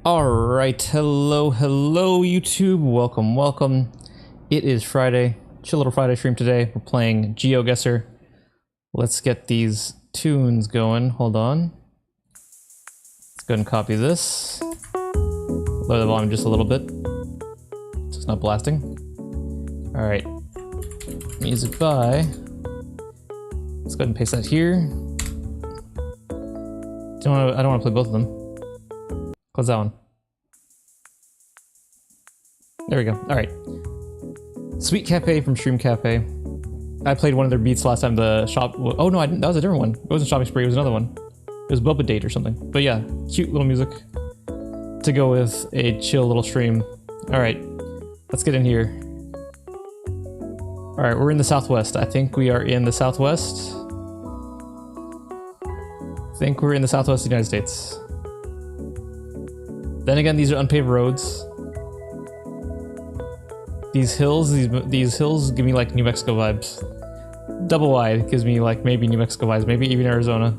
Alright, hello YouTube, welcome. It is Friday, chill little Friday stream today. We're playing GeoGuessr. Let's get these tunes going, hold on. Let's go ahead and copy this. Lower the volume just a little bit, so it's not blasting. Alright, music by. Let's go ahead and paste that here. I don't want to play both of them. Close that one. There we go. Alright. Sweet Cafe from Stream Cafe. I played one of their beats last time. The shop. Oh no, I didn't. That was a different one. It wasn't Shopping Spree, it was another one. It was Bubba Date or something. But yeah, cute little music to go with a chill little stream. Alright. Let's get in here. Alright, we're in the Southwest. I think we are in the Southwest. I think we're in the Southwest of the United States. Then again, these are unpaved roads. These hills give me like New Mexico vibes. Double wide gives me like maybe New Mexico vibes, maybe even Arizona.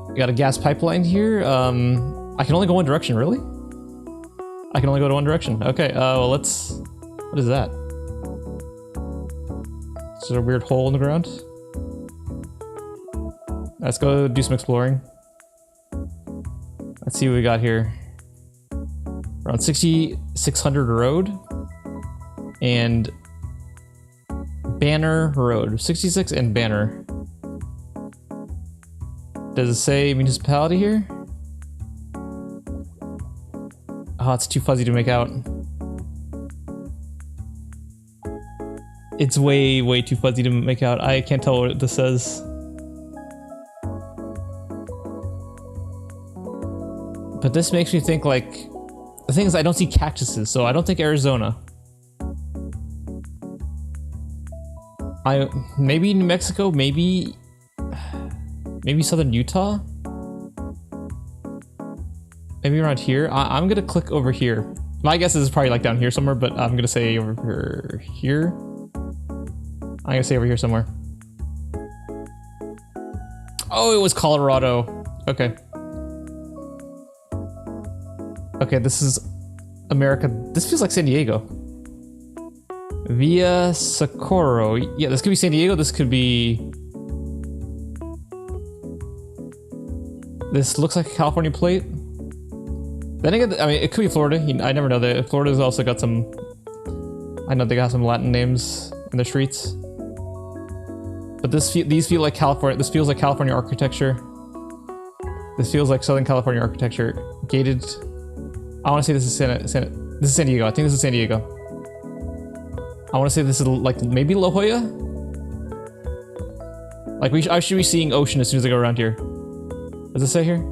We got a gas pipeline here. I can only go one direction, really? I can only go to one direction. Okay, well let's... What is that? Is there a weird hole in the ground? Let's go do some exploring. Let's see what we got here. Around 6600 Road and Banner Road. 66 and Banner. Does it say municipality here? Oh, it's too fuzzy to make out. It's way too fuzzy to make out. I can't tell what this says. But this makes me think like, the thing is I don't see cactuses, so I don't think Arizona. Maybe New Mexico, maybe southern Utah? Maybe around here? I'm gonna click over here. My guess is probably like down here somewhere, but I'm gonna say over here. I'm gonna say over here somewhere. Oh, it was Colorado. Okay. Okay, this is America. This feels like San Diego. Via Socorro. Yeah, this could be San Diego. This could be... This looks like a California plate. Then again, I mean, it could be Florida. I never know. Florida's also got some... I know they got some Latin names in the streets. But these feel like California. This feels like California architecture. This feels like Southern California architecture. Gated... I want to say this is this is San Diego. I think this is San Diego. I want to say this is like maybe La Jolla. Like I should be seeing ocean as soon as I go around here. Does it say here?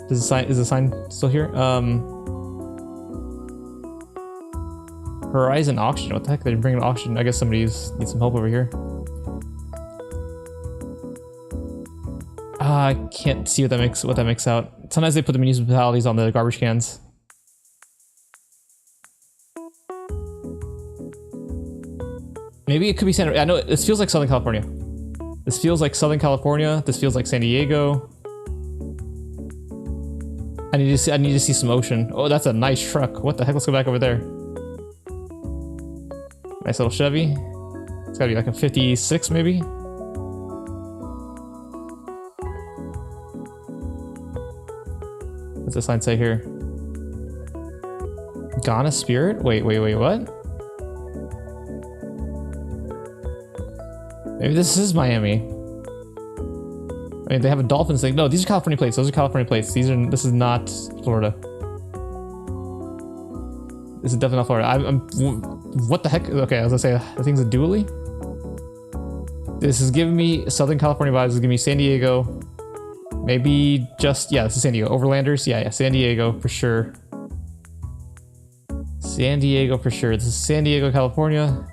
Is the sign still here? Horizon auction. What the heck? They're bringing an auction. I guess somebody needs some help over here. I can't see what that makes out. Sometimes they put the municipalities on the garbage cans. Maybe it could be I know this feels like Southern California. This feels like Southern California. This feels like San Diego. I need to see some ocean. Oh, that's a nice truck. What the heck? Let's go back over there. Nice little Chevy. It's gotta be like a 56 maybe. What's the sign say here? Ghana Spirit? Wait, what? Maybe this is Miami. I mean, they have a dolphin thing. No, these are California plates. Those are California plates. This is not Florida. This is definitely not Florida. What the heck? Okay, I was gonna say, I think it's a dually. This is giving me Southern California vibes. This is giving me San Diego. Maybe just, yeah, this is San Diego. Overlanders? Yeah, San Diego for sure. San Diego for sure. This is San Diego, California.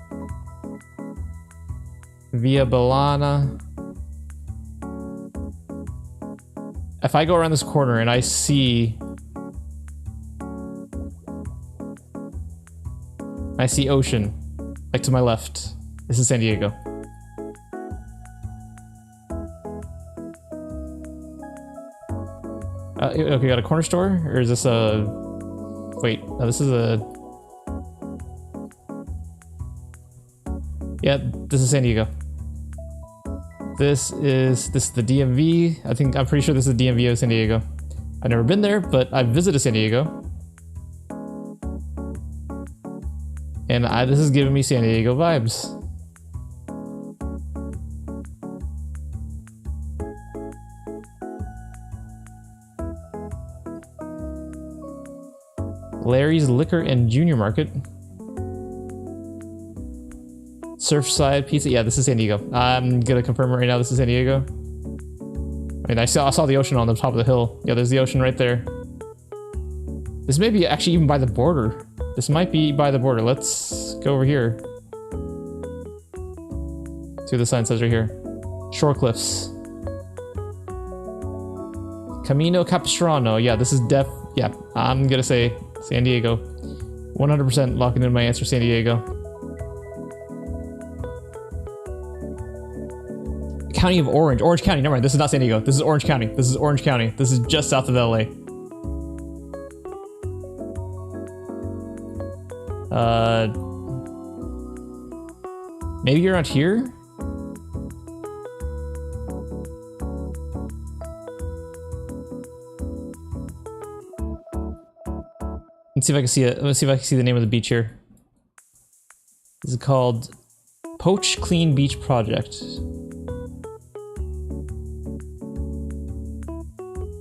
Via Balana. If I go around this corner and I see ocean, like to my left, this is San Diego. Okay, got a corner store? Or is this a... Wait, no, this is a... Yeah, this is San Diego. This is the DMV. I'm pretty sure this is the DMV of San Diego. I've never been there, but I've visited San Diego. And this is giving me San Diego vibes. Larry's Liquor and Junior Market. Surfside Pizza. Yeah, this is San Diego. I'm gonna confirm it right now. This is San Diego. I mean, I saw the ocean on the top of the hill. Yeah, there's the ocean right there. This may be actually even by the border. This might be by the border. Let's go over here. See what the sign says right here. Shore Cliffs. Camino Capistrano. Yeah, this is yeah, I'm gonna say San Diego. 100% locking in my answer, San Diego. County of Orange. Orange County. Never mind. This is not San Diego. This is Orange County. This is Orange County. This is just south of LA. Maybe you're around here? Let's see if I can see it. Let's see if I can see the name of the beach here. This is called Poach Clean Beach Project.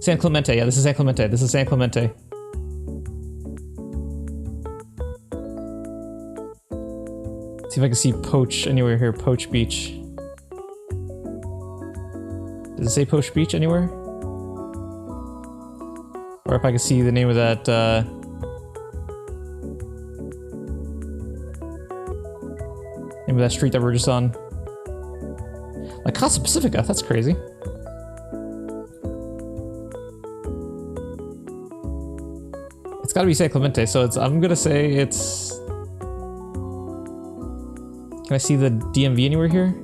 San Clemente. Yeah, this is San Clemente. This is San Clemente. See if I can see Poach anywhere here. Poach Beach. Does it say Poach Beach anywhere? Or if I can see the name of that, name of that street that we're just on. Like Casa Pacifica, that's crazy. It's gotta be San Clemente, so I'm gonna say it's... Can I see the DMV anywhere here?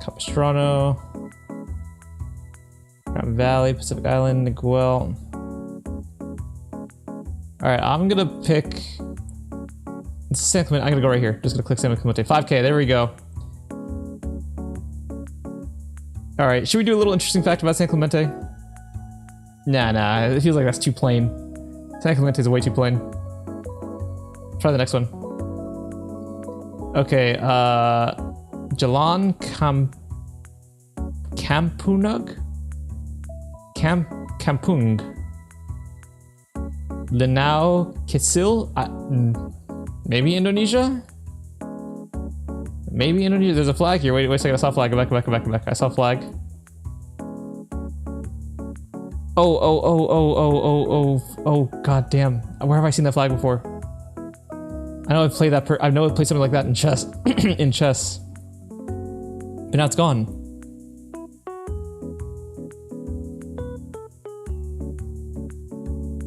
Capistrano, Mountain Valley, Pacific Island, Niguel. Alright, I'm gonna pick... This is San Clemente. I'm gonna go right here. Just gonna click San Clemente. 5K, there we go. Alright, should we do a little interesting fact about San Clemente? Nah, it feels like that's too plain. San Clemente is way too plain. Try the next one. Okay, Jalan Kampunug? Kampung. Lanao Kecil? Maybe Indonesia? Maybe Indonesia. There's a flag here. Wait a second. I saw a flag. Go back. I saw a flag. Oh, god damn. Where have I seen that flag before? I know I've played I know I've played something like that in chess. in chess. But now it's gone.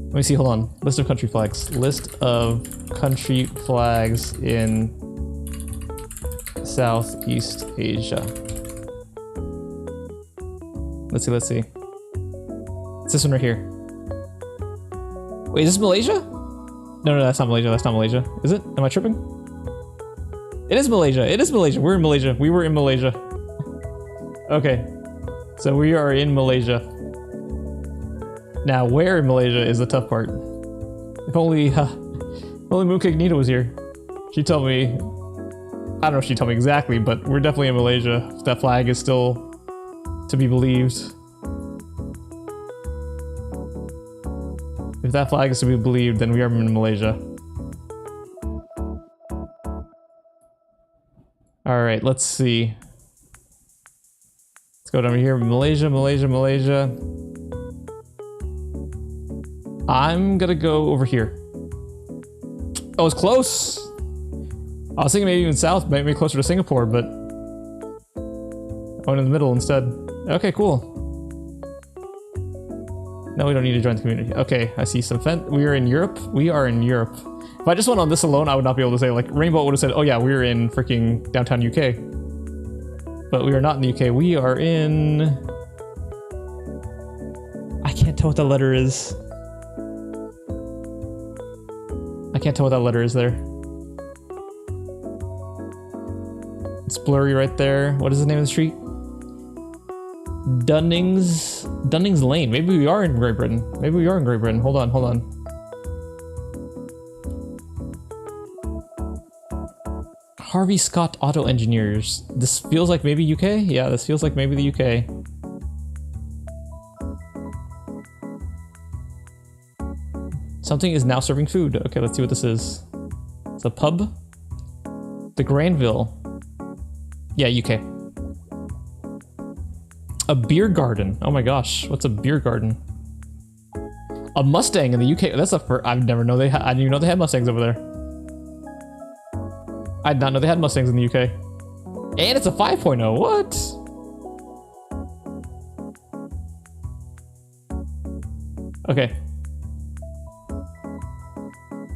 Let me see, hold on. List of country flags. List of country flags in Southeast Asia. Let's see. It's this one right here. Wait, is this Malaysia? No, that's not Malaysia. Is it? Am I tripping? It is Malaysia. We're in Malaysia. We were in Malaysia. Okay. So we are in Malaysia. Now, where in Malaysia is the tough part. If only Mooncake Nita was here. She told me... I don't know if she told me exactly, but we're definitely in Malaysia. If that flag is still to be believed. If that flag is to be believed, then we are in Malaysia. Alright, let's see. Let's go down here. Malaysia. I'm gonna go over here. Oh, it's close! I was thinking maybe even south, maybe closer to Singapore, but... I went in the middle instead. Okay, cool. No, we don't need to join the community. Okay, I see some we are in Europe. We are in Europe. If I just went on this alone, I would not be able to say, like, Rainbow would have said, oh yeah, we're in freaking downtown UK. But we are not in the UK. We are in... I can't tell what that letter is. I can't tell what that letter is there. It's blurry right there. What is the name of the street? Dunning's Lane. Maybe we are in Great Britain. Maybe we are in Great Britain. Hold on, hold on. Harvey Scott Auto Engineers. This feels like maybe UK? Yeah, this feels like maybe the UK. Something is now serving food. Okay, let's see what this is. It's a pub? The Granville. Yeah, UK. A beer garden. Oh my gosh, what's a beer garden? A Mustang in the UK. That's a first. I've never know they. I didn't even know they had Mustangs over there. I did not know they had Mustangs in the UK. And it's a 5.0. What? Okay.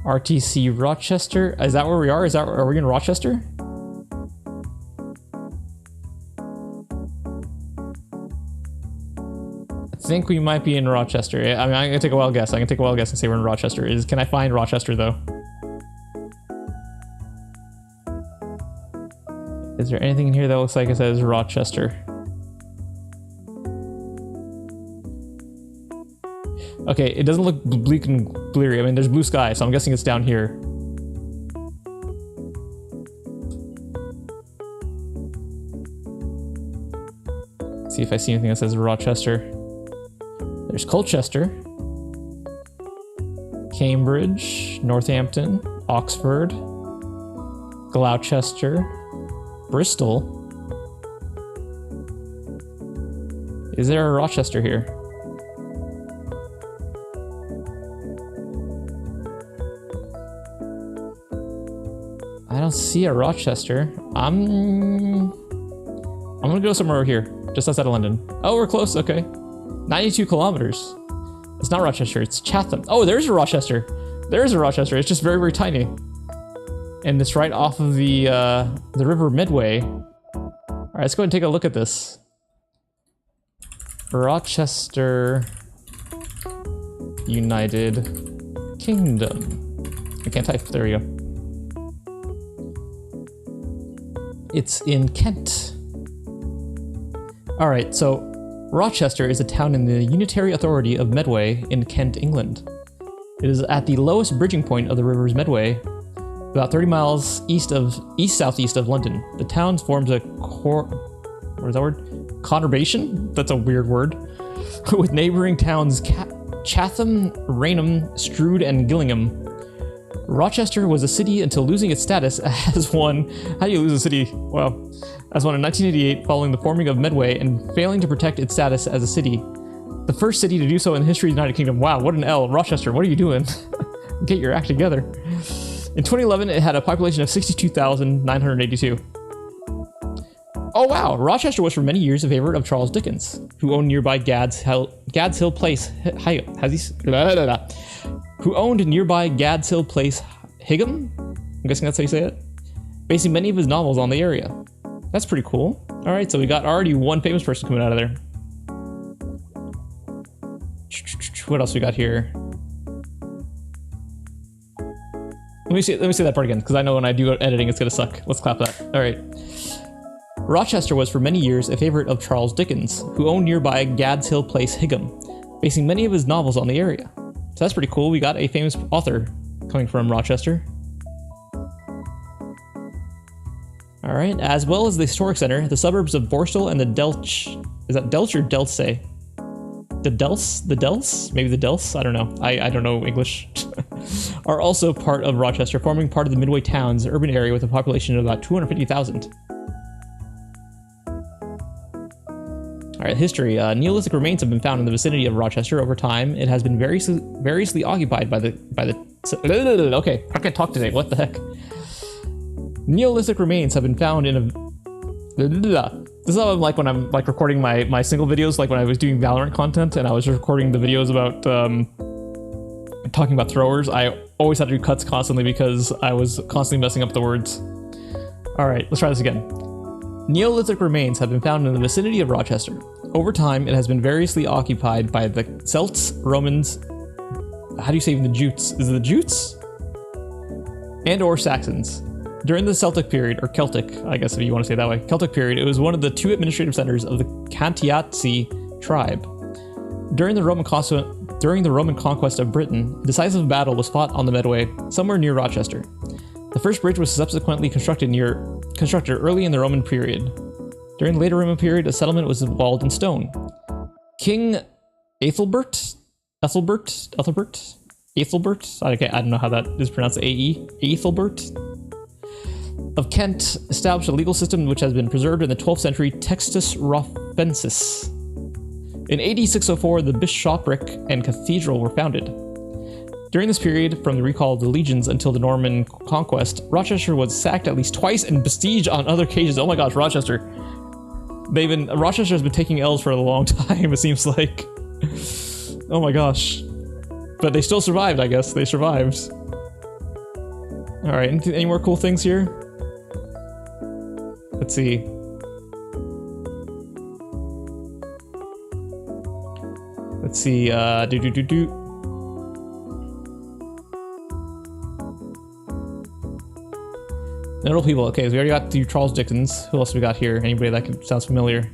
RTC Rochester. Is that where we are? Are we in Rochester? I think we might be in Rochester. I mean, I'm gonna take a wild guess. I can take a wild guess and say we're in Rochester. Can I find Rochester though? Is there anything in here that looks like it says Rochester? Okay, it doesn't look bleak and bleary. I mean, there's blue sky, so I'm guessing it's down here. Let's see if I see anything that says Rochester. There's Colchester, Cambridge, Northampton, Oxford, Gloucester, Bristol. Is there a Rochester here? I don't see a Rochester. I'm gonna go somewhere over here, just outside of London. Oh, we're close. Okay, 92 kilometers. It's not Rochester. It's Chatham. Oh, there's a Rochester. There's a Rochester. It's just very, very tiny, and it's right off of the River Medway. All right, let's go ahead and take a look at this. Rochester, United Kingdom. I can't type. There we go. It's in Kent. All right, so Rochester is a town in the Unitary Authority of Medway in Kent, England. It is at the lowest bridging point of the river's Medway, about 30 miles east-southeast of London. The town forms a what is that word? Conurbation? That's a weird word. With neighboring towns Chatham, Rainham, Stroud, and Gillingham. Rochester was a city until losing its status as one. How do you lose a city? Well, as one in 1988 following the forming of Medway and failing to protect its status as a city. The first city to do so in the history of the United Kingdom. Wow, what an L. Rochester, what are you doing? Get your act together. In 2011, it had a population of 62,982. Oh wow, Rochester was for many years a favorite of Charles Dickens, who owned nearby Gad's Hill Place. Who owned nearby Gad's Hill Place, Higham? I'm guessing that's how you say it. Basing many of his novels on the area. That's pretty cool. All right, so we got already one famous person coming out of there. What else we got here? Let me see that part again, because I know when I do editing, it's gonna suck. Let's clap that. All right. Rochester was for many years a favorite of Charles Dickens, who owned nearby Gad's Hill Place, Higham, basing many of his novels on the area. So that's pretty cool. We got a famous author coming from Rochester. All right, as well as the historic center, the suburbs of Borstal and the Delch. Is that Delch or Delce? The Delce? Maybe the Delce? I don't know. I don't know English. Are also part of Rochester, forming part of the Midway Towns urban area with a population of about 250,000. All right, history. Neolithic remains have been found in the vicinity of Rochester over time. It has been variously occupied by the. Okay, I can't talk today. What the heck? Neolithic remains have been found in This is how I'm like when I'm like recording my single videos, like when I was doing Valorant content and I was recording the videos about talking about throwers. I always had to do cuts constantly because I was constantly messing up the words. All right, let's try this again. Neolithic remains have been found in the vicinity of Rochester. Over time, it has been variously occupied by the Celts, Romans, how do you say even the Jutes? Is it the Jutes? And or Saxons. During the Celtic period, or Celtic, I guess if you want to say it that way, Celtic period, it was one of the 2 administrative centers of the Cantiatsi tribe. During the Roman conquest of Britain, a decisive battle was fought on the Medway, somewhere near Rochester. The first bridge was subsequently constructed early in the Roman period. During the later Roman period, a settlement was walled in stone. King Ethelbert, I don't know how that is pronounced, Ethelbert of Kent established a legal system which has been preserved in the 12th century Textus Rofensis. In AD 604, the bishopric and cathedral were founded. During this period, from the recall of the legions until the Norman conquest, Rochester was sacked at least twice and besieged on other occasions. Oh my gosh, Rochester. Rochester has been taking L's for a long time, it seems like. Oh my gosh. But they still survived, I guess. They survived. Alright, any more cool things here? Let's see. Notable people. Okay, so we already got to Charles Dickens. Who else have we got here? Anybody that sounds familiar?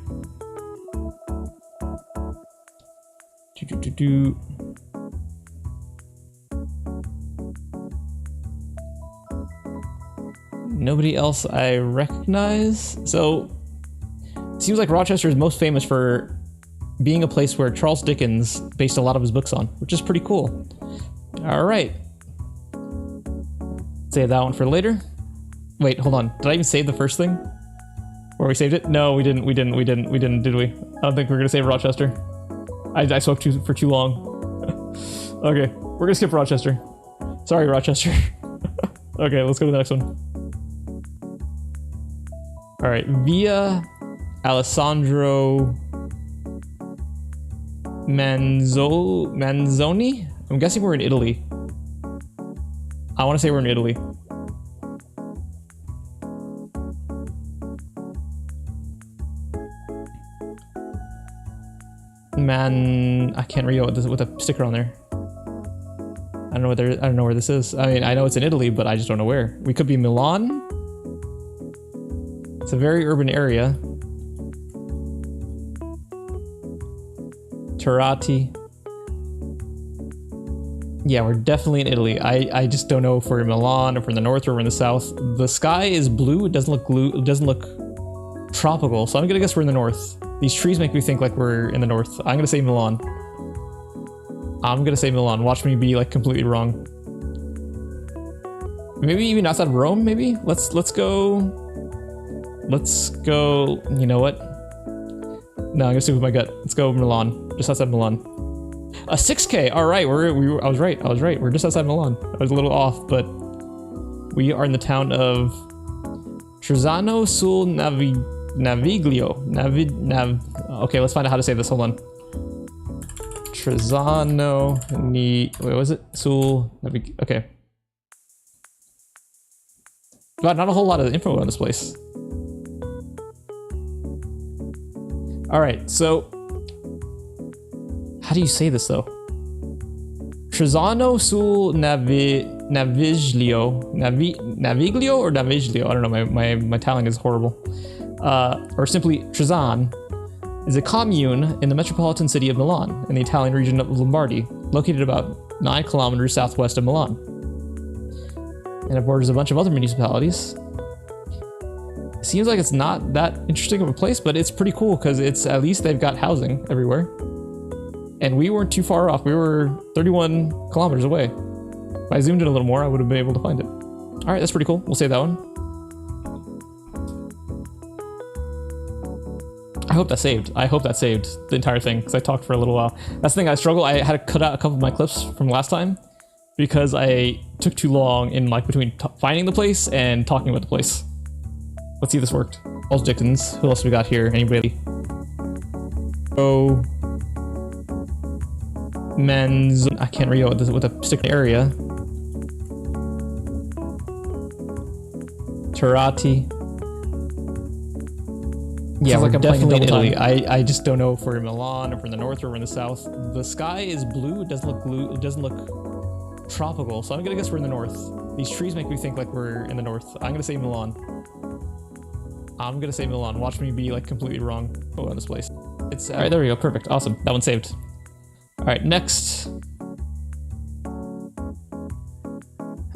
Nobody else I recognize. So, it seems like Rochester is most famous for being a place where Charles Dickens based a lot of his books on, which is pretty cool. All right. Save that one for later. Wait, hold on. Did I even save the first thing? Where we saved it? No, we didn't, did we? I don't think we're gonna save Rochester. I spoke for too long. Okay, we're gonna skip Rochester. Sorry, Rochester. Okay, let's go to the next one. All right, Via Alessandro Manzoni? I'm guessing we're in Italy. I want to say we're in Italy. I can't read it with a sticker on there. I don't know where this is. I mean, I know it's in Italy, but I just don't know where. We could be Milan. It's a very urban area. Turati. Yeah, we're definitely in Italy. I just don't know if we're in Milan, if we're in the north or we're in the south. The sky is blue. It doesn't look tropical, so I'm gonna guess we're in the north. These trees make me think like we're in the north. I'm gonna say Milan. Watch me be like completely wrong. Maybe even outside of Rome, maybe? Let's go. You know what? No, I'm gonna stick with my gut. Let's go Milan. Just outside Milan. A 6K. All right, I was right. We're just outside Milan. I was a little off, but we are in the town of Trezano sul Naviglio. Okay, let's find out how to say this. Hold on. Trezano wait, was it? Sul okay. God, not a whole lot of info on this place. Alright, so how do you say this though? Trezano sul Naviglio. Naviglio or Naviglio? I don't know, my Italian is horrible. Or simply Trezan, is a commune in the metropolitan city of Milan, in the Italian region of Lombardy, located about 9 kilometers southwest of Milan. And it borders a bunch of other municipalities. It seems like it's not that interesting of a place, but it's pretty cool because it's at least they've got housing everywhere. And we weren't too far off. We were 31 kilometers away. If I zoomed in a little more, I would have been able to find it. All right, that's pretty cool. We'll save that one. I hope that saved the entire thing because I talked for a little while. That's the thing I struggle. I had to cut out a couple of my clips from last time because I took too long in like between finding the place and talking about the place. Let's see if this worked. Charles Dickens. Who else we got here? Anybody? Oh, men's. I can't read what the particular area. Tarati. Yeah, we're like definitely in Italy. I just don't know if we're in Milan, if we're in the north, or we're in the south. The sky is blue. It doesn't look blue. It doesn't look tropical. So I'm gonna guess we're in the north. These trees make me think like we're in the north. I'm gonna say Milan. I'm gonna say Milan. Watch me be like completely wrong about this place. It's all right. There we go. Perfect. Awesome. That one saved. All right. Next.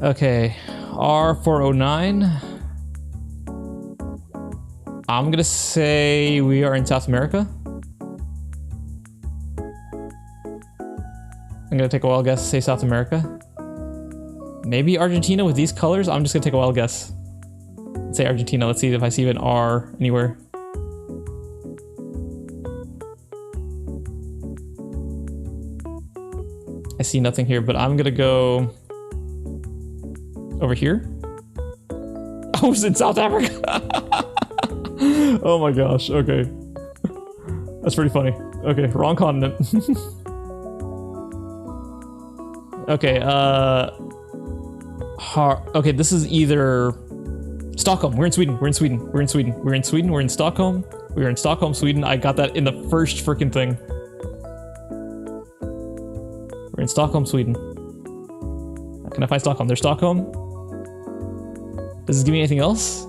Okay. R409. I'm gonna say we are in South America. I'm gonna take a wild guess, say South America. Maybe Argentina with these colors? I'm just gonna take a wild guess. Let's say Argentina. Let's see if I see an R anywhere. I see nothing here, but I'm gonna go over here. Oh, it's in South Africa. Oh my gosh, okay. That's pretty funny. Okay, wrong continent. Okay, okay, this is either Stockholm. We're in Sweden. We're in Sweden. We're in Sweden. We're in Sweden. We're in Stockholm. We're in Stockholm, Sweden. I got that in the first freaking thing. We're in Stockholm, Sweden. Can I find Stockholm? There's Stockholm. Does this give me anything else?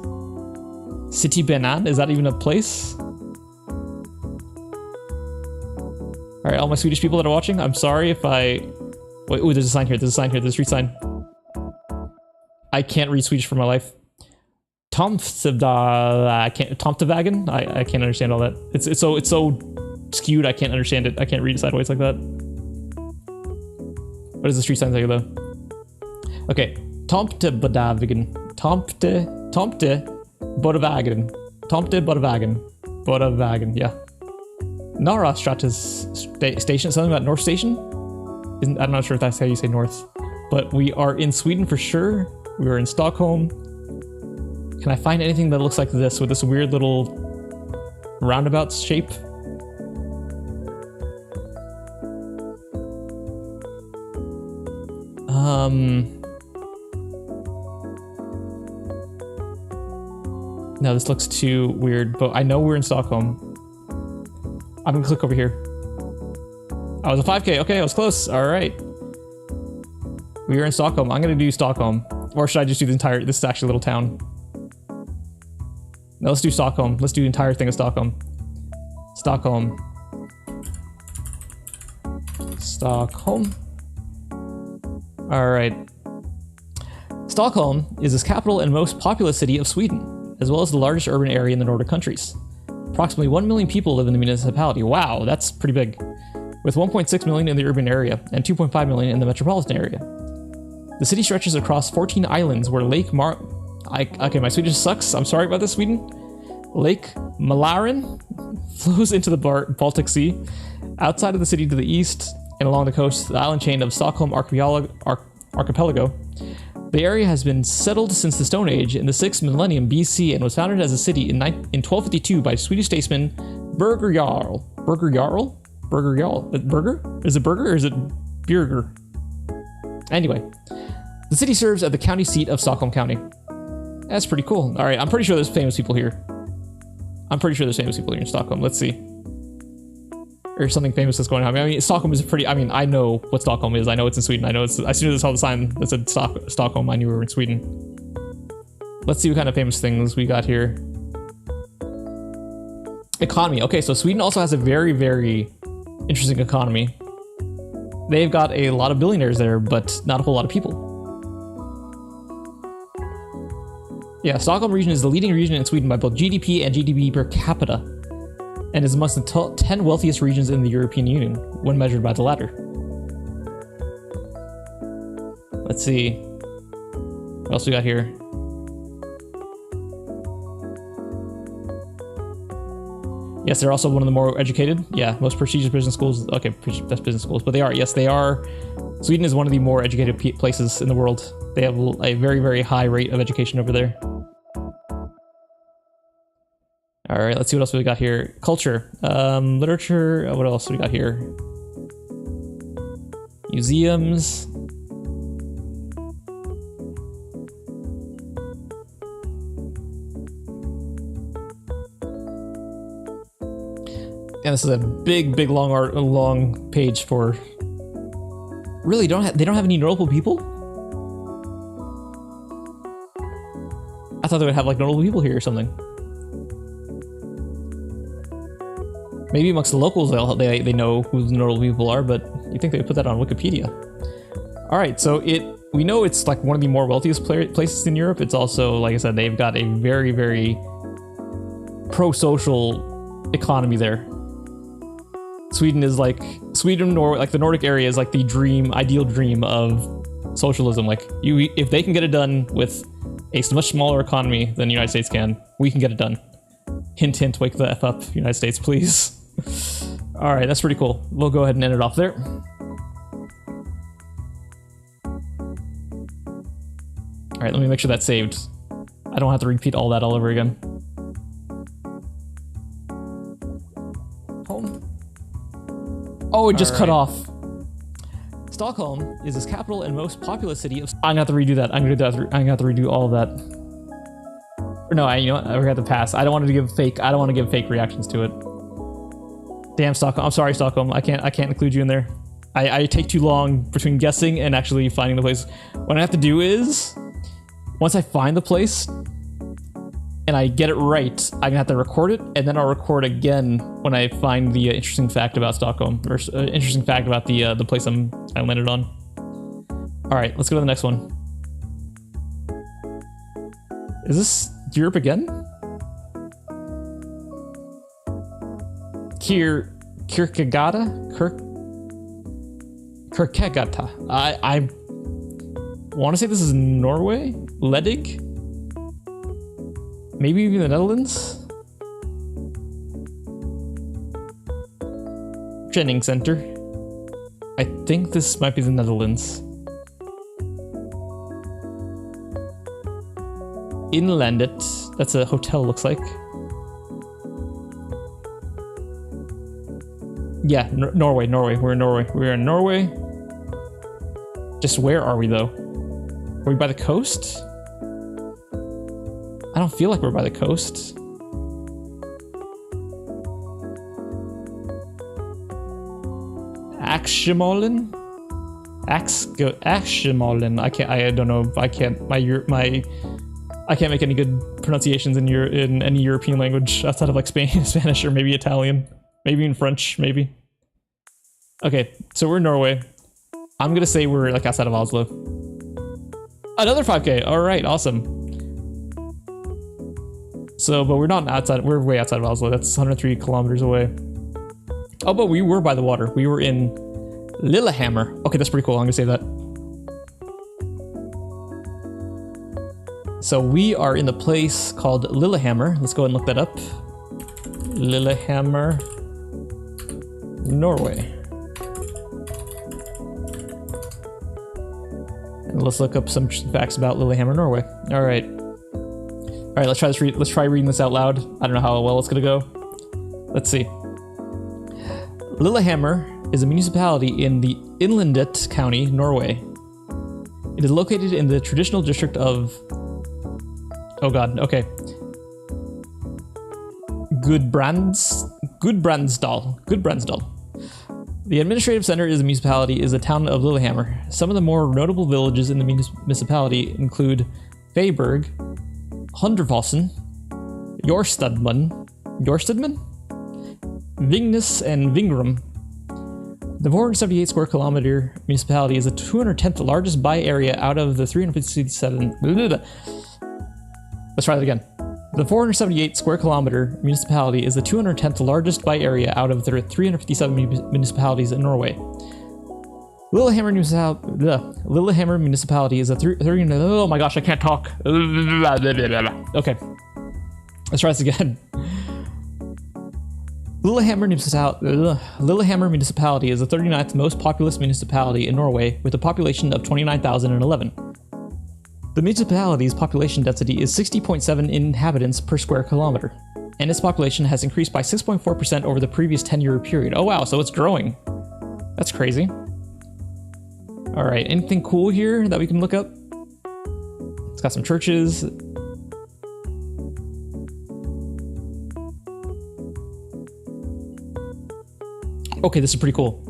City Banan? Is that even a place? Alright, all my Swedish people that are watching, I'm sorry if I... Wait, ooh, there's a sign here, there's a sign here, there's a street sign. I can't read Swedish for my life. Tomtevagen? I can't understand all that. It's so skewed, I can't understand it. I can't read it sideways like that. What does the street sign say though? Okay, Tomtebodavagen. Tomtebodavagen, yeah. Norra Stratas Station, something about North Station? I'm not sure if that's how you say north. But we are in Sweden for sure. We are in Stockholm. Can I find anything that looks like this with this weird little roundabout shape? No, this looks too weird, but I know we're in Stockholm. I'm gonna click over here. I was a 5K. Okay, I was close. All right. We are in Stockholm. I'm gonna do Stockholm. Or should I just do the entire... This is actually a little town. No, let's do Stockholm. Let's do the entire thing of Stockholm. Stockholm. Stockholm. All right. Stockholm is the capital and most populous city of Sweden, as well as the largest urban area in the Nordic countries. Approximately 1 million people live in the municipality. Wow, that's pretty big. With 1.6 million in the urban area and 2.5 million in the metropolitan area. The city stretches across 14 islands where Lake okay, my Swedish sucks. I'm sorry about this, Sweden. Lake Mälaren flows into the Baltic Sea. Outside of the city to the east and along the coast, the island chain of Stockholm Archipelago. The area has been settled since the Stone Age in the 6th millennium BC and was founded as a city in 1252 by Swedish statesman Birger Jarl. Birger Jarl? Birger Jarl. Burger? Is it Burger or is it Bürger? Anyway, the city serves as the county seat of Stockholm County. That's pretty cool. All right, I'm pretty sure there's famous people here. I'm pretty sure there's famous people here in Stockholm. Let's see. Or something famous that's going on. I mean, Stockholm is pretty... I mean, I know what Stockholm is. I know it's in Sweden. I know it's... As soon as I saw the sign that said Stockholm, I knew we were in Sweden. Let's see what kind of famous things we got here. Economy. Okay, so Sweden also has a very, very interesting economy. They've got a lot of billionaires there, but not a whole lot of people. Yeah, Stockholm region is the leading region in Sweden by both GDP and GDP per capita, and is amongst the 10 wealthiest regions in the European Union, when measured by the latter. Let's see. What else we got here? Yes, they're also one of the more educated. Yeah, most prestigious business schools. Okay, best business schools, but they are. Yes, they are. Sweden is one of the more educated places in the world. They have a very, very high rate of education over there. All right, let's see what else we got here. Culture, literature. What else we got here? Museums. And this is a big, long page for. Really, they don't have any notable people? I thought they would have like notable people here or something. Maybe amongst the locals they know who the notable people are, but you think they would put that on Wikipedia. All right, so we know it's like one of the more wealthiest places in Europe. It's also, like I said, they've got a very, very pro-social economy there. Sweden, Norway, like the Nordic area is like the ideal dream of socialism. Like if they can get it done with a much smaller economy than the United States can, we can get it done. Hint, hint, wake the F up, United States, please. All right, that's pretty cool. We'll go ahead and end it off there. All right, let me make sure that's saved. I don't have to repeat all that all over again. Home. Oh, it just cut off. Stockholm is its capital and most populous city of... I'm gonna have to redo that. I'm gonna have to redo all of that. Or no, you know what? We're gonna have to pass. I don't want to give fake reactions to it. Damn, Stockholm. I'm sorry, Stockholm. I can't include you in there. I take too long between guessing and actually finding the place. What I have to do is, once I find the place and I get it right, I'm gonna have to record it, and then I'll record again when I find the interesting fact about Stockholm, or interesting fact about the place I landed on. All right, let's go to the next one. Is this Europe again? Kierkegaard? Kierkegaard. I want to say this is Norway? Ledig? Maybe even the Netherlands? Training Center. I think this might be the Netherlands. Inlandet. That's a hotel, looks like. Yeah, Norway. We're in Norway. Just where are we, though? Are we by the coast? I don't feel like we're by the coast. Axemolen? Axemolen. I don't know. I can't make any good pronunciations in any European language outside of like Spanish or maybe Italian. Maybe in French, maybe. Okay, so we're in Norway. I'm gonna say we're like outside of Oslo. Another 5K. All right, awesome. So, but we're not outside. We're way outside of Oslo. That's 103 kilometers away. Oh, but we were by the water. We were in Lillehammer. Okay, that's pretty cool. I'm gonna say that. So we are in the place called Lillehammer. Let's go ahead and look that up. Lillehammer, Norway. And let's look up some facts about Lillehammer, Norway. All right. All right, let's try this. Let's try reading this out loud. I don't know how well it's gonna go. Let's see. Lillehammer is a municipality in the Inlandet County, Norway. It is located in the traditional district of... Oh god, okay. Gudbrandsdal. The administrative center is the municipality is the town of Lillehammer. Some of the more notable villages in the municipality include Feiberg, Hunderfossen, Jorstadman, Vingnes, and Vingrum. The 478 square kilometer municipality is the 210th largest by area out of the 357. Let's try that again. The 478 square kilometer municipality is the 210th largest by area out of the 357 municipalities in Norway. Lillehammer municipality is a oh my gosh, I can't talk. Okay, let's try this again. Lillehammer municipality is the 39th most populous municipality in Norway with a population of 29,011. The municipality's population density is 60.7 inhabitants per square kilometer. and its population has increased by 6.4% over the previous 10-year period. Oh wow, so it's growing. That's crazy. All right, anything cool here that we can look up? It's got some churches. Okay, this is pretty cool.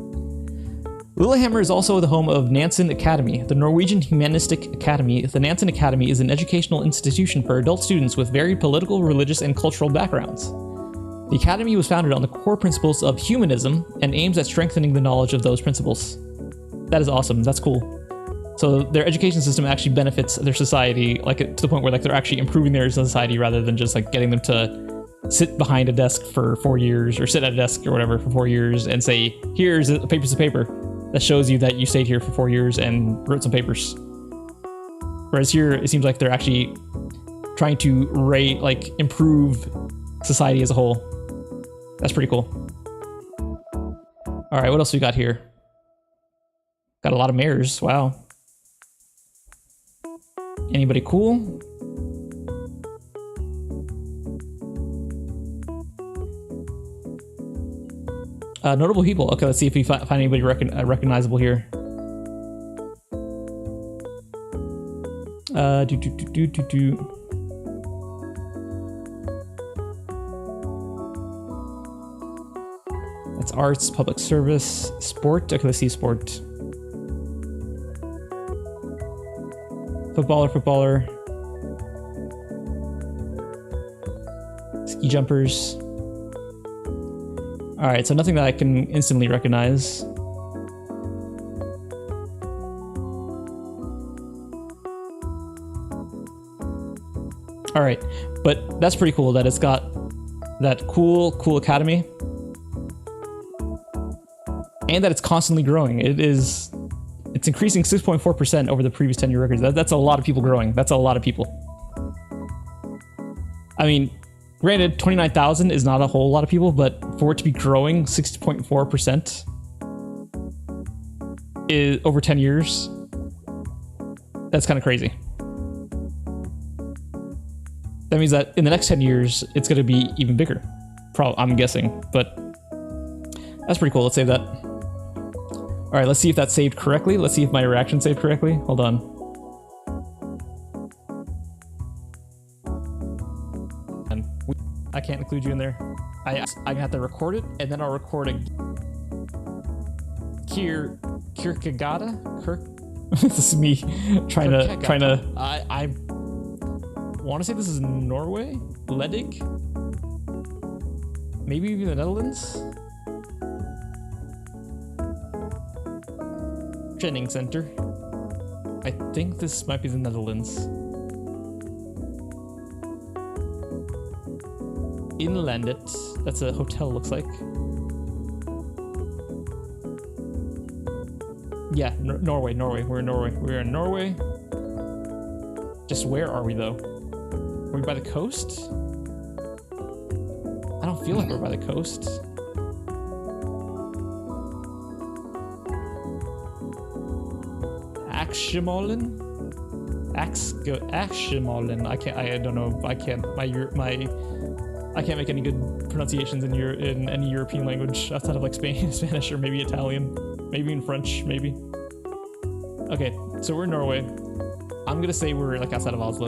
Lillehammer is also the home of Nansen Academy, the Norwegian Humanistic Academy. The Nansen Academy is an educational institution for adult students with varied political, religious, and cultural backgrounds. The Academy was founded on the core principles of humanism and aims at strengthening the knowledge of those principles. That is awesome. That's cool. So their education system actually benefits their society, like to the point where like they're actually improving their society rather than just like getting them to sit behind a desk for 4 years or sit at a desk or whatever for 4 years and say, here's a piece of paper that shows you that you stayed here for 4 years and wrote some papers. Whereas here, it seems like they're actually trying to improve society as a whole. That's pretty cool. All right, what else we got here? Got a lot of mayors. Wow. Anybody cool? Notable people. Okay, let's see if we find anybody recognizable here. That's arts, public service, sport. Okay, let's see sport. Footballer. Ski jumpers. All right, so nothing that I can instantly recognize. All right, but that's pretty cool that it's got that cool academy and that it's constantly growing. It's increasing 6.4% over the previous 10-year records. That's a lot of people growing. That's a lot of people. I mean, granted, 29,000 is not a whole lot of people, but for it to be growing 6.4% is over 10 years, that's kind of crazy. That means that in the next 10 years, it's going to be even bigger. I'm guessing, but that's pretty cool. Let's save that. All right, let's see if that's saved correctly. Let's see if my reaction saved correctly. Hold on. And I can't include you in there. I have to record it, and then I'll record a Kierkegaard. This is me trying to. I want to say this is Norway, Ledig, maybe even the Netherlands. Training Center. I think this might be the Netherlands. Inlandet. That's a hotel, looks like. Yeah, Norway. We're in Norway. We're in Norway. Just where are we, though? Are we by the coast? I don't feel like we're by the coast. Aximolen. I don't know. I can't make any good pronunciations in any European language outside of like Spanish or maybe Italian, maybe in French, maybe. Okay, so we're in Norway. I'm gonna say we're like outside of Oslo.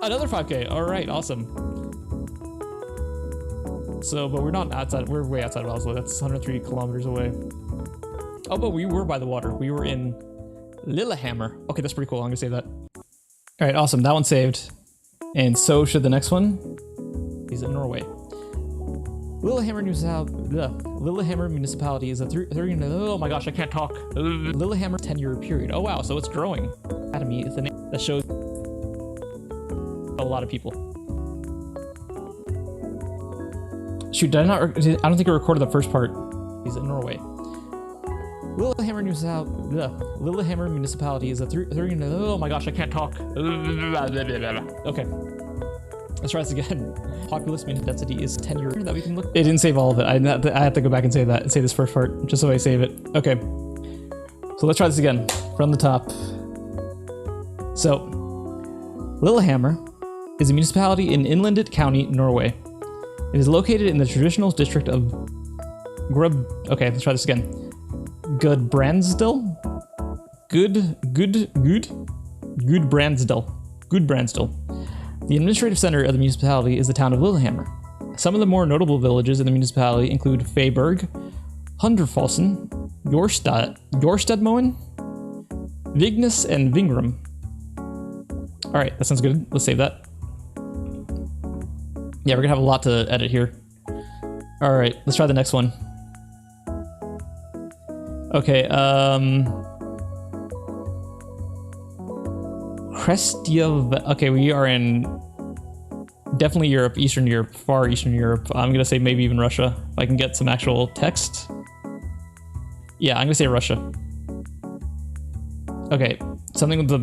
Another 5K. All right, awesome. So, but we're not outside. We're way outside of Oslo. That's 103 kilometers away. Oh, but we were by the water. We were in Lillehammer. Okay, that's pretty cool. I'm gonna save that. All right, awesome. That one's saved. And so should the next one. He's in Norway. Lillehammer municipality is a oh my gosh, I can't talk. Lillehammer 10-year period. Oh wow, so it's growing. Academy is the name that shows a lot of people. Shoot, did I not? I don't think I recorded the first part. He's in Norway. Lillehammer municipality is a oh my gosh, I can't talk. Okay. Let's try this again. Populous mean density is 10 year that we can look. It didn't save all of it. I have to go back and say that and say this first part just so I save it. Okay. So let's try this again from the top. So Lillehammer is a municipality in Inlandet County, Norway. It is located in the traditional district of Okay, let's try this again. Gudbrandsdal? Gudbrandsdal. The administrative center of the municipality is the town of Lillehammer. Some of the more notable villages in the municipality include Feiberg, Hunderfossen, Jorstadmoen, Vignes, and Vingrum. Alright, that sounds good. Let's save that. Yeah, we're gonna have a lot to edit here. Alright, let's try the next one. Okay, Krestjev. Okay, we are in definitely Europe, Eastern Europe, far Eastern Europe. I'm gonna say maybe even Russia. If I can get some actual text. Yeah, I'm gonna say Russia. Okay, something with the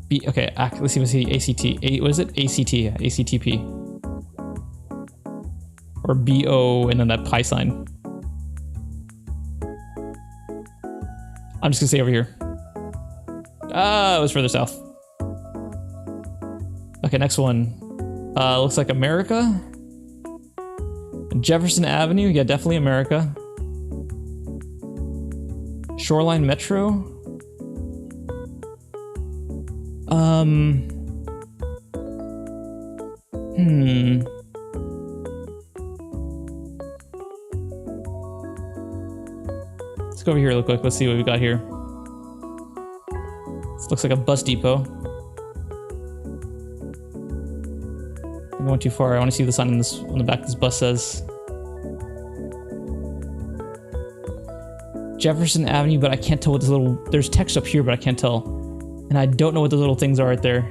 B. Okay, let's see. ACT. What is it? ACT. ACTP. Or BO and then that pi sign. I'm just gonna say over here. Ah, it was further south. Okay, next one. Looks like America. Jefferson Avenue. Yeah, definitely America. Shoreline Metro. Let's go over here real quick. Let's see what we got here. This looks like a bus depot. I'm going too far. I want to see the sign on the back. This bus says Jefferson Avenue, but I can't tell what this little. There's text up here, but I can't tell, and I don't know what the little things are right there.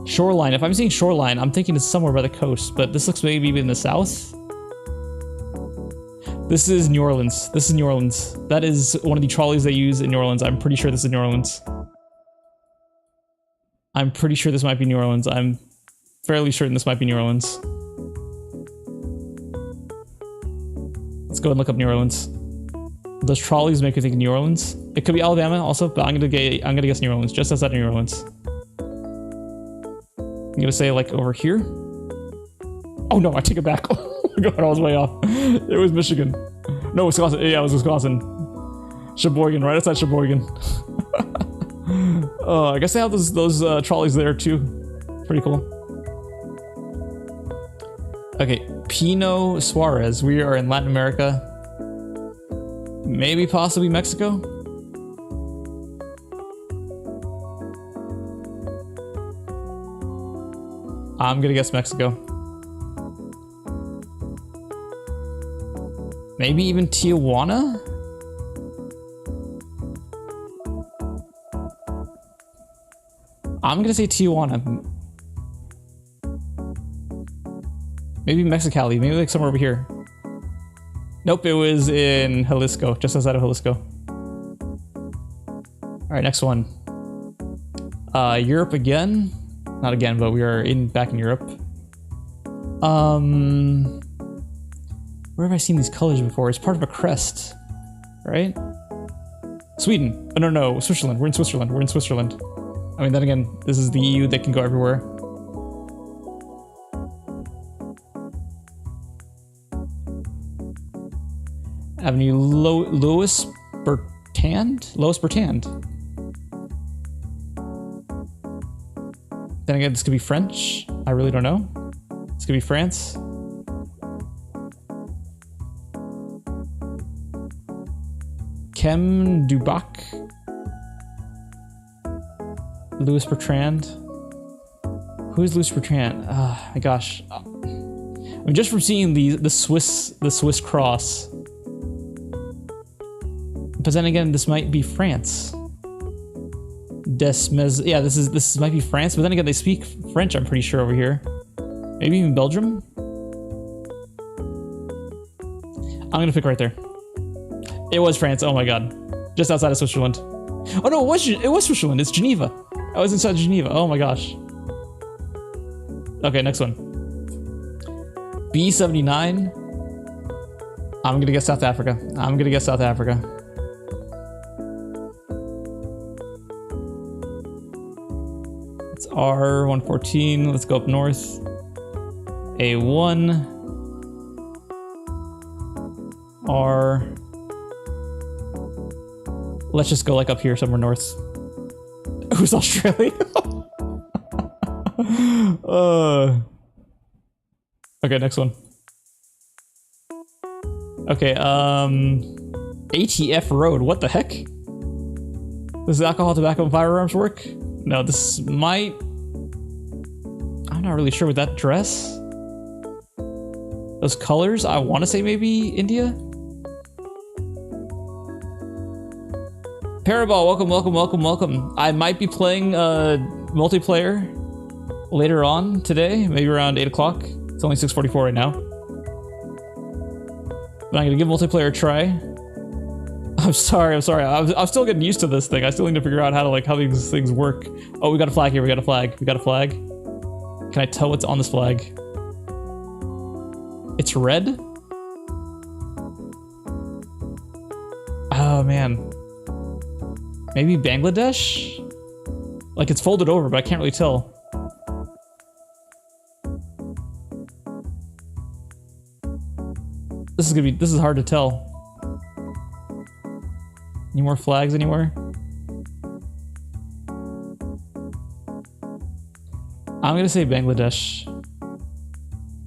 Shoreline. If I'm seeing shoreline, I'm thinking it's somewhere by the coast, but this looks maybe in the south. This is New Orleans. This is New Orleans. That is one of the trolleys they use in New Orleans. I'm pretty sure this is New Orleans. I'm pretty sure this might be New Orleans. I'm fairly certain this might be New Orleans. Let's go and look up New Orleans. Those trolleys make me think of New Orleans. It could be Alabama also, but I'm gonna guess New Orleans, just outside of New Orleans. I'm gonna say like over here. Oh no, I take it back. Oh my god, I was way off. It was Michigan. No, Wisconsin. Yeah, it was Wisconsin. Sheboygan, right outside Sheboygan. I guess they have those trolleys there too. Pretty cool. Okay, Pino Suarez. We are in Latin America. Maybe possibly Mexico. I'm gonna guess Mexico. Maybe even Tijuana? I'm gonna say Tijuana. Maybe Mexicali, maybe like somewhere over here. Nope, it was in Jalisco, just outside of Jalisco. Alright, next one. Europe again. Not again, but we are back in Europe. Where have I seen these colors before? It's part of a crest, right? Sweden. Oh, no, Switzerland. We're in Switzerland. We're in Switzerland. I mean, then again, this is the EU that can go everywhere. Avenue Louis Bertrand? Louis Bertrand. Then again, this could be French. I really don't know. This could be France. Kem Dubac. Louis Bertrand. Who is Louis Bertrand? Oh my gosh. I mean, just from seeing the Swiss cross. But then again, this might be France. Desmez. Yeah, this might be France. But then again, they speak French. I'm pretty sure over here. Maybe even Belgium. I'm gonna pick right there. It was France. Oh my god, just outside of Switzerland. Oh no, it was Switzerland. It's Geneva. I was inside Geneva. Oh my gosh. Okay, next one. B79. I'm gonna guess South Africa. I'm gonna guess South Africa. R114. Let's go up north. A1. R. Let's just go like up here somewhere north. Who's Australia? Okay, next one. Okay, ATF Road. What the heck? Does alcohol, tobacco, and firearms work? No, this might... I'm not really sure with that dress. Those colors, I want to say maybe India? Parabol, welcome, welcome, welcome, welcome. I might be playing multiplayer later on today, maybe around 8 o'clock. It's only 6:44 right now. But I'm gonna give multiplayer a try. I'm sorry. I'm still getting used to this thing. I still need to figure out how to how these things work. Oh, we got a flag here. We got a flag. Can I tell what's on this flag? It's red? Oh man. Maybe Bangladesh? Like it's folded over, but I can't really tell. This is hard to tell. Any more flags anywhere? I'm gonna say Bangladesh.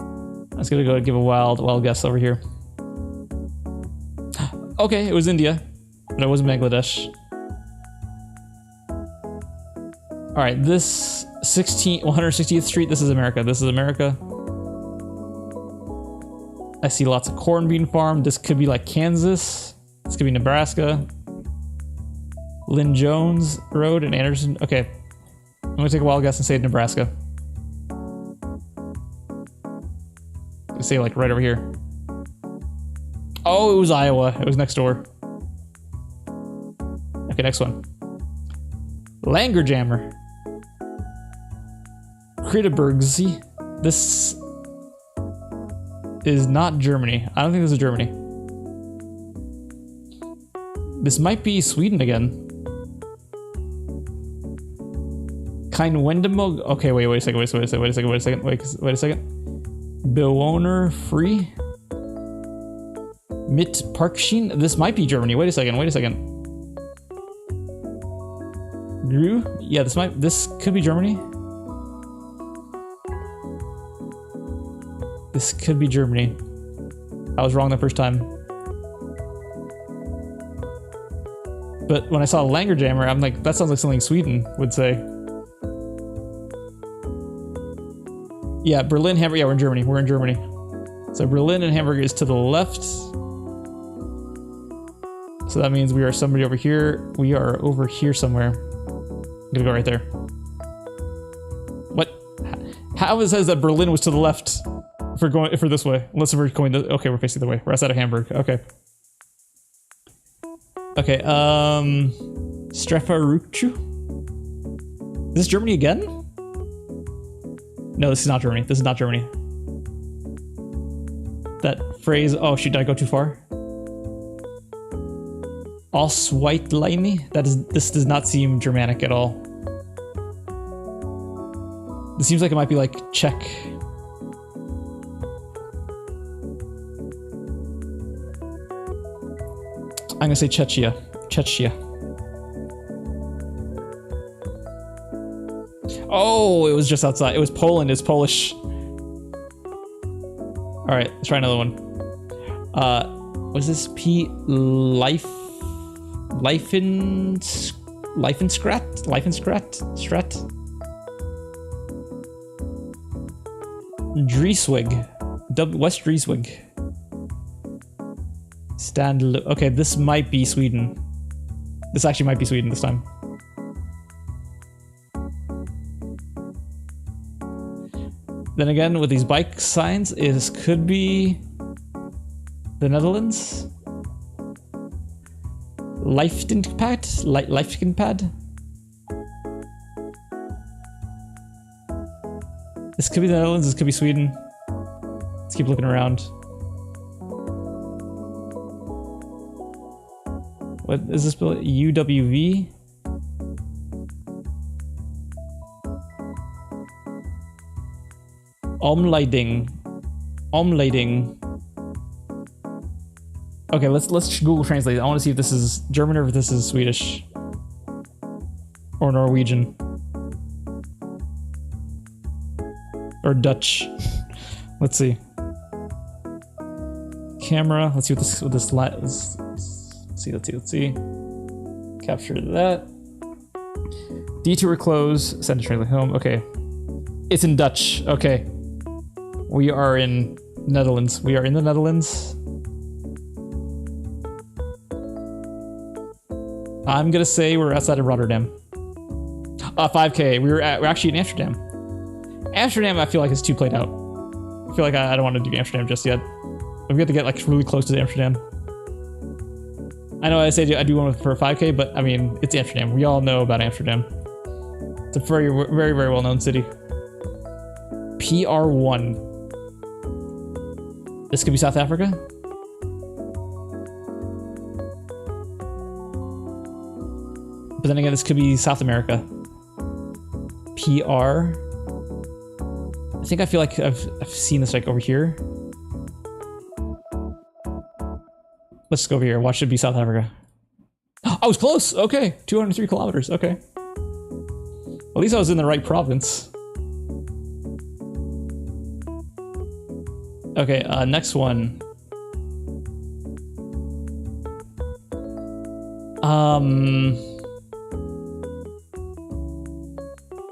I was gonna go give a wild guess over here. Okay, it was India, but it wasn't Bangladesh. All right, this 160th Street, this is America. This is America. I see lots of corn bean farm. This could be like Kansas. This could be Nebraska. Lynn Jones Road and Anderson. Okay, I'm gonna take a wild guess and say Nebraska. Say like right over here. Oh, it was Iowa. It was next door. Okay, next one. Langerjammer. Kritabergsee. This is not Germany. I don't think this is Germany. This might be Sweden again. Wendemo. Okay, wait a second. Bewohner free. Mit Parkschien. This might be Germany. Wait a second. Gru? Yeah, this could be Germany. This could be Germany. I was wrong the first time. But when I saw Langerjammer, I'm like, that sounds like something Sweden would say. Yeah, Berlin, Hamburg. Yeah, we're in Germany. We're in Germany. So Berlin and Hamburg is to the left. So that means we are somebody over here. We are over here somewhere. I'm gonna go right there. What? How it says that Berlin was to the left for this way? Unless we're going the okay, we're facing the way. We're outside of Hamburg. Okay. Okay. Strefaruchu. Is this Germany again? No, this is not Germany. This is not Germany. That phrase, oh shoot, did I go too far? Ausweitleine? This does not seem Germanic at all. This seems like it might be like Czech. I'm gonna say Czechia. Oh, it was just outside. It was Poland. It's Polish. All right, let's try another one. Was this P? Strat? Drieswig. West Drieswig. Okay, this might be Sweden. This actually might be Sweden this time. Then again, with these bike signs, it could be the Netherlands. Leifkenpad. This could be the Netherlands, this could be Sweden. Let's keep looking around. What is this spelled? UWV? Omleiding. Omleiding. Okay, let's Google Translate. I want to see if this is German or if this is Swedish. Or Norwegian. Or Dutch. Let's see. Camera. Let's see what this light is. Let's see. Capture that. Detour close. Send to translate home. Okay. It's in Dutch. Okay. We are in Netherlands. We are in the Netherlands. I'm gonna say we're outside of Rotterdam. 5K. We're actually in Amsterdam. Amsterdam, I feel like is too played out. I feel like I don't want to do Amsterdam just yet. We have to get like really close to Amsterdam. I know I say I do one for 5K, but I mean it's Amsterdam. We all know about Amsterdam. It's a very, very, very well-known city. PR1. This could be South Africa. But then again, this could be South America. PR. I think I feel like I've seen this like over here. Let's just go over here. Watch it be South Africa. I was close. Okay, 203 kilometers. Okay. At least I was in the right province. Okay, next one.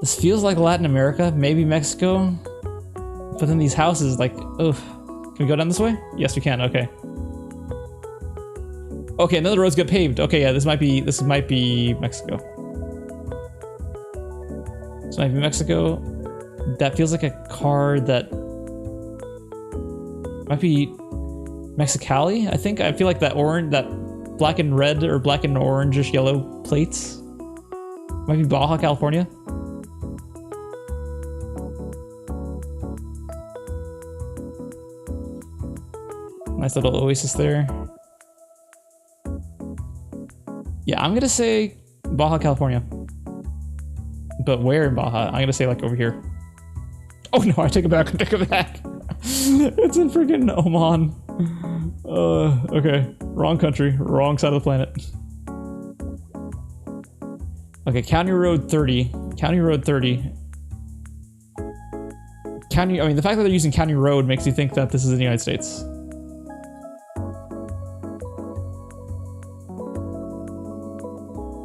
This feels like Latin America, maybe Mexico. But then these houses, like, ugh. Can we go down this way? Yes, we can. Okay. Okay, and then the roads get paved. Okay, yeah, this might be Mexico. This might be Mexico. That feels like a car that might be Mexicali, I think. I feel like that orange, that black and red or black and orangish yellow plates might be Baja California. Nice little oasis there. Yeah, I'm gonna say Baja California. But where in Baja? I'm gonna say like over here. Oh no, I take it back, I take it back. It's in freaking Oman. Okay. Wrong country, wrong side of the planet. Okay, County Road 30. County Road 30. I mean, the fact that they're using County Road makes you think that this is in the United States.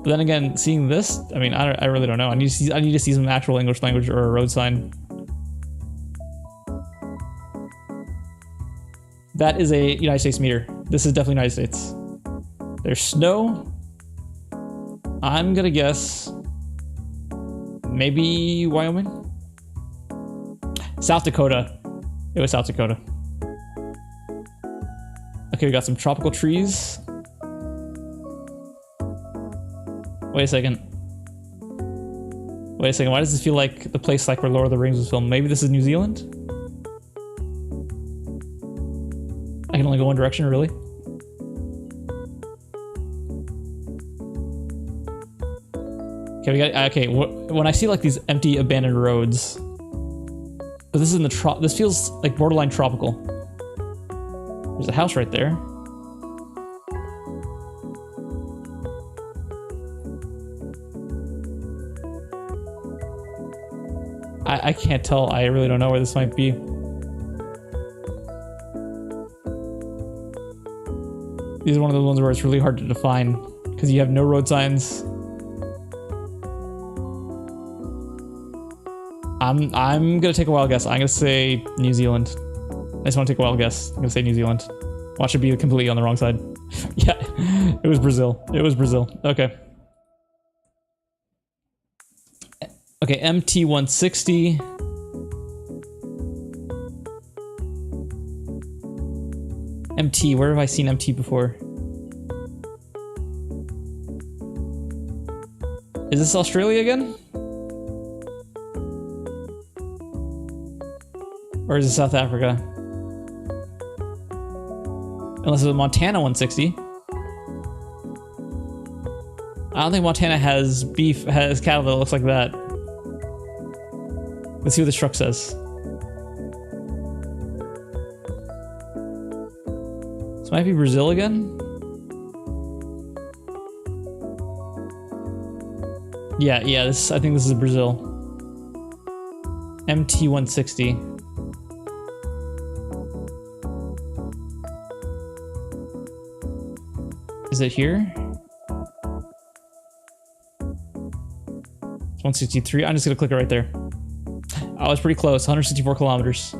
But then again, seeing this, I mean, I really don't know. I need to see some actual English language or a road sign. That is a United States meter. This is definitely United States. There's snow. I'm gonna guess maybe Wyoming? South Dakota. It was South Dakota. Okay, we got some tropical trees. Wait a second. Wait a second, why does this feel like the place like where Lord of the Rings was filmed? Maybe this is New Zealand? I can only go one direction, really? Okay, we got, okay, when I see like these empty abandoned roads, but this is in the this feels like borderline tropical. There's a house right there. I can't tell. I really don't know where this might be. These are one of those ones where it's really hard to define because you have no road signs. I'm gonna take a wild guess. I'm gonna say New Zealand. I just want to take a wild guess. I'm gonna say New Zealand. Watch it be completely on the wrong side. Yeah, it was Brazil. It was Brazil. Okay. Okay, MT160. MT, where have I seen MT before? Is this Australia again? Or is it South Africa? Unless it was Montana 160. I don't think Montana has cattle that looks like that. Let's see what this truck says. This might be Brazil again. Yeah, this, I think this is Brazil. MT160. Is it here? 163. I'm just gonna click it right there. I was pretty close. 164 kilometers.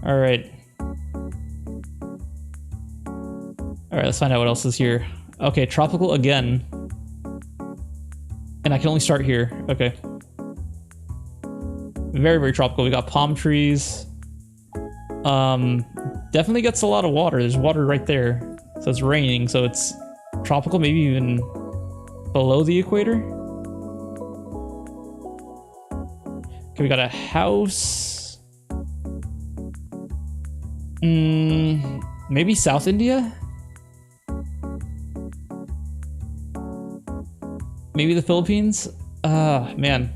All right. All right, let's find out what else is here. Okay, tropical again. And I can only start here. Okay. Very, very tropical. We got palm trees. Definitely gets a lot of water. There's water right there. So it's raining, so it's tropical, maybe even below the equator. Okay, we got a house. Maybe South India? Maybe the Philippines? Man.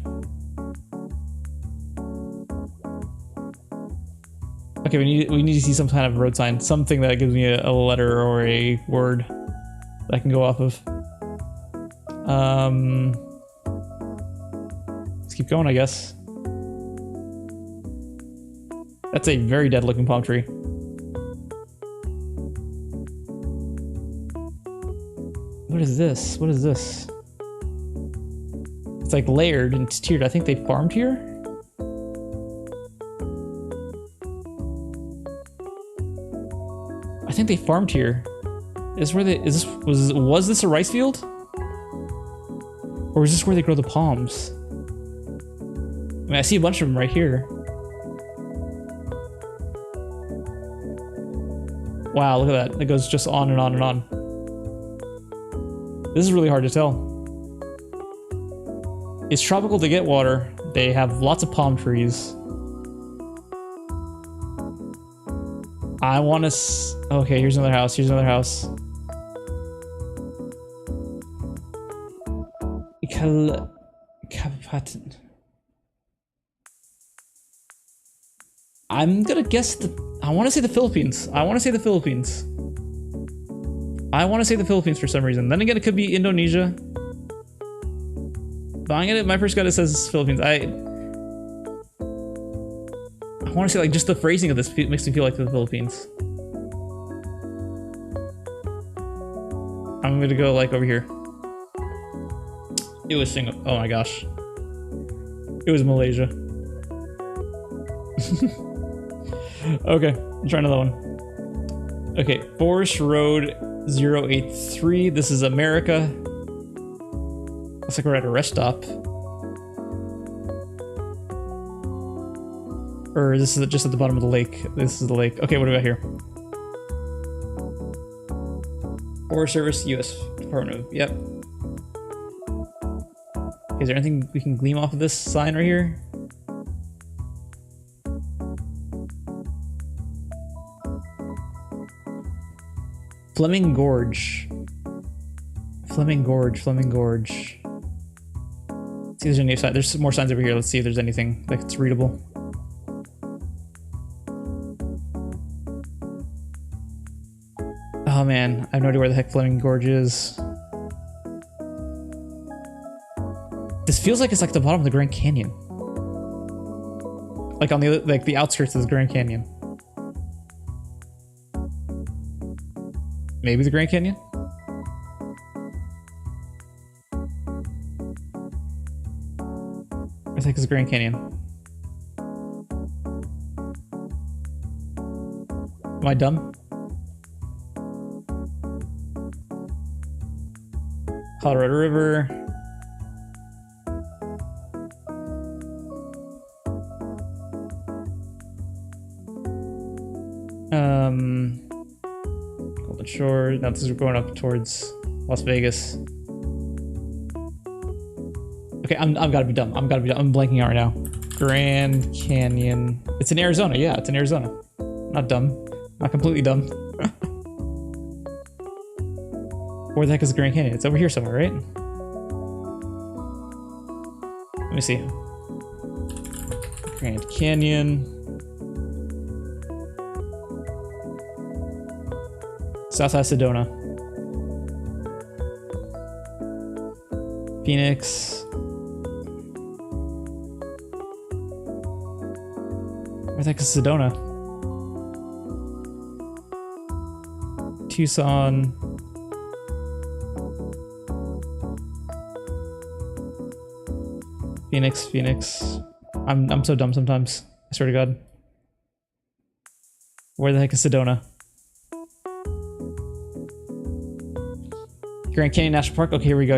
Okay, we need to see some kind of road sign. Something that gives me a letter or a word that I can go off of. Let's keep going, I guess. That's a very dead looking palm tree. What is this? What is this? It's like layered and tiered. I think they farmed here? I think they farmed here. Was this a rice field? Or is this where they grow the palms? I mean, I see a bunch of them right here. Wow, look at that. It goes just on and on and on. This is really hard to tell. It's tropical to get water. They have lots of palm trees. I want to... Okay, here's another house. Here's another house. I'm gonna guess I want to say the Philippines. I want to say the Philippines. I want to say the Philippines for some reason. Then again, it could be Indonesia. But I'm gonna... My first gut says Philippines. I want to say, like, just the phrasing of this makes me feel like the Philippines. I'm gonna go, like, over here. It was Singapore. Oh my gosh. It was Malaysia. Okay, I'll try another one. Okay, Forest Road 083. This is America. Looks like we're at a rest stop. Or this is just at the bottom of the lake. This is the lake. Okay, what do we got here? Forest Service, U.S. Department of... Yep. Okay, is there anything we can glean off of this sign right here? Fleming Gorge. Fleming Gorge, Fleming Gorge. Let's see if there's any sign. There's more signs over here. Let's see if there's anything that's readable. Oh man, I have no idea where the heck Fleming Gorge is. This feels like it's like the bottom of the Grand Canyon. Like on the like the outskirts of the Grand Canyon. Maybe the Grand Canyon? I think it's the Grand Canyon. Am I dumb? Colorado River. Golden Shore. Now this is going up towards Las Vegas. Okay, I'm gotta be dumb. I'm blanking out right now. Grand Canyon. It's in Arizona. Yeah, it's in Arizona. Not dumb. Not completely dumb. Where the heck is the Grand Canyon? It's over here somewhere, right? Let me see. Grand Canyon. Southwest Sedona. Phoenix. Where the heck is Sedona? Tucson. Phoenix. I'm so dumb sometimes. I swear to God. Where the heck is Sedona? Grand Canyon National Park? Okay, here we go.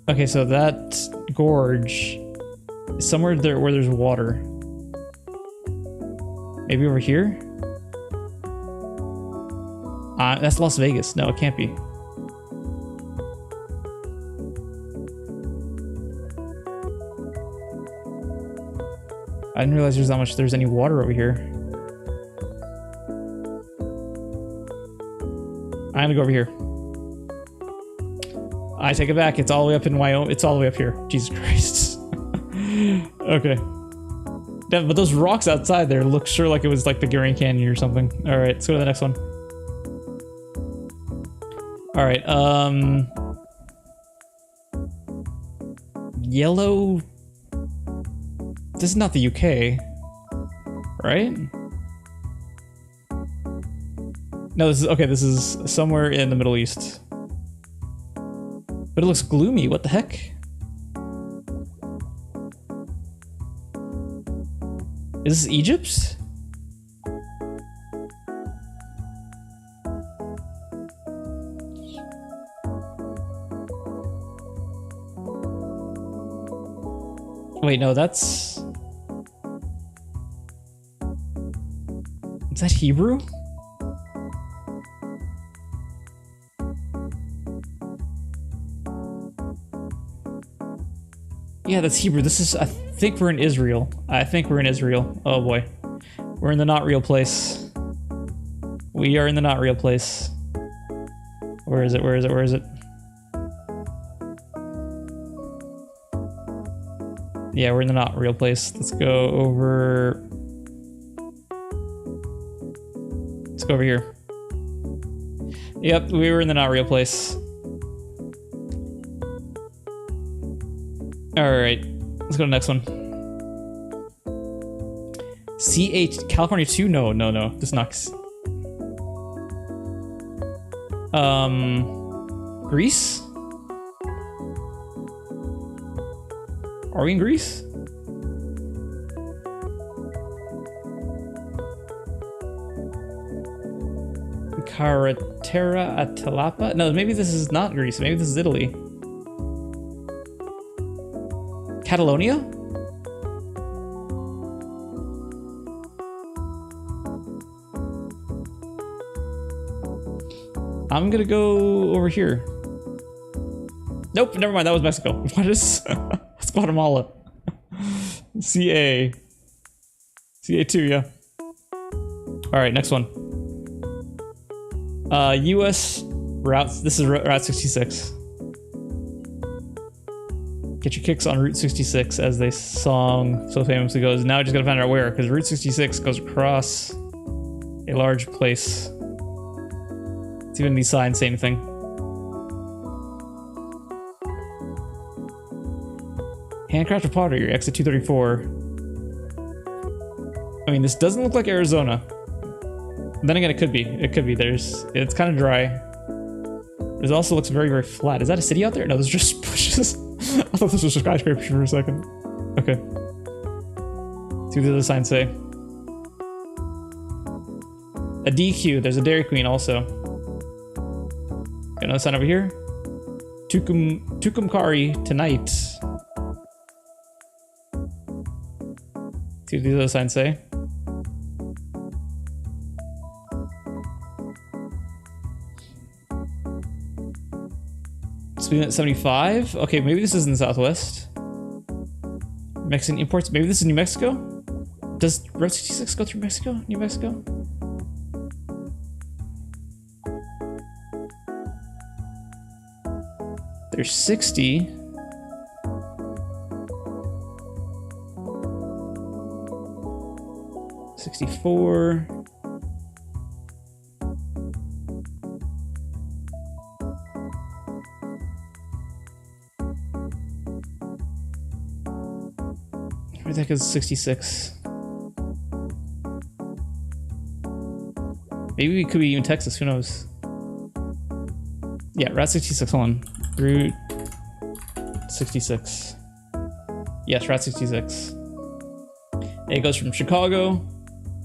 Okay, so that gorge is somewhere there where there's water. Maybe over here? That's Las Vegas. No, it can't be. I didn't realize there's any water over here. I'm gonna go over here. I take it back. It's all the way up in Wyoming. It's all the way up here. Jesus Christ. Okay. Yeah, but those rocks outside there look sure like it was like the Grand Canyon or something. All right, let's go to the next one. All right. Yellow. This is not the UK, right? No, this is okay. This is somewhere in the Middle East. But it looks gloomy. What the heck? Is this Egypt? Wait, no, that's... Is that Hebrew? Yeah, that's Hebrew. This is... I think we're in Israel. Oh boy. We're in the not real place. We are in the not real place. Where is it? Yeah, we're in the not real place. Let's go over... Let's go over here. Yep, we were in the not real place. Alright, let's go to the next one. California 2? No. This knocks. Greece? Are we in Greece? Carretera a Talapa? No, maybe this is not Greece. Maybe this is Italy. Catalonia? I'm gonna go over here. Nope, never mind. That was Mexico. What is... That's Guatemala. CA2, yeah. Alright, next one. US routes. This is Route 66. Get your kicks on Route 66, as they song so famously goes. Now I just gotta find out where, because Route 66 goes across a large place. Let's even these signs say anything. Handcrafted pottery, exit 234. I mean, this doesn't look like Arizona. Then again, it could be. It's kind of dry. It also looks very, very flat. Is that a city out there? No, there's just bushes. I thought this was a skyscraper for a second. Okay. See what the other signs say. A DQ. There's a Dairy Queen also. Got another sign over here. Tucumcari tonight. See what these other signs say. Speeding at 75? Okay, maybe this is in the Southwest. Mexican imports. Maybe this is New Mexico? Does Route 66 go through Mexico? New Mexico? There's 60. 64. Where the heck is 66? Maybe we could be even Texas, who knows? Yeah, Route 66, hold on. Route 66. Yes, Route 66. It goes from Chicago,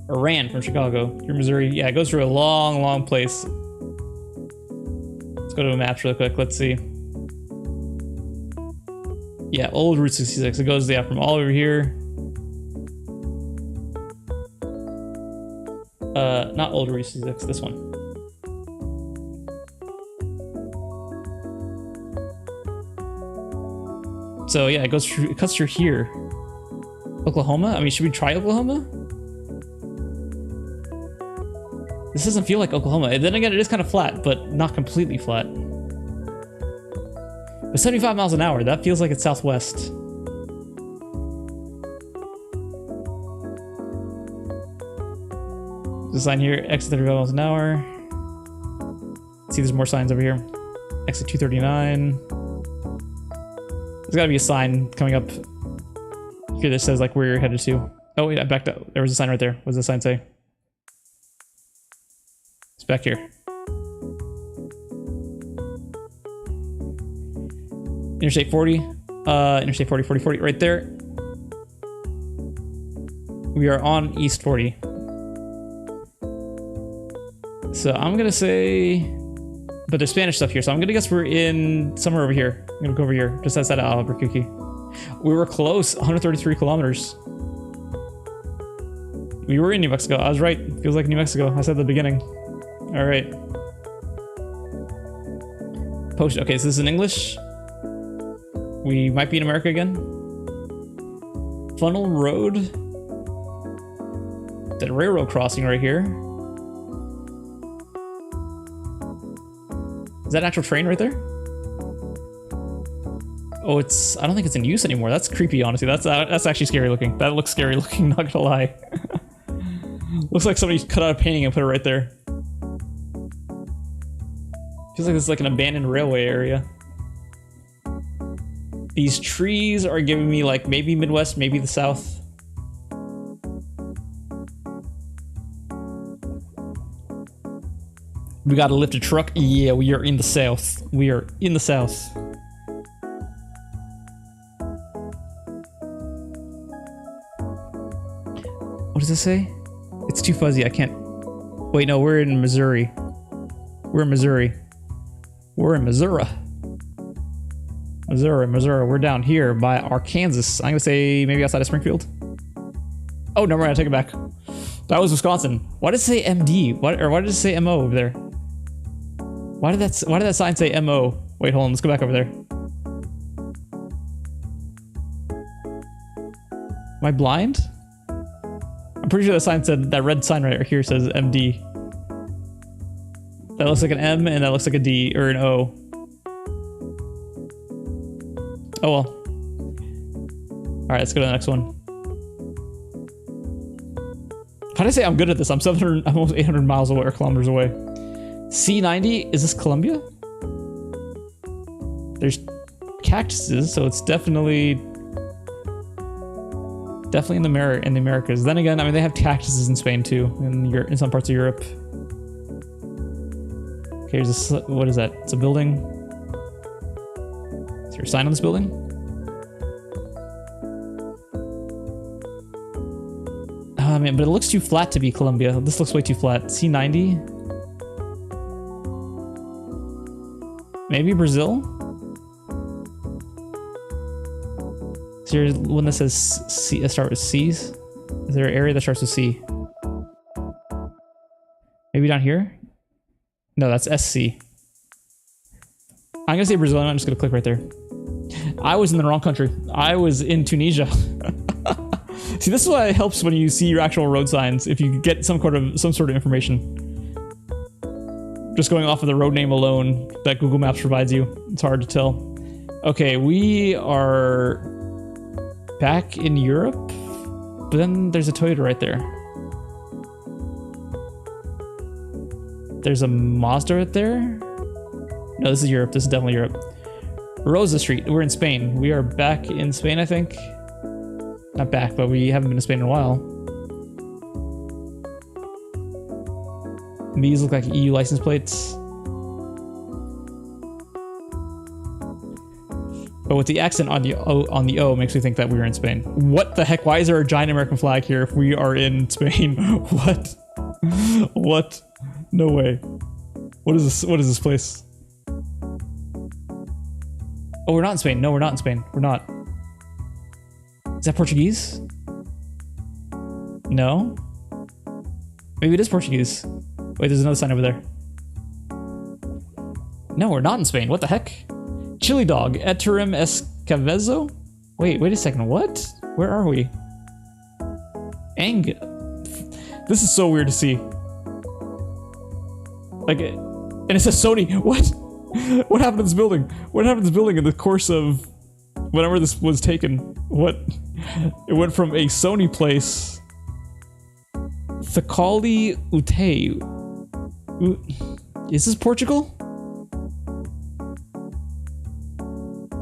or ran from Chicago through Missouri. Yeah, it goes through a long, long place. Let's go to the maps really quick. Let's see. Yeah, old Route 66. It goes, yeah, from all over here. Not old Route 66, this one. So yeah, it goes through, it cuts through here. Oklahoma? I mean, should we try Oklahoma? This doesn't feel like Oklahoma. And then again, it is kind of flat, but not completely flat. But 75 miles an hour, that feels like it's southwest. There's a sign here, exit 35 miles an hour. See, there's more signs over here. Exit 239. There's gotta be a sign coming up here that says like where you're headed to. Oh wait, I backed up. There was a sign right there. What does the sign say? It's back here. Interstate 40. Interstate 40, 40, 40, right there. We are on East 40. So I'm gonna say, but there's Spanish stuff here, so I'm gonna guess we're in somewhere over here. I'm gonna go over here, just outside of Albuquerque. We were close, 133 kilometers. We were in New Mexico. I was right. Feels like New Mexico. I said at the beginning. All right. Post. Okay, so this is in English. We might be in America again. Funnel Road. That railroad crossing right here. Is that an actual train right there? Oh, it's... I don't think it's in use anymore. That's creepy, honestly. That's actually scary looking. That looks scary looking, not gonna lie. Looks like somebody cut out a painting and put it right there. Feels like this is like an abandoned railway area. These trees are giving me like maybe Midwest, maybe the South. We gotta lift a truck. Yeah, we are in the South. We are in the South. What does it say? It's too fuzzy. I can't. Wait, no, we're in Missouri. We're in Missouri. We're in Missouri. Missouri, Missouri. We're down here by Arkansas. I'm gonna say maybe outside of Springfield. Oh, never mind. I take it back. That was Wisconsin. Why did it say MD? Why did it say MO over there? Why did that sign say MO? Wait, hold on. Let's go back over there. Am I blind? I'm pretty sure that sign said, that red sign right here says MD. That looks like an M and that looks like a D or an O. Oh well. Alright, let's go to the next one. How do I say I'm good at this? I'm almost 800 miles away or kilometers away. C90, is this Colombia? There's cactuses, so it's definitely in the Americas. Then again, I mean, they have cactuses in Spain too, in some parts of Europe. Okay, here's this. What is that? It's a building. Is there a sign on this building? Oh man, but it looks too flat to be Colombia. This looks way too flat. C90. Maybe Brazil? Is there one that says C, start with C's? Is there an area that starts with C? Maybe down here? No, that's SC. I'm gonna say Brazil, I'm just gonna click right there. I was in the wrong country. I was in Tunisia. See, this is why it helps when you see your actual road signs, if you get some sort of information. Just going off of the road name alone that Google Maps provides you, it's hard to tell. Okay, we are back in Europe, but then there's a Toyota right there. There's a Mazda right there. No, this is Europe. This is definitely Europe. Rosa Street. We're in Spain. We are back in Spain, I think. Not back, but we haven't been to Spain in a while. These look like EU license plates. But with the accent on the O makes me think that we were in Spain. What the heck? Why is there a giant American flag here if we are in Spain? What? What? No way. What is this? What is this place? Oh, we're not in Spain. No, we're not in Spain. We're not. Is that Portuguese? No? Maybe it is Portuguese. Wait, there's another sign over there. No, we're not in Spain. What the heck? Chili dog, Eterim Escavezo? Wait a second. What? Where are we? This is so weird to see. Like, and it says Sony. What? What happened to this building? What happened to this building in the course of whenever this was taken? What? It went from a Sony place. Thakali Utei. Is this Portugal?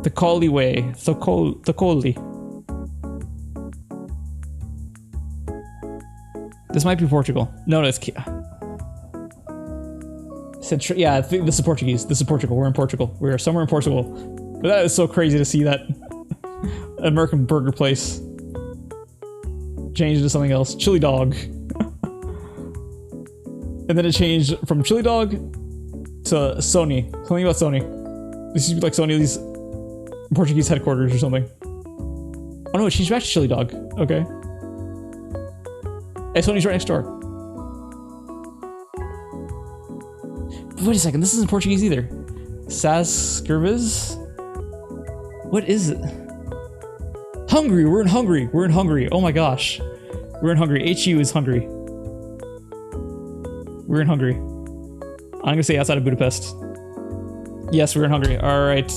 Thakali Way. Thakoli. This might be Portugal. No, it's... Yeah, I think this is Portuguese. This is Portugal. We're in Portugal. We are somewhere in Portugal. But that is so crazy to see that American burger place changed to something else. Chili dog. And then it changed from chili dog to Sony. Something about Sony. This used to be like Sony, these Portuguese headquarters or something. Oh no, it changed back to chili dog. Okay. Hey, Sony's right next door. Wait a second, this isn't Portuguese either. Saskerviz? What is it? Hungary, we're in Hungary. We're in Hungary. Oh my gosh. We're in Hungary. HU is Hungary. We're in Hungary. I'm gonna say outside of Budapest. Yes, we're in Hungary. Alright.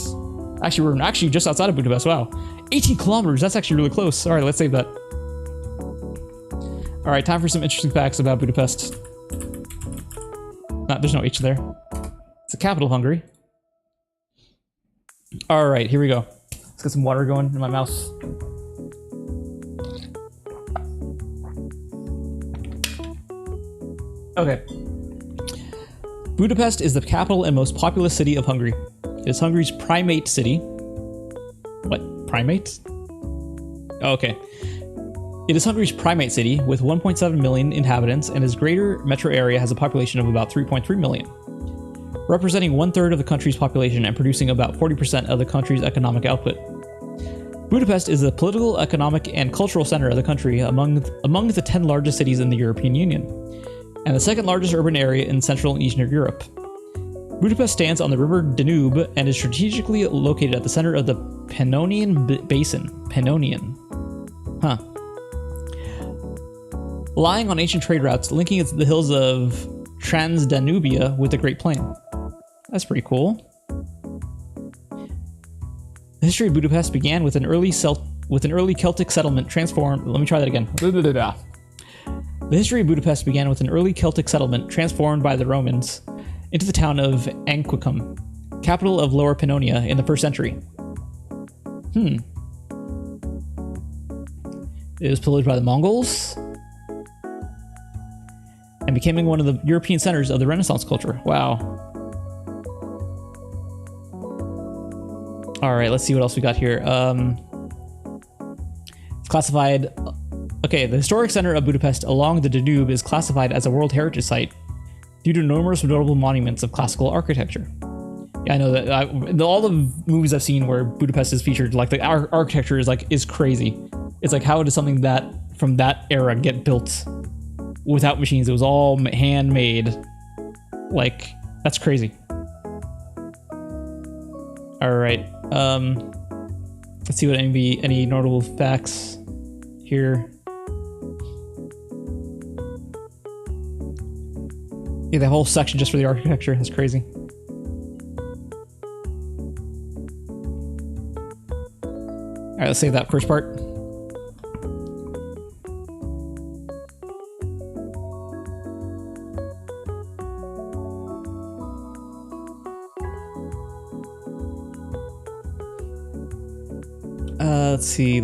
Actually, we're actually just outside of Budapest. Wow. 18 kilometers. That's actually really close. Alright, let's save that. Alright, time for some interesting facts about Budapest. There's no H there. It's the capital of Hungary. Alright, here we go. Let's get some water going in my mouth. Okay. Budapest is the capital and most populous city of Hungary. It is Hungary's primate city. What? Primate? Oh, okay. It is Hungary's primate city with 1.7 million inhabitants, and its greater metro area has a population of about 3.3 million, representing 1/3 of the country's population and producing about 40% of the country's economic output. Budapest is the political, economic, and cultural center of the country among the 10 largest cities in the European Union, and the second largest urban area in Central and Eastern Europe. Budapest stands on the river Danube and is strategically located at the center of the Pannonian Basin. Pannonian. Huh. Lying on ancient trade routes linking the hills of Transdanubia with the Great Plain. That's pretty cool. The history of Budapest began with an early Celtic settlement transformed... Let me try that again. The history of Budapest began with an early Celtic settlement transformed by the Romans into the town of Anquicum, capital of Lower Pannonia in the 1st century. It was pillaged by the Mongols and becoming one of the European centers of the Renaissance culture. Wow. All right, let's see what else we got here. It's classified... Okay, the historic center of Budapest along the Danube is classified as a World Heritage Site due to numerous notable monuments of classical architecture. Yeah, I know that. All the movies I've seen where Budapest is featured, like the architecture is crazy. It's like, how did something that from that era get built without machines? It was all handmade. Like, that's crazy. All right. Let's see what any notable facts here. Yeah, the whole section just for the architecture. That's crazy. All right, let's save that first part. Let's see.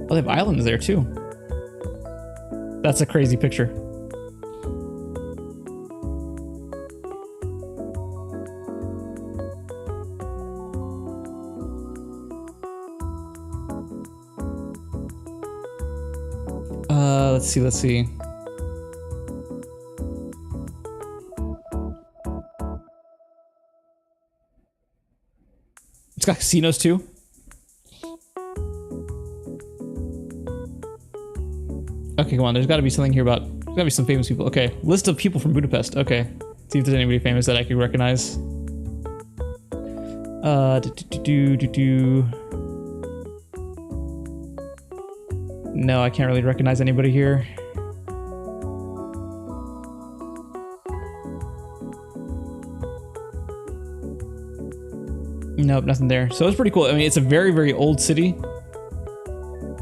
Oh, they have islands there too. That's a crazy picture. Let's see. It's got casinos too. Okay, come on. There's got to be something here about. There's got to be some famous people. Okay, list of people from Budapest. Okay, see if there's anybody famous that I could recognize. No, I can't really recognize anybody here. Nope, nothing there. So it's pretty cool. I mean, it's a very, very old city.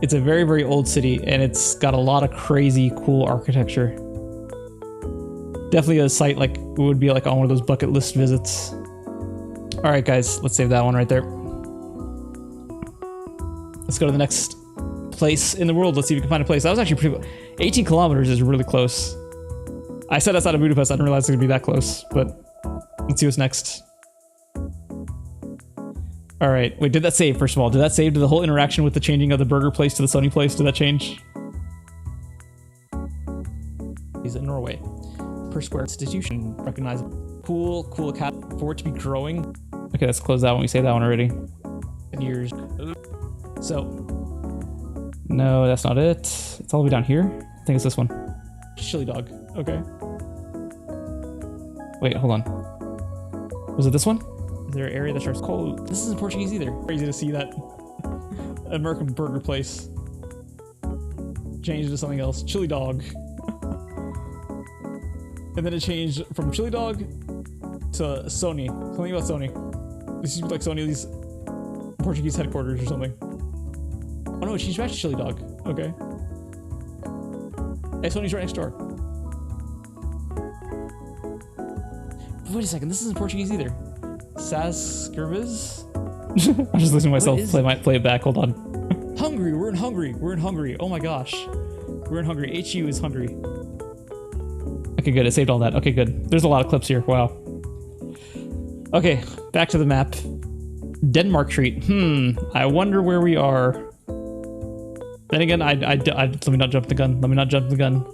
It's a very, very old city, and it's got a lot of crazy, cool architecture. Definitely a site like would be like on one of those bucket list visits. All right, guys, let's save that one right there. Let's go to the next place in the world. Let's see if we can find a place. That was actually pretty. 18 kilometers is really close. I said outside of Budapest. I didn't realize it would be that close, but let's see what's next. All right. Wait, did that save, first of all? Did that save? Did the whole interaction with the changing of the burger place to the Sony place, did that change? He's in Norway. Per square institution. Recognizable. Cool cat for it to be growing. Okay, let's close that one. We saved that one already. 10 years. So. No, that's not it. It's all the way down here. I think it's this one. Chili dog. Okay. Wait, hold on. Was it this one? Is there an area that starts cold? This isn't Portuguese either. Crazy to see that American burger place changed to something else. Chili dog. And then it changed from chili dog to Sony. Something about Sony. This used to be like Sony's Portuguese headquarters or something. Oh no, it changed back to chili dog. Okay. Hey, Sony's right next door. Wait a second, this isn't Portuguese either. Saskirviz? I'm just listening to myself play it back. Hold on. Hungary. We're in Hungary. We're in Hungary. Oh my gosh. We're in Hungary. HU is Hungary. Okay, good. It saved all that. Okay, good. There's a lot of clips here. Wow. Okay, back to the map. Denmark Street. I wonder where we are. Then again, let me not jump the gun. Let me not jump the gun.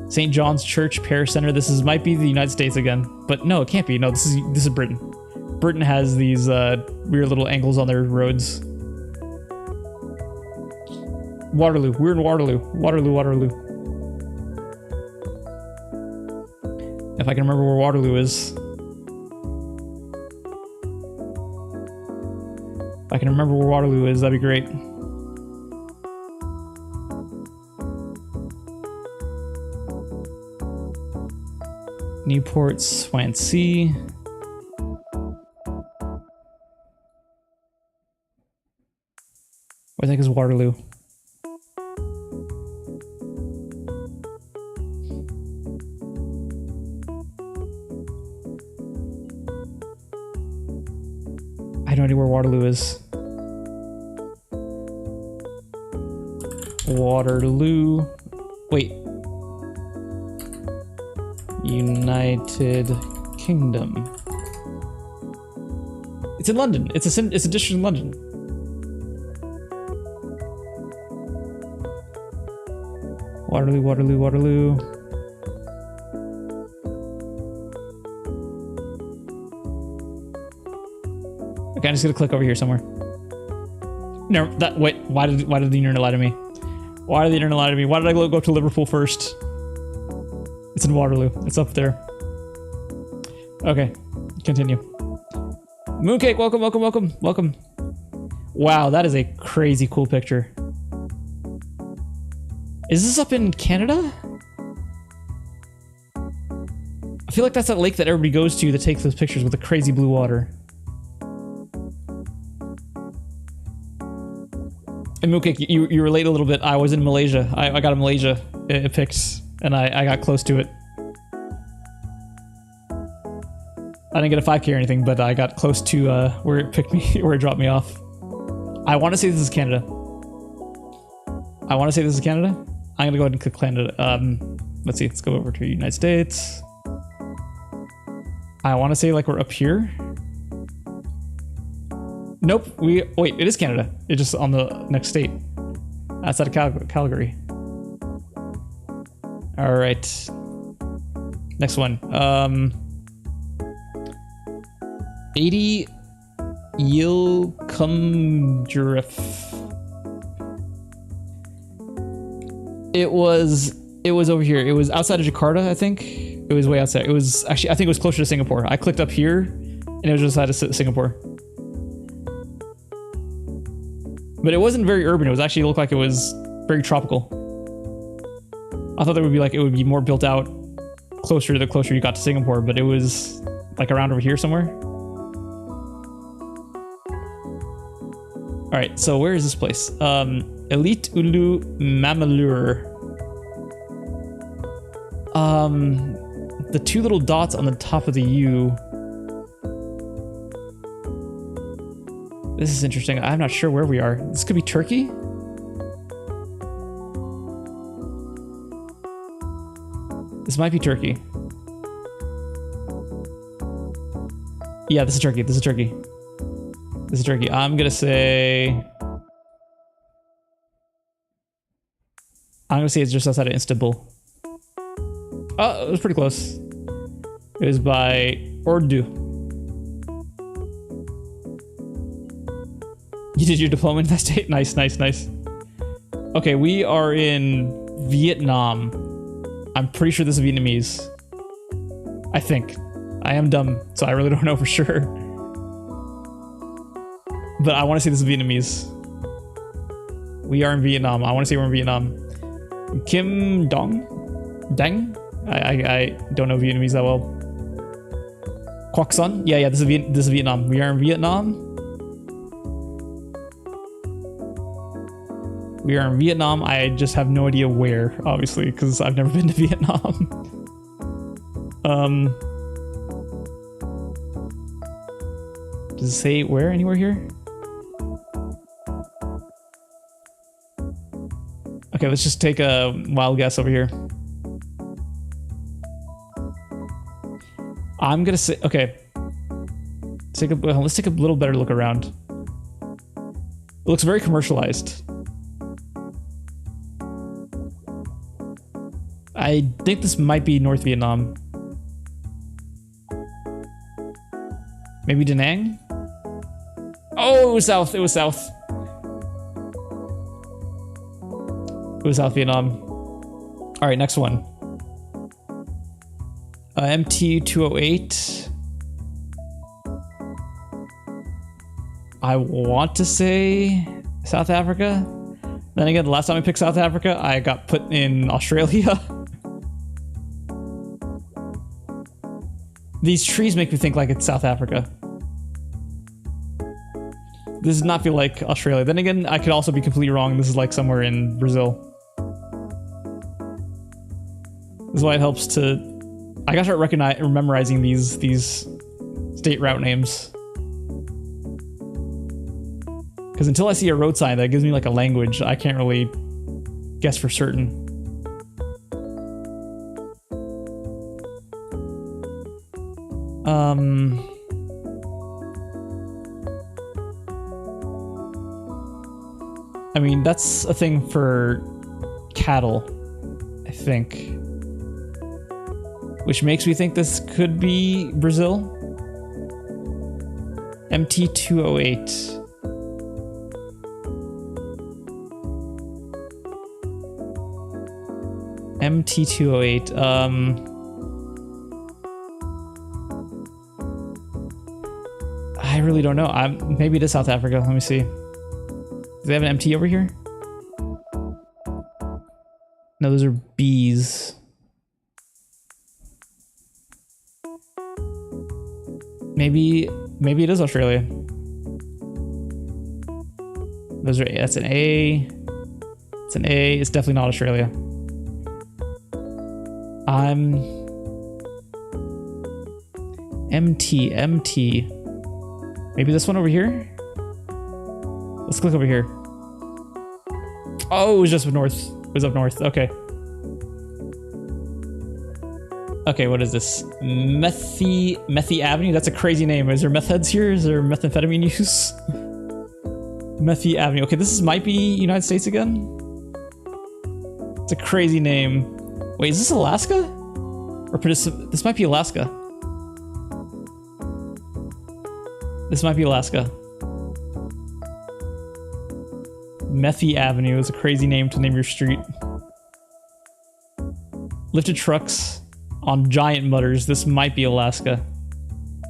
St. John's Church, Paris Center. This might be the United States again, but no, it can't be. No, this is Britain. Britain has these weird little angles on their roads. Waterloo. We're in Waterloo. Waterloo. If I can remember where Waterloo is. If I can remember where Waterloo is, that'd be great. Newport, Swansea. What I think is Waterloo. I have no idea where Waterloo is. Waterloo. Wait. United Kingdom. It's in London. It's a district in London. Waterloo. Okay, I'm just gonna click over here somewhere. No, wait. Why did the internet lie to me? Why did the internet lie to me? Why did I go to Liverpool first? It's in Waterloo. It's up there. Okay, continue. Mooncake, welcome. Wow, that is a crazy cool picture. Is this up in Canada? I feel like that's that lake that everybody goes to take those pictures with the crazy blue water. And Mooncake, you were late a little bit. I was in Malaysia. I got a Malaysia picked, and I got close to it. I didn't get a 5K or anything, but I got close to where it picked me, where it dropped me off. I want to say this is Canada. I'm gonna go ahead and click Canada. Let's see, let's go over to United States. I want to say like we're up here. Nope, wait, it is Canada. It's just on the next state. Outside of Calgary. All right. Next one. 80 Yilkumjurif. It was over here. It was outside of Jakarta, I think. It was way outside. It was actually, I think it was closer to Singapore. I clicked up here and it was just outside of Singapore. But it wasn't very urban. It was actually, it looked like it was very tropical. I thought it would be like, it would be more built out closer the closer you got to Singapore, but it was like around over here somewhere. All right, so where is this place? Elite Ulu Mamalur. The two little dots on the top of the U. This is interesting. I'm not sure where we are. This could be Turkey? This might be Turkey. Yeah, this is Turkey. This is Turkey. This is Turkey. I'm gonna say it's just outside of Istanbul. Oh, it was pretty close. It was by Ordu. You did your diploma in that state? Nice, nice, nice. Okay, we are in Vietnam. I'm pretty sure this is Vietnamese. I think. I am dumb, so I really don't know for sure. But I want to say this is Vietnamese. We are in Vietnam. I want to say we're in Vietnam. Kim Dong? Dang? I don't know Vietnamese that well. Quoc Son? Yeah, this is Vietnam. We are in Vietnam. We are in Vietnam. I just have no idea where, obviously, because I've never been to Vietnam. Does it say where anywhere here? Okay, let's just take a wild guess over here. I'm gonna say, okay. Let's take a little better look around. It looks very commercialized. I think this might be North Vietnam. Maybe Da Nang? Oh, it was south. It was south. It was South Vietnam. All right, next one. MT208. I want to say South Africa. Then again, the last time I picked South Africa, I got put in Australia. These trees make me think like it's South Africa. This does not feel like Australia. Then again, I could also be completely wrong. This is like somewhere in Brazil. This is why it helps to... I gotta start memorizing these state route names. Because until I see a road sign that gives me like a language, I can't really guess for certain. I mean, that's a thing for cattle, I think. Which makes me think this could be Brazil. MT208. MT208. I really don't know. Maybe it is South Africa. Let me see. Do they have an MT over here? No, those are bees. Maybe it is Australia. That's an A. It's an A. It's definitely not Australia. MT, MT. Maybe this one over here? Let's click over here. Oh, it was just up north. It was up north. Okay. Okay, what is this? Methy Avenue? That's a crazy name. Is there meth heads here? Is there methamphetamine use? Methy Avenue. Okay, this might be United States again? It's a crazy name. Wait, is this Alaska? Or this might be Alaska. This might be Alaska. Methy Avenue is a crazy name to name your street. Lifted trucks on giant mutters. This might be Alaska.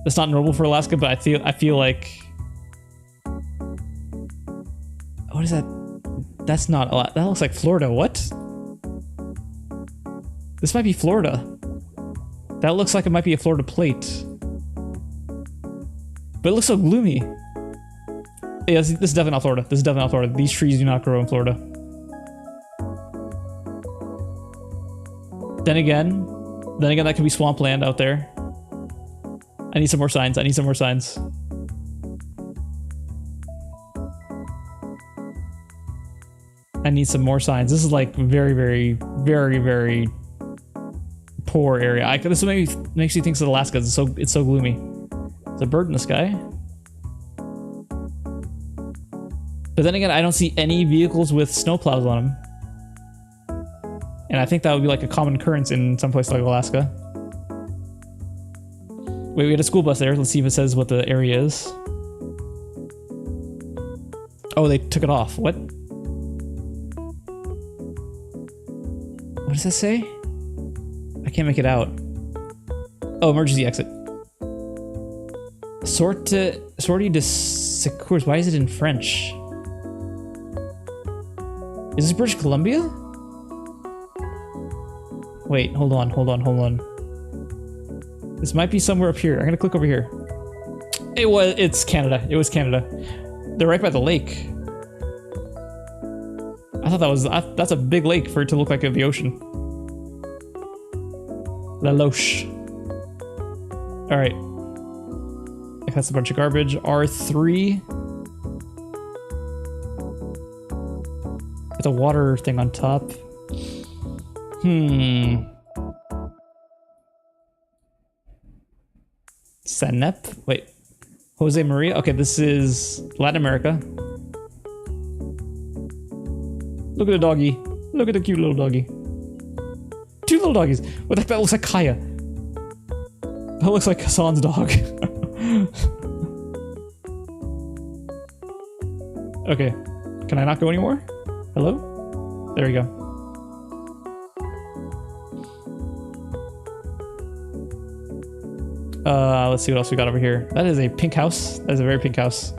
That's not normal for Alaska, but I feel like. What is that? That's not a lot. That looks like Florida. What? This might be Florida. That looks like it might be a Florida plate. But it looks so gloomy. Yeah, this is definitely not Florida. This is definitely not Florida. These trees do not grow in Florida. Then again, that could be swampland out there. I need some more signs. I need some more signs. I need some more signs. This is like very, very, very, very poor area. This makes you think it's Alaska. It's so gloomy. There's a bird in the sky. But then again, I don't see any vehicles with snowplows on them. And I think that would be like a common occurrence in some place like Alaska. Wait, we had a school bus there. Let's see if it says what the area is. Oh, they took it off. What? What does that say? I can't make it out. Oh, emergency exit. Sortie de secours. Why is it in French? Is this British Columbia? Wait, hold on. This might be somewhere up here. I'm gonna click over here. It's Canada. It was Canada. They're right by the lake. I thought that's a big lake for it to look like the ocean. La Loche. All right. That's a bunch of garbage. R3. It's a water thing on top. Sanep? Wait. Jose Maria? Okay, this is Latin America. Look at the doggy. Look at the cute little doggy. Two little doggies. What the heck? That looks like Kaya. That looks like Hassan's dog. Okay. Can I not go anymore? Hello? There we go. Let's see what else we got over here. That is a pink house. That is a very pink house.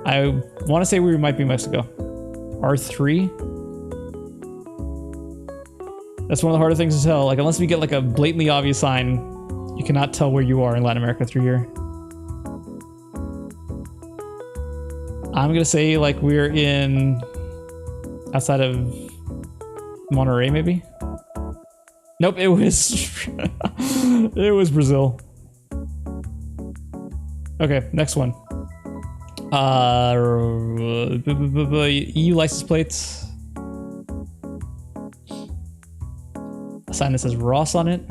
I want to say we might be in Mexico. R3. That's one of the harder things to tell. Like, unless we get like a blatantly obvious sign, you cannot tell where you are in Latin America through here. I'm gonna say like we're in outside of Monterrey, maybe. Nope, it was it was Brazil. Okay, next one. EU license plates. A sign that says Ross on it.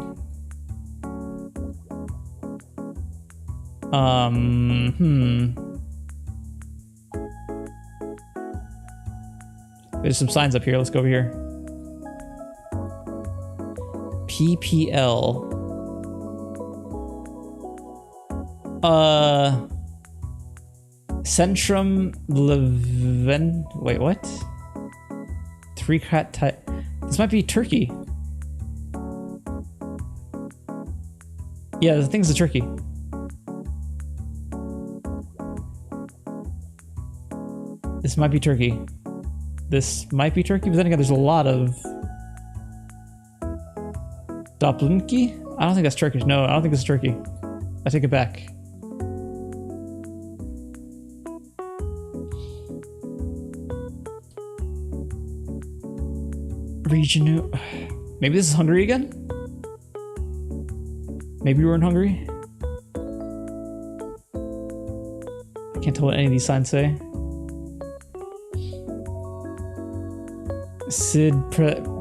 There's some signs up here. Let's go over here. PPL. Centrum Leven. Wait, what? Three cat type. This might be Turkey. Yeah, the thing's a Turkey. This might be Turkey. This might be Turkey, but then again, there's a lot of Doplinki? I don't think that's Turkish. No, I don't think it's Turkey. I take it back. Regional. Maybe this is Hungary again? Maybe we're in Hungary? I can't tell what any of these signs say.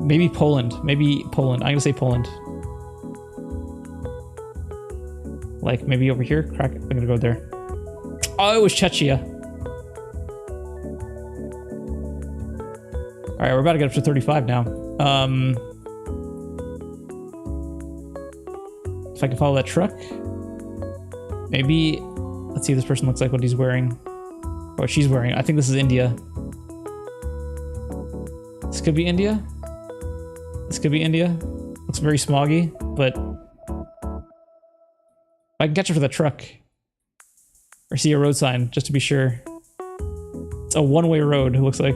Maybe Poland. Maybe Poland. I'm gonna say Poland. Like maybe over here. Crack. I'm gonna go there. Oh, it was Czechia. All right, we're about to get up to 35 now. If I can follow that truck, maybe. Let's see if this person looks like what he's wearing, or what she's wearing. I think this is India. This could be India. This could be India. Looks very smoggy, but I can catch it for the truck. Or see a road sign, just to be sure. It's a one-way road, it looks like.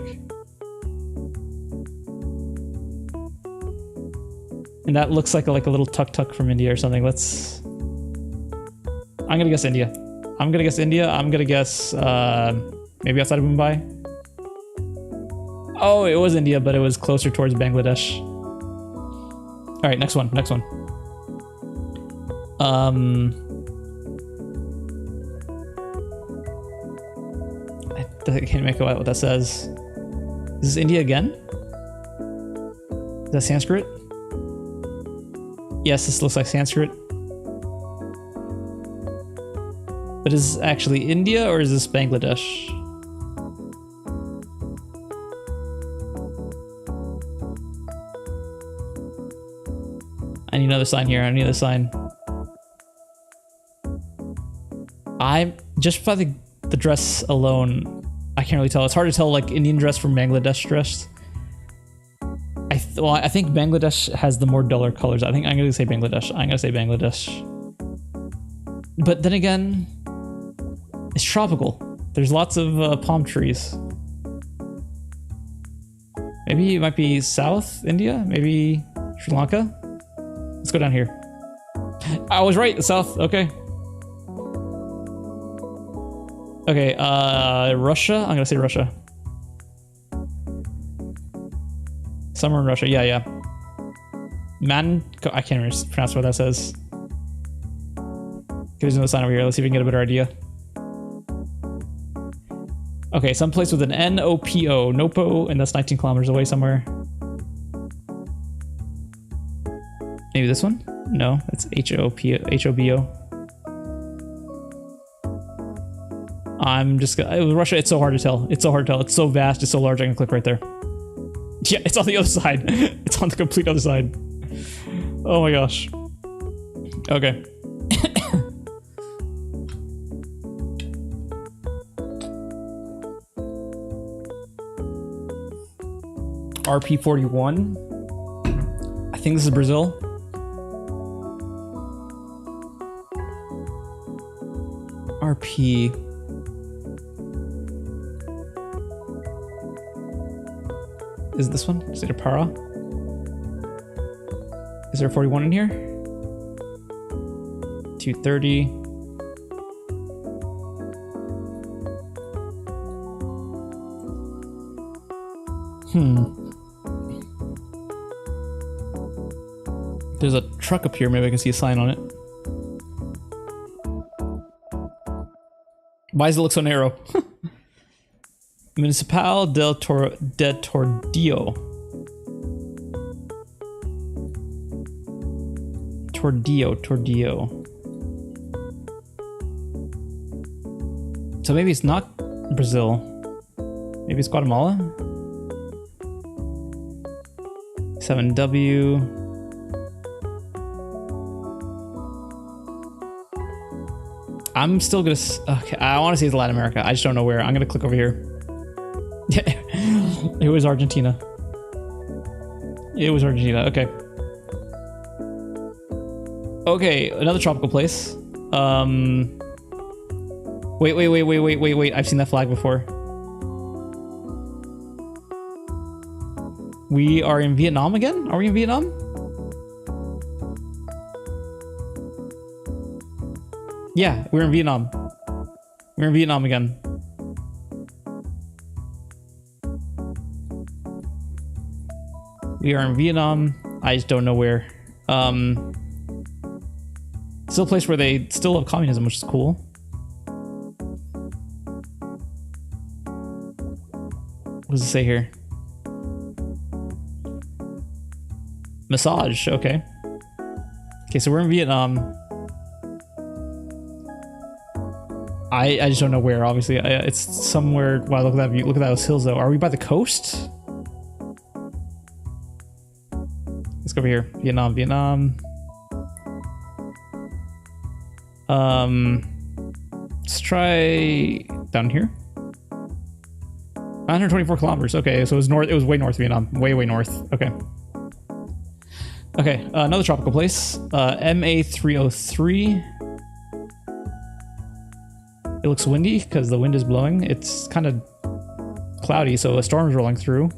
And that looks like a little tuk-tuk from India or something. I'm gonna guess India. I'm gonna guess maybe outside of Mumbai. Oh, it was India, but it was closer towards Bangladesh. All right, next one. I can't make out what that says. Is this India again? Is that Sanskrit? Yes, this looks like Sanskrit. But is this actually India or is this Bangladesh? I need another sign here. I need another sign. I'm just by the dress alone. I can't really tell. It's hard to tell like Indian dress from Bangladesh dress. I think Bangladesh has the more duller colors. I think I'm gonna say Bangladesh. But then again, it's tropical. There's lots of palm trees. Maybe it might be South India. Maybe Sri Lanka. Let's go down here. I was right. The South. Okay. Okay, Russia? I'm gonna say Russia. Somewhere in Russia, yeah. I can't even pronounce what that says. There's another sign over here, let's see if we can get a better idea. Okay, someplace with an N-O-P-O, Nopo, and that's 19 kilometers away somewhere. Maybe this one? No, it's H-O-B-O. I'm just gonna... Russia, it's so hard to tell. It's so vast, it's so large, I can click right there. Yeah, it's on the other side. It's on the complete other side. Oh my gosh. Okay. RP41. I think this is Brazil. RP... Is this one? Is it a para? Is there a 41 in here? 230. There's a truck up here. Maybe I can see a sign on it. Why does it look so narrow? Municipal del Tordillo. Tordillo. So maybe it's not Brazil. Maybe it's Guatemala? 7W. I'm still gonna... Okay, I want to say it's Latin America. I just don't know where. I'm gonna click over here. It was Argentina. Okay. Okay, another tropical place. Wait. I've seen that flag before. We are in Vietnam again? Are we in Vietnam? Yeah, we're in Vietnam. We're in Vietnam again. We are in Vietnam. I just don't know where. Still a place where they still have communism, which is cool. What does it say here? Massage, okay. Okay, so we're in Vietnam. I just don't know where, obviously. It's somewhere... Wow, look at that view. Look at those hills, though. Are we by the coast? Let's go over here. Vietnam, Vietnam. Let's try down here. 924 kilometers. Okay, so it was north. It was way north Vietnam. Way, way north. Okay. Okay, another tropical place. MA303. It looks windy because the wind is blowing. It's kind of cloudy, so a storm is rolling through.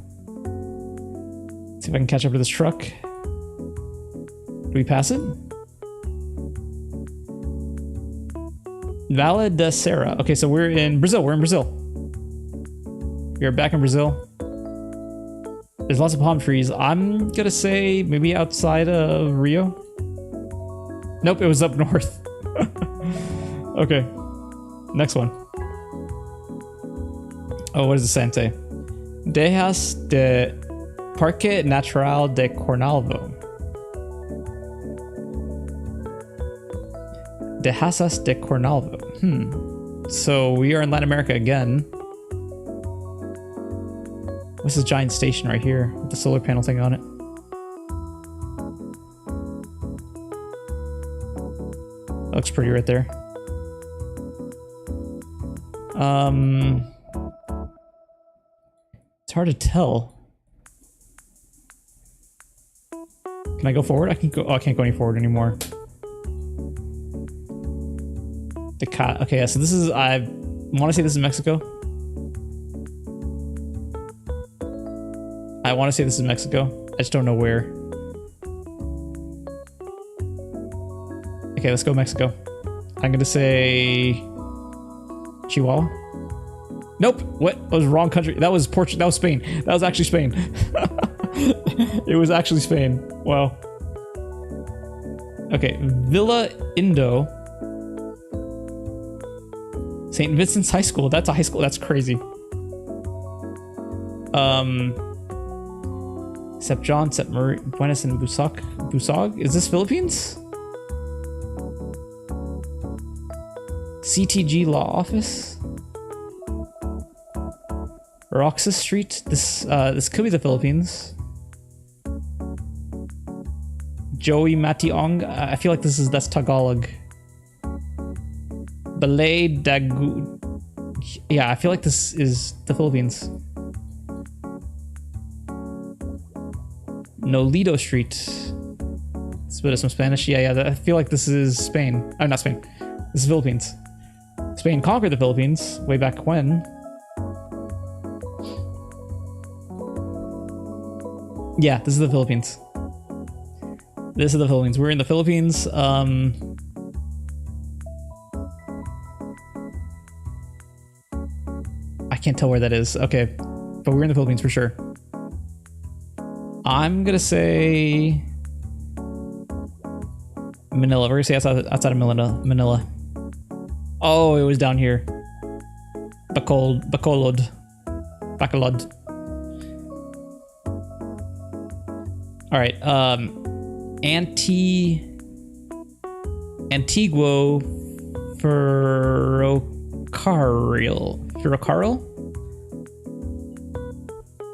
Let's see if I can catch up to this truck. Do we pass it? Valle da Serra. Okay, so we're in Brazil. We're in Brazil. We're back in Brazil. There's lots of palm trees. I'm gonna say maybe outside of Rio. Nope, it was up north. Okay. Next one. Oh, what does the sign say? Dehas de Parque Natural de Cornalvo. Dehasas de Cornalvo. So we are in Latin America again. What's this giant station right here with the solar panel thing on it? That looks pretty right there. It's hard to tell. Can I go forward? I can go. Oh, I can't go any forward anymore. The cat. Okay, yeah. So this is. I want to say this is Mexico. I want to say this is Mexico. I just don't know where. Okay, let's go Mexico. I'm gonna say Chihuahua. Nope. What? That was the wrong country. That was Portugal. That was Spain. That was actually Spain. It was actually Spain. Wow. Okay, Villa Indo. St. Vincent's High School. That's a high school. That's crazy. Sep John, Sep Marie, Buenos and Busog. Is this Philippines? CTG Law Office. Roxas Street. This could be the Philippines. Joey Mationg. I feel like that's Tagalog. Balay Dagu. Yeah, I feel like this is the Philippines. Nolito Street. It's a bit of some Spanish. Yeah. I feel like this is Spain. Oh, not Spain. This is Philippines. Spain conquered the Philippines way back when. Yeah, this is the Philippines. This is the Philippines. We're in the Philippines. I can't tell where that is. Okay, but we're in the Philippines for sure. I'm gonna say Manila. We're gonna say outside of Manila. Oh, it was down here. Bacolod. All right. Antiguo Ferrocarril.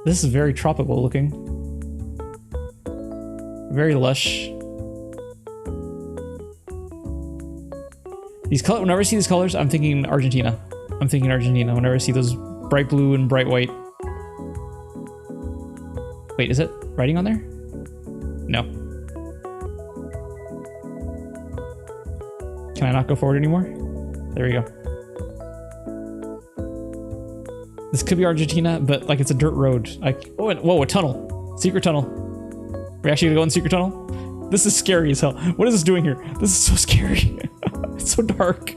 This is very tropical looking. Very lush. These colors, whenever I see these colors, I'm thinking Argentina. Whenever I see those bright blue and bright white. Wait, is it writing on there? No. Can I not go forward anymore? There we go. This could be Argentina, but like it's a dirt road. Oh, whoa, a tunnel. Secret tunnel. We're actually gonna go in the secret tunnel? This is scary as hell. What is this doing here? This is so scary. It's so dark.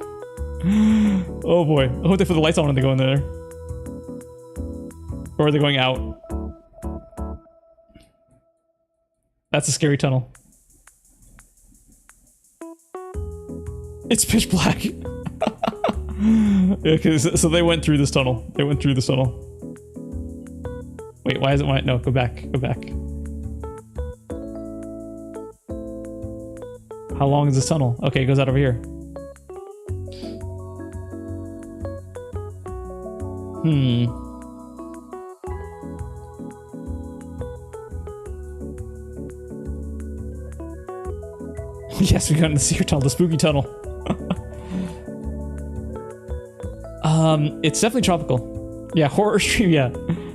Oh boy. I hope they put the lights on when they go in there. Or are they going out? That's a scary tunnel. It's pitch black. Yeah, so they went through this tunnel. They went through this tunnel. Wait, why is it white? No, go back. Go back. How long is this tunnel? Okay, it goes out over here. Yes, we got in the secret tunnel, the spooky tunnel. It's definitely tropical. Yeah, horror stream, yeah.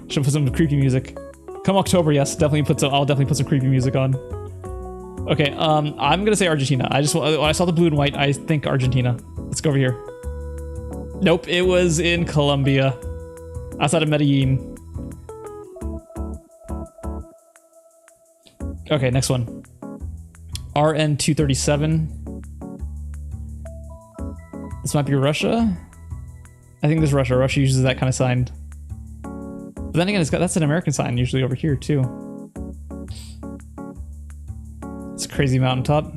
Should put some creepy music. Come October, yes, definitely put some, I'll definitely put some creepy music on. Okay, I'm gonna say Argentina. I saw the blue and white, I think Argentina. Let's go over here. Nope, it was in Colombia. Outside of Medellin. Okay, next one. RN237. This might be Russia. I think this is Russia. Russia uses that kind of sign. But then again, that's an American sign usually over here too. It's a crazy mountaintop.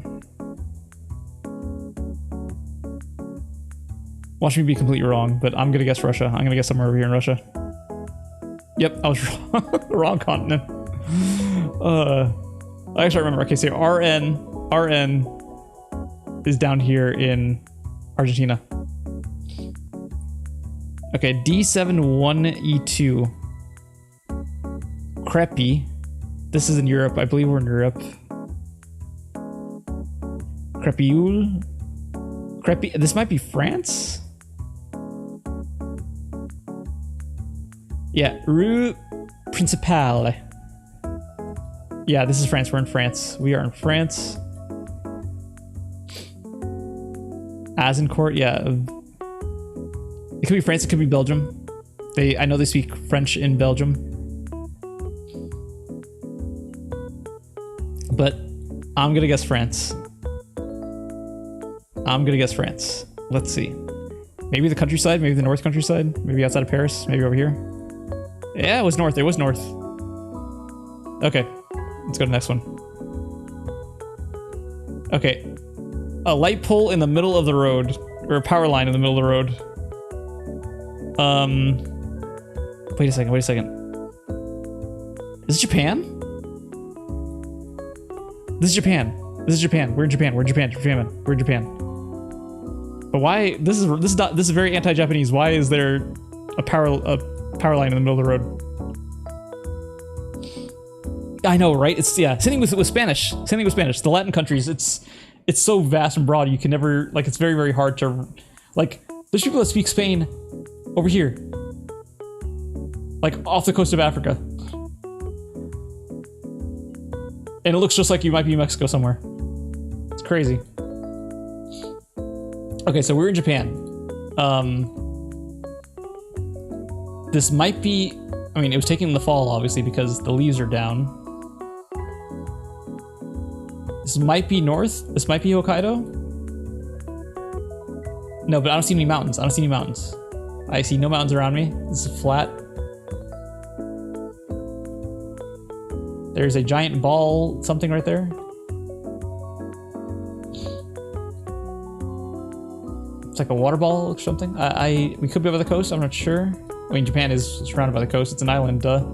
Watch me be completely wrong, but I'm gonna guess Russia. I'm gonna guess somewhere over here in Russia. Yep, I was wrong. Wrong continent. I actually remember. Okay, so RN is down here in Argentina. Okay, D71E2. Crepi. This is in Europe. I believe we're in Europe. Crepiule. Crepi. This might be France? Yeah, Rue Principale. Yeah, this is France. We're in France. We are in France. Azincourt, yeah. It could be France, it could be Belgium. I know they speak French in Belgium. But I'm gonna guess France. I'm gonna guess France. Let's see. Maybe the countryside, maybe the north countryside, maybe outside of Paris, maybe over here. Yeah, it was north, it was north. Okay, let's go to the next one. Okay. A light pole in the middle of the road, or a power line in the middle of the road. Wait a second, wait a second. Is this Japan? This is Japan. This is Japan. We're in Japan. We're in Japan. Japan. We're in Japan. But why? This is very anti-Japanese. Why is there a power line in the middle of the road? I know, right? It's yeah. Same thing with Spanish. Same thing with Spanish. The Latin countries. It's so vast and broad. You can never like. It's very very hard to like. There's people that speak Spain over here, like off the coast of Africa, and it looks just like you might be in Mexico somewhere. It's crazy. Okay, so we're in Japan. This might be. I mean, it was taken in the fall, obviously, because the leaves are down. This might be north. This might be Hokkaido. No, but I don't see any mountains. I don't see any mountains. I see no mountains around me. This is flat. There's a giant ball, something right there. It's like a water ball or something. We could be over the coast. I'm not sure. I mean, Japan is surrounded by the coast. It's an island, duh.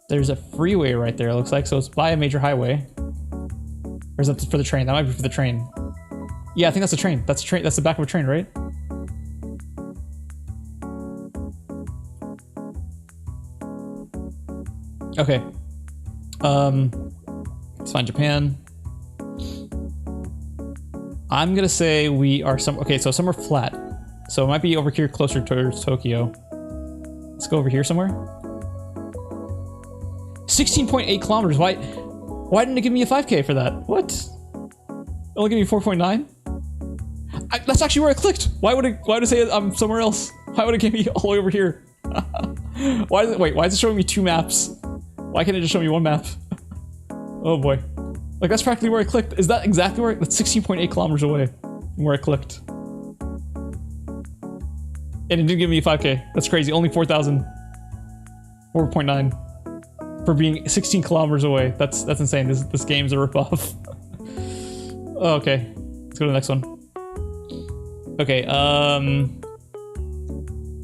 There's a freeway right there, it looks like, so it's by a major highway. Or is that for the train? That might be for the train. Yeah, I think that's a train. That's a train. That's the back of a train, right? Okay. Let's find Japan. I'm gonna say we are okay, so somewhere flat. So it might be over here closer towards Tokyo. Let's go over here somewhere. 16.8 kilometers. Why didn't it give me a 5K for that? What? It only give me 4.9? That's actually where I clicked. Why would it say I'm somewhere else? Why would it give me all the way over here? Why is it showing me two maps? Why can't it just show me one map? Oh boy. Like, that's practically where I clicked. Is that exactly where? That's 16.8 kilometers away from where I clicked. And it didn't give me a 5K. That's crazy. Only 4,000. 4.9. for being 16 kilometers away. That's insane. This game's a ripoff. Okay, let's go to the next one. Okay,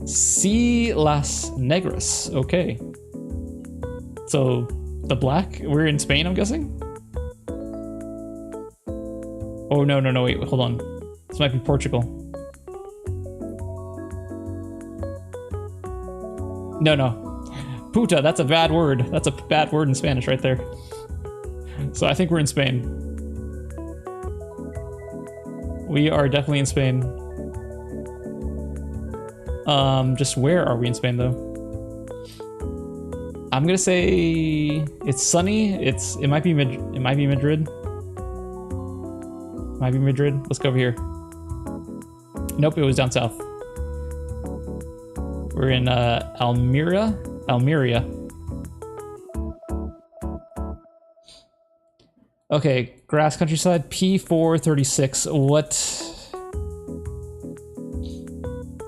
See Las Negras. Okay. So, the black? We're in Spain, I'm guessing? Oh, no, wait, hold on. This might be Portugal. No. Puta, that's a bad word. That's a bad word in Spanish right there. So I think we're in Spain. We are definitely in Spain. Just where are we in Spain though? I'm gonna say it's sunny. It might be Madrid. Might be Madrid. Let's go over here. Nope, it was down south. We're in Almeria. Okay, grass countryside, P436. What?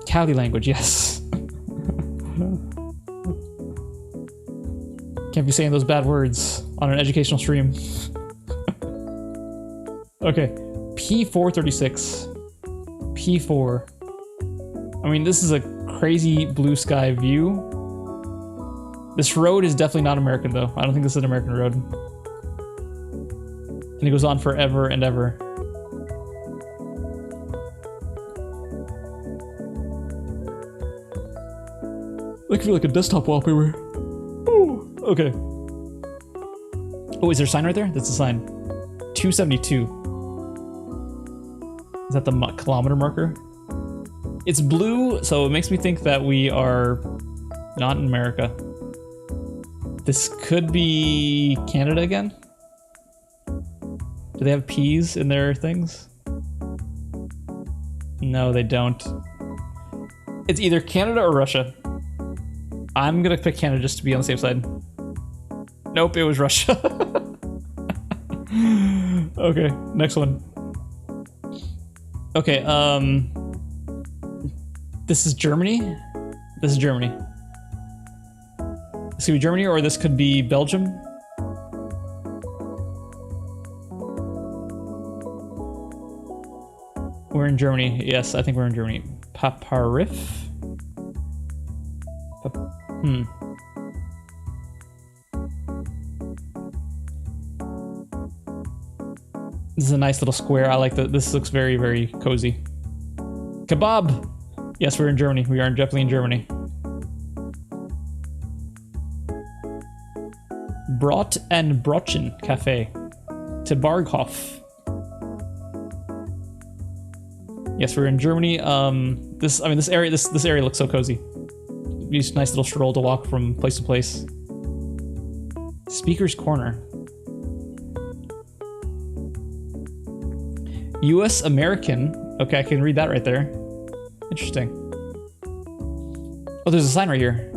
Cali language, yes. Can't be saying those bad words on an educational stream. Okay, P436. P4. I mean, this is a crazy blue sky view. This road is definitely not American, though. I don't think this is an American road. And it goes on forever and ever. That could be like a desktop wallpaper. Ooh. Okay. Oh, is there a sign right there? That's a sign. 272. Is that the kilometer marker? It's blue, so it makes me think that we are not in America. This could be Canada again? Do they have peas in their things? No, they don't. It's either Canada or Russia. I'm gonna pick Canada just to be on the safe side. Nope, it was Russia. Okay, next one. Okay, this is Germany? This is Germany. This could be Germany, or this could be Belgium. We're in Germany. Yes, I think we're in Germany. Paparif? This is a nice little square. I like that. This looks very, very cozy. Kebab! Yes, we're in Germany. We are definitely in Germany. Brot and Brochen Cafe. Tebarghof. Yes, we're in Germany. This area looks so cozy. It's a nice little stroll to walk from place to place. Speaker's Corner. US American. Okay, I can read that right there. Interesting. Oh, there's a sign right here.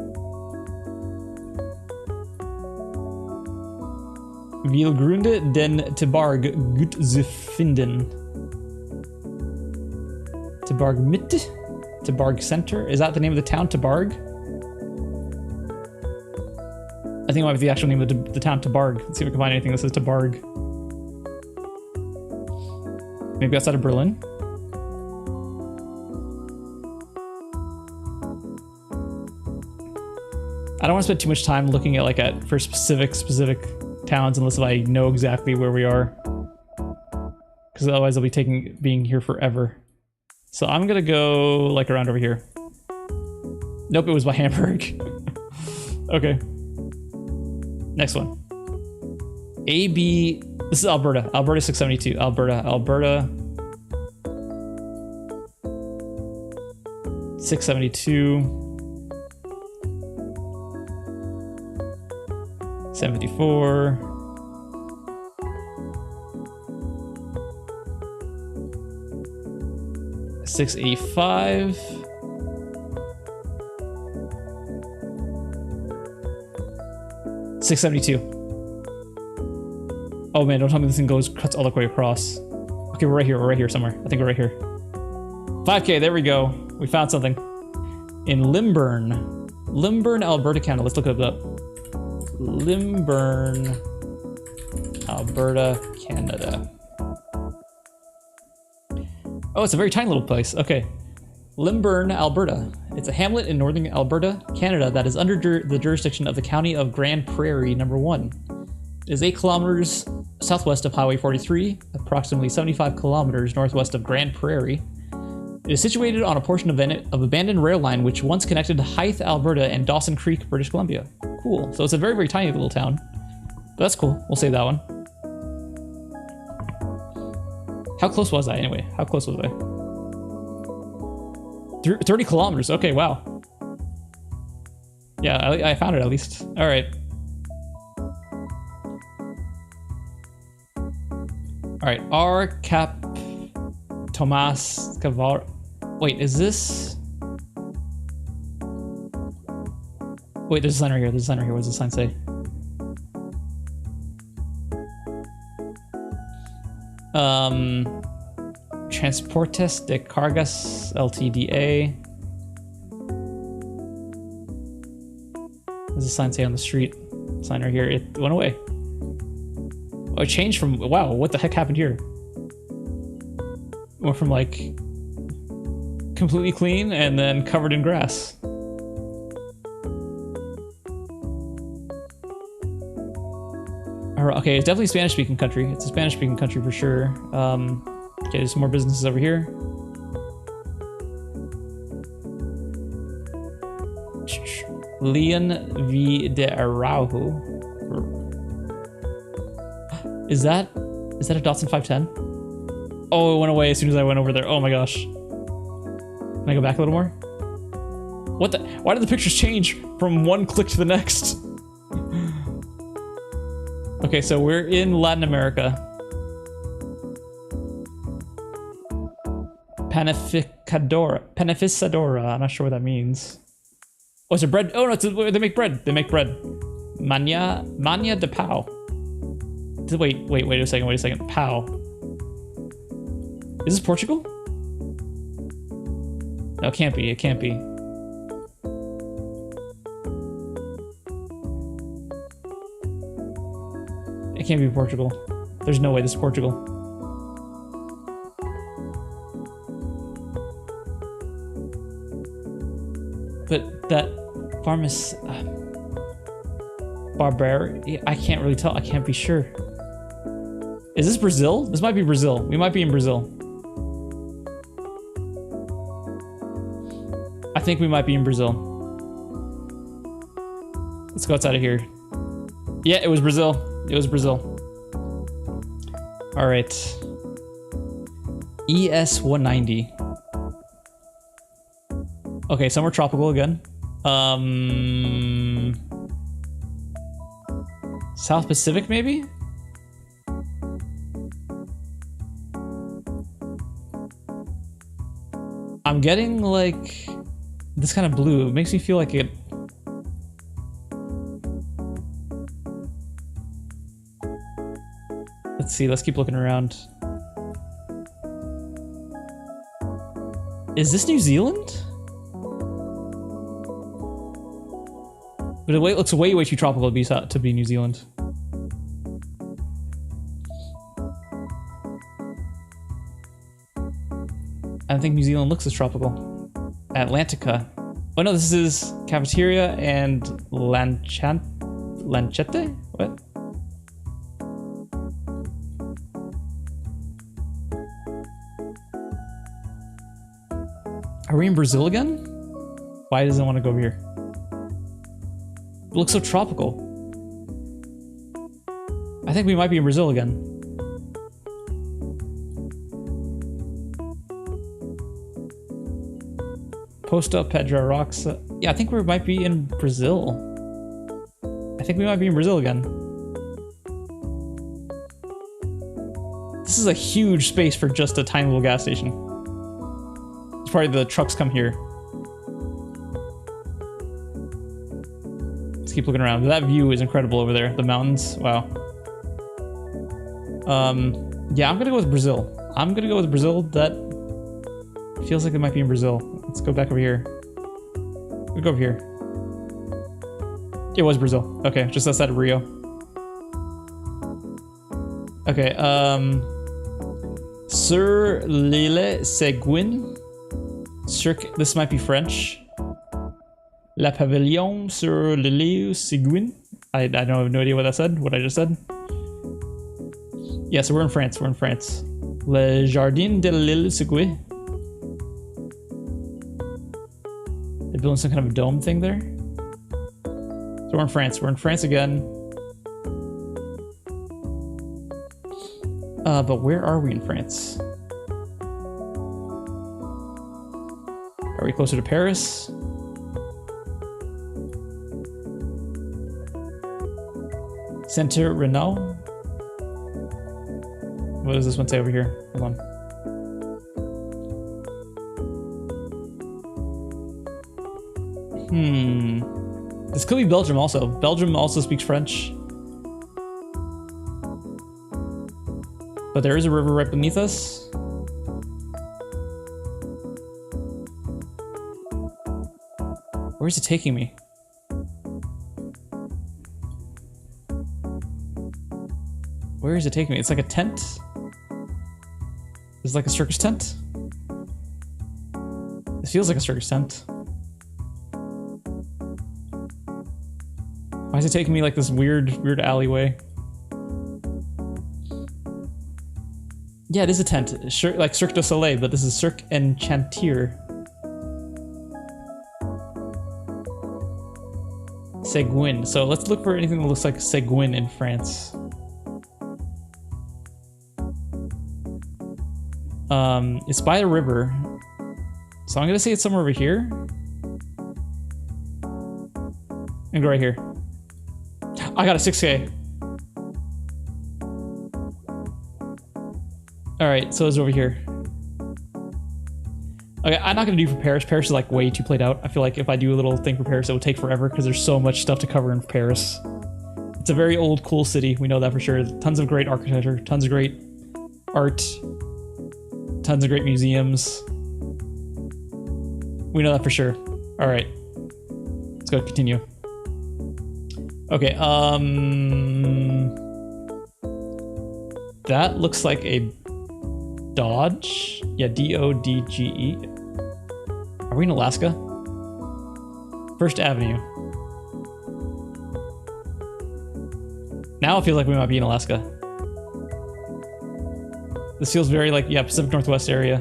Wielgründe den Tebarg gut zu finden. Tebarg Mitte? Tebarg Center? Is that the name of the town, Tebarg? I think it might be the actual name of the town, Tebarg. Let's see if we can find anything that says Tebarg. Maybe outside of Berlin? I don't want to spend too much time looking at for specific towns unless I know exactly where we are. Because otherwise I'll be being here forever. So I'm gonna go like around over here. Nope, it was by Hamburg. Okay. Next one. AB. This is Alberta. Alberta 672. Alberta. 672. 74. $685. 672. Oh man, don't tell me this thing cuts all the way across. Okay, we're right here somewhere. I think we're right here. 5K, there we go. We found something. In Limburn, Alberta, Canada. Let's look it up. Limburn, Alberta, Canada. Oh, it's a very tiny little place. Okay. Limburn, Alberta. It's a hamlet in northern Alberta, Canada that is under the jurisdiction of the County of Grande Prairie, number 1. It is 8 kilometers southwest of Highway 43, approximately 75 kilometers northwest of Grande Prairie. It is situated on a portion of abandoned rail line which once connected Hythe, Alberta and Dawson Creek, British Columbia. Cool. So it's a very, very tiny little town. But that's cool. We'll save that one. How close was I anyway? How close was I? 30 kilometers. Okay, wow. Yeah, I found it at least. All right. All right. R. Cap Tomas Cavar. Wait, is this? Wait, there's a sign right here. There's a sign right here. What does the sign say? Transportes de Cargas Ltda. There's a sign say on the street. Sign right here. It went away. Oh, it changed from. Wow, what the heck happened here? Went from like completely clean and then covered in grass. Okay, it's definitely a Spanish-speaking country. It's a Spanish-speaking country for sure. Okay, there's some more businesses over here. Leon V. de Araujo. Is that a Datsun 510? Oh, it went away as soon as I went over there. Oh my gosh. Can I go back a little more? What the? Why did the pictures change from one click to the next? Okay, so we're in Latin America. Panificadora. I'm not sure what that means. Oh, is it bread? Oh no, they make bread. They make bread. Mania de Pau. Wait a second. Pau. Is this Portugal? No, it can't be. It can't be. It can't be Portugal. There's no way this is Portugal. But that Farmus Barber, I can't really tell. I can't be sure. Is this Brazil? This might be Brazil. We might be in Brazil. I think we might be in Brazil. Let's go outside of here. Yeah, it was Brazil. It was Brazil. All right. ES 190. Okay, somewhere tropical again. South Pacific, maybe? I'm getting like this kind of blue. It makes me feel like it. Let's see, let's keep looking around. Is this New Zealand? But it looks way too tropical to be New Zealand. I don't think New Zealand looks as tropical. Atlantica. Oh no, this is Cafeteria and Lanchette? What? Are we in Brazil again? Why doesn't it want to go over here? It looks so tropical. I think we might be in Brazil again. Posta Pedra Roxa. Yeah, I think we might be in Brazil. I think we might be in Brazil again. This is a huge space for just a tiny little gas station. It's probably the trucks come here. Let's keep looking around. That view is incredible over there. The mountains. Wow. Yeah, I'm gonna go with Brazil. I'm gonna go with Brazil. That feels like it might be in Brazil. Let's go back over here. We'll go over here. It was Brazil. Okay, just outside of Rio. Okay, Sur l'île Seguin. This might be French. La Pavillon sur l'île Seguin. I have no idea what that said, what I just said. Yeah, so we're in France, we're in France. Le Jardin de l'île Seguin. They're building some kind of a dome thing there. So we're in France again. But where are we in France? Are we closer to Paris? Center Renault? What does this one say over here? Hold on. This could be Belgium also. Belgium also speaks French. But there is a river right beneath us. Where is it taking me? Where is it taking me? It's like a tent. It's like a circus tent. It feels like a circus tent. Why is it taking me like this weird alleyway? Yeah, it is a tent. Like Cirque du Soleil, but this is Cirque and Chantier. Seguin. So let's look for anything that looks like Seguin in France. It's by the river. So I'm gonna say it's somewhere over here. And go right here. I got a 6K. Alright, so it's over here. Okay, I'm not gonna do for Paris. Paris is like way too played out. I feel like if I do a little thing for Paris, it would take forever because there's so much stuff to cover in Paris. It's a very old, cool city. We know that for sure. Tons of great architecture, tons of great art, tons of great museums. We know that for sure. Alright. Let's go continue. Okay, that looks like a Dodge? Yeah, D-O-D-G-E. Are we in Alaska? First Avenue. Now it feels like we might be in Alaska. This feels very like, yeah, Pacific Northwest area.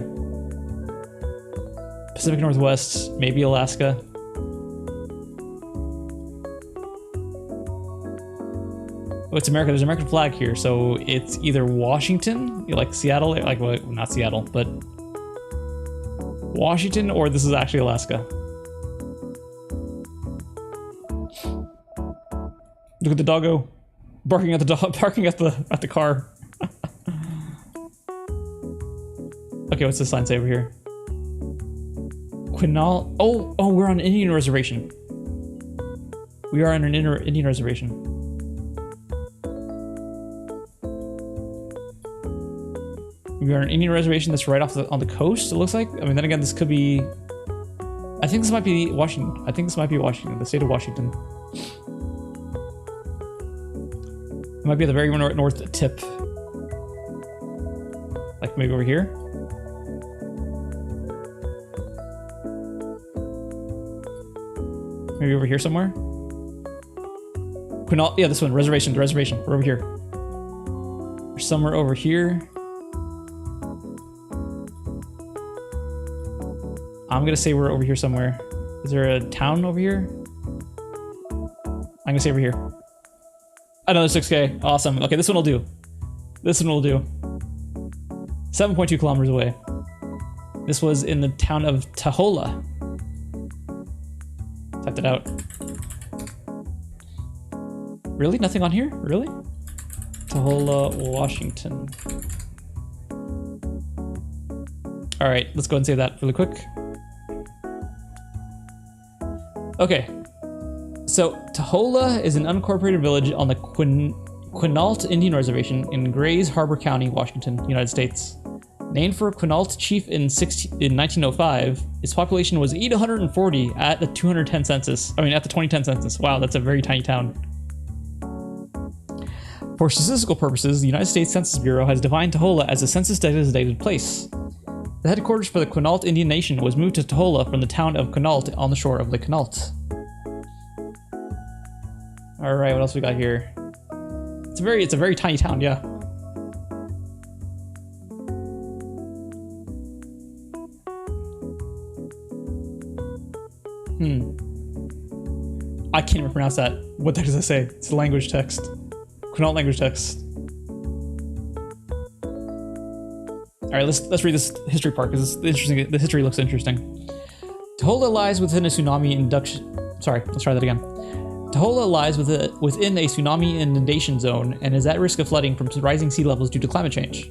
Pacific Northwest, maybe Alaska. Oh, it's America. There's an American flag here, so it's either Washington, like Seattle, like, well, not Seattle, but Washington, or this is actually Alaska. Look at the doggo barking at the dog, barking at the car. Okay, what's this sign say over here? Quinault. Oh, we're on an Indian reservation. We are on an Indian reservation. We are on an Indian reservation that's right off on the coast, it looks like. I mean, then again, this could be... I think this might be Washington. I think this might be Washington, the state of Washington. It might be at the very north tip. Like maybe over here? Maybe over here somewhere? Quinault, yeah, this one, reservation, the reservation. We're over here. We're somewhere over here. I'm gonna say we're over here somewhere. Is there a town over here? I'm gonna say over here. Another 6K, awesome. Okay, this one will do. This one will do. 7.2 kilometers away. This was in the town of Tahola. Typed it out. Really? Nothing on here? Really? Tahola, Washington. All right, let's go ahead and save that really quick. Okay, so Tahola is an unincorporated village on the Quinault Indian Reservation in Grays Harbor County, Washington, United States. Named for a Quinault chief in 1905, its population was 840 at the 210 census. I mean, at the 2010 census. Wow, that's a very tiny town. For statistical purposes, the United States Census Bureau has defined Taholah as a census-designated place. The headquarters for the Quinault Indian Nation was moved to Taholah from the town of Quinault on the shore of Lake Quinault. All right, what else we got here? It's a very tiny town, yeah. I can't even pronounce that. What the heck does that say? It's a language text. Quinault language text. All right, let's read this history part because it's interesting. The history looks interesting. Taholah lies within a tsunami induction. Sorry, let's try that again. Taholah lies within a tsunami inundation zone and is at risk of flooding from rising sea levels due to climate change.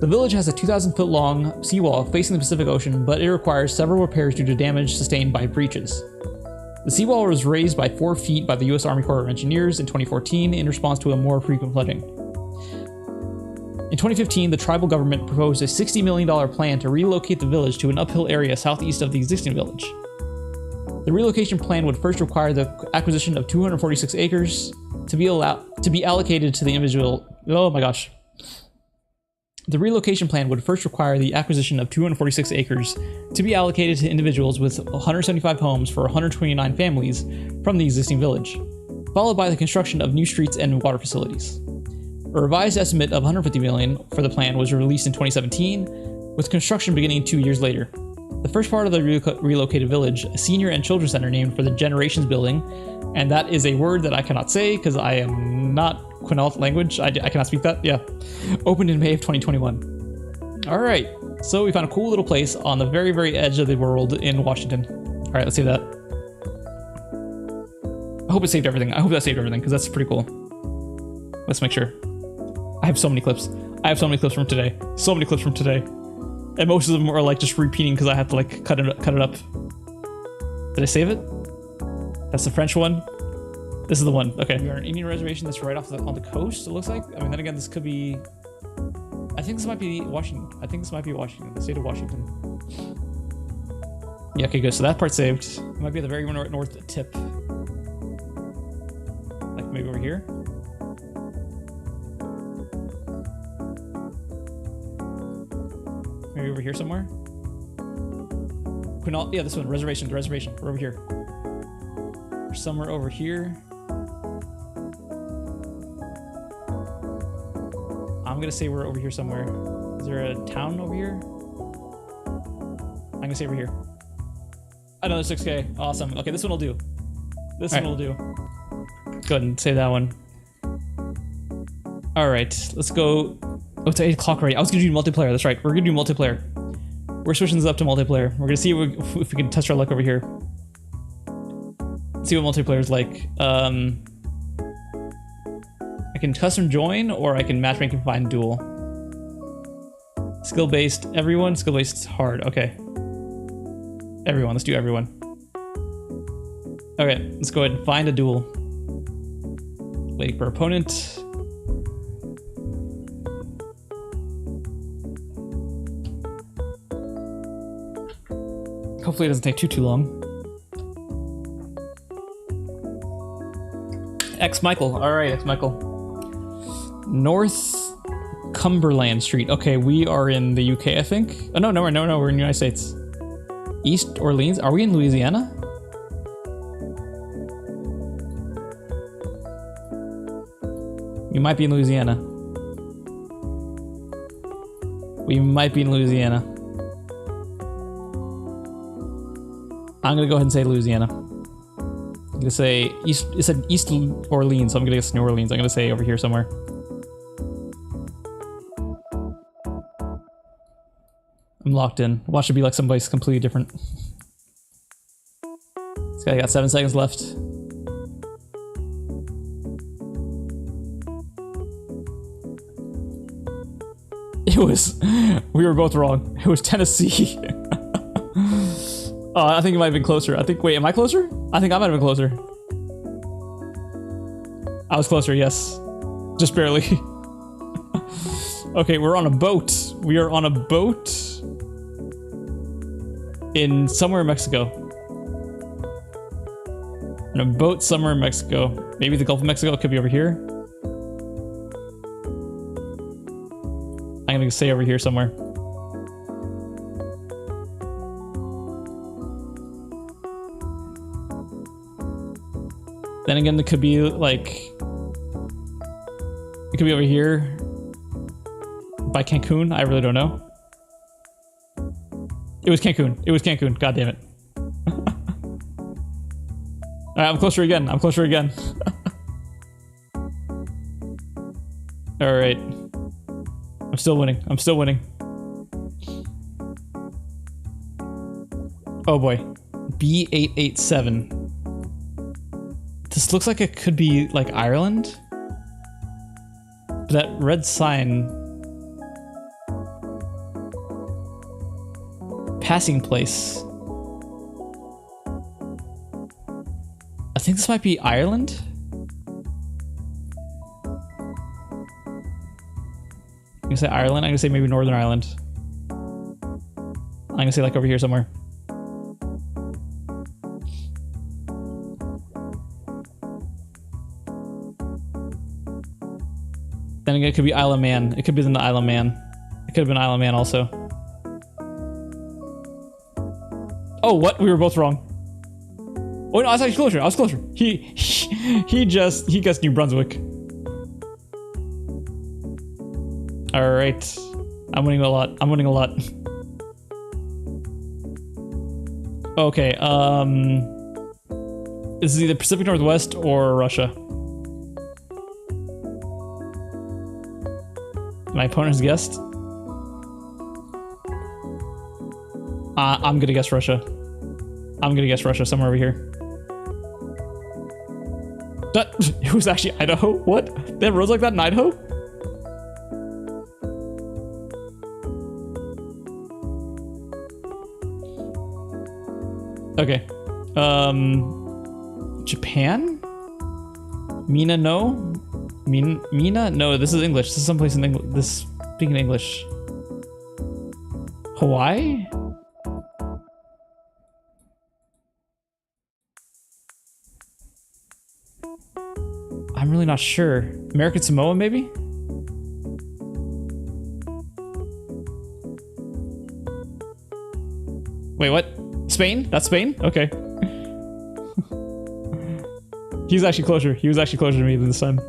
The village has a 2,000-foot long seawall facing the Pacific Ocean, but it requires several repairs due to damage sustained by breaches. The seawall was raised by 4 feet by the U.S. Army Corps of Engineers in 2014 in response to a more frequent flooding. In 2015, the tribal government proposed a $60 million plan to relocate the village to an uphill area southeast of the existing village. The relocation plan would first require the acquisition of 246 acres to be allocated to the individual. Oh my gosh. The relocation plan would first require the acquisition of 246 acres to be allocated to individuals with 175 homes for 129 families from the existing village, followed by the construction of new streets and water facilities. A revised estimate of $150 million for the plan was released in 2017, with construction beginning 2 years later. The first part of the relocated village, a senior and children's center named for the Generations Building, and that is a word that I cannot say because I am not Quinault language. I cannot speak that. Yeah. Opened in May of 2021. All right. So we found a cool little place on the very, very edge of the world in Washington. All right, let's save that. I hope it saved everything. I hope that saved everything because that's pretty cool. Let's make sure. I have so many clips. I have so many clips from today. So many clips from today. And most of them are like just repeating because I have to like cut it up. Did I save it? That's the French one. This is the one. Okay. We are an Indian reservation that's right on the coast, it looks like. I mean, then again, this could be... I think this might be Washington. The state of Washington. Yeah, okay, good. So that part's saved. It might be at the very north tip. Like maybe over here. Maybe over here somewhere. Quinault, yeah, this one. Reservation. We're over here. We're somewhere over here. I'm gonna say we're over here somewhere. Is there a town over here? I'm gonna say over here. Another 6K. Awesome. Okay, this one will do. This one will do. Go ahead and say that one. All right, let's go. Oh, it's 8 o'clock already. I was gonna do multiplayer. That's right. We're gonna do multiplayer. We're switching this up to multiplayer. We're gonna see if we can test our luck over here. See what multiplayer is like. I can custom join, or I can matchmake and find duel. Skill-based, everyone. Skill-based, hard. Okay. Everyone. Let's do everyone. Okay, let's go ahead and find a duel. Waiting for opponent. Hopefully it doesn't take too long. X-Michael. All right, X-Michael. North Cumberland Street. Okay, we are in the UK, I think. Oh, no, we're in the United States. East Orleans. Are we in Louisiana? We might be in Louisiana. I'm gonna go ahead and say Louisiana. I'm gonna say East. It said East Orleans, so I'm gonna guess New Orleans. I'm gonna say over here somewhere. I'm locked in. Watch it be like someplace completely different. This guy got 7 seconds left. It was... We were both wrong. It was Tennessee. I think it might have been closer. Wait, am I closer? I think I might have been closer. I was closer, yes. Just barely. Okay, we're on a boat. We are on a boat in somewhere in Mexico. On a boat somewhere in Mexico. Maybe the Gulf of Mexico. It could be over here. I'm gonna say over here somewhere. Then again, it could be like, it could be over here by Cancun. I really don't know. It was Cancun. It was Cancun. God damn it. All right, I'm closer again. I'm closer again. All right. I'm still winning. I'm still winning. Oh boy. B887. This looks like it could be like Ireland. But that red sign. Passing place. I think this might be Ireland. I'm gonna say Ireland. I'm gonna say maybe Northern Ireland. I'm gonna say like over here somewhere. Then again, it could be Isle of Man. It could be the Isle of Man. It could have been Isle of Man also. Oh, what? We were both wrong. Oh no, I was actually closer. I was closer. He guessed New Brunswick. All right, I'm winning a lot. I'm winning a lot. Okay, this is either Pacific Northwest or Russia. My opponent has guessed. I'm gonna guess Russia. I'm gonna guess Russia somewhere over here. It was actually Idaho? What? They have roads like that in Idaho? Okay. Japan? Mina, no? Mina? No, this is English. This is someplace in English. This speaking English. Hawaii? I'm really not sure. American Samoa, maybe? Wait, what? Spain? That's Spain? Okay. He's actually closer. He was actually closer to me than this time.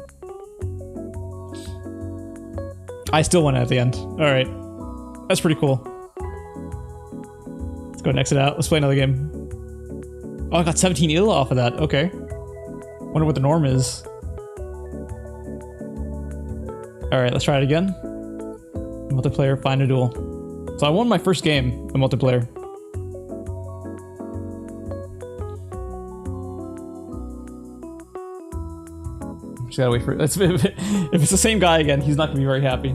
I still won it at the end. Alright. That's pretty cool. Let's go and exit out. Let's play another game. Oh, I got 17 ILA off of that. Okay. Wonder what the norm is. Alright, let's try it again. Multiplayer, find a duel. So I won my first game in multiplayer. Just gotta wait for it. If it's the same guy again, he's not gonna be very happy.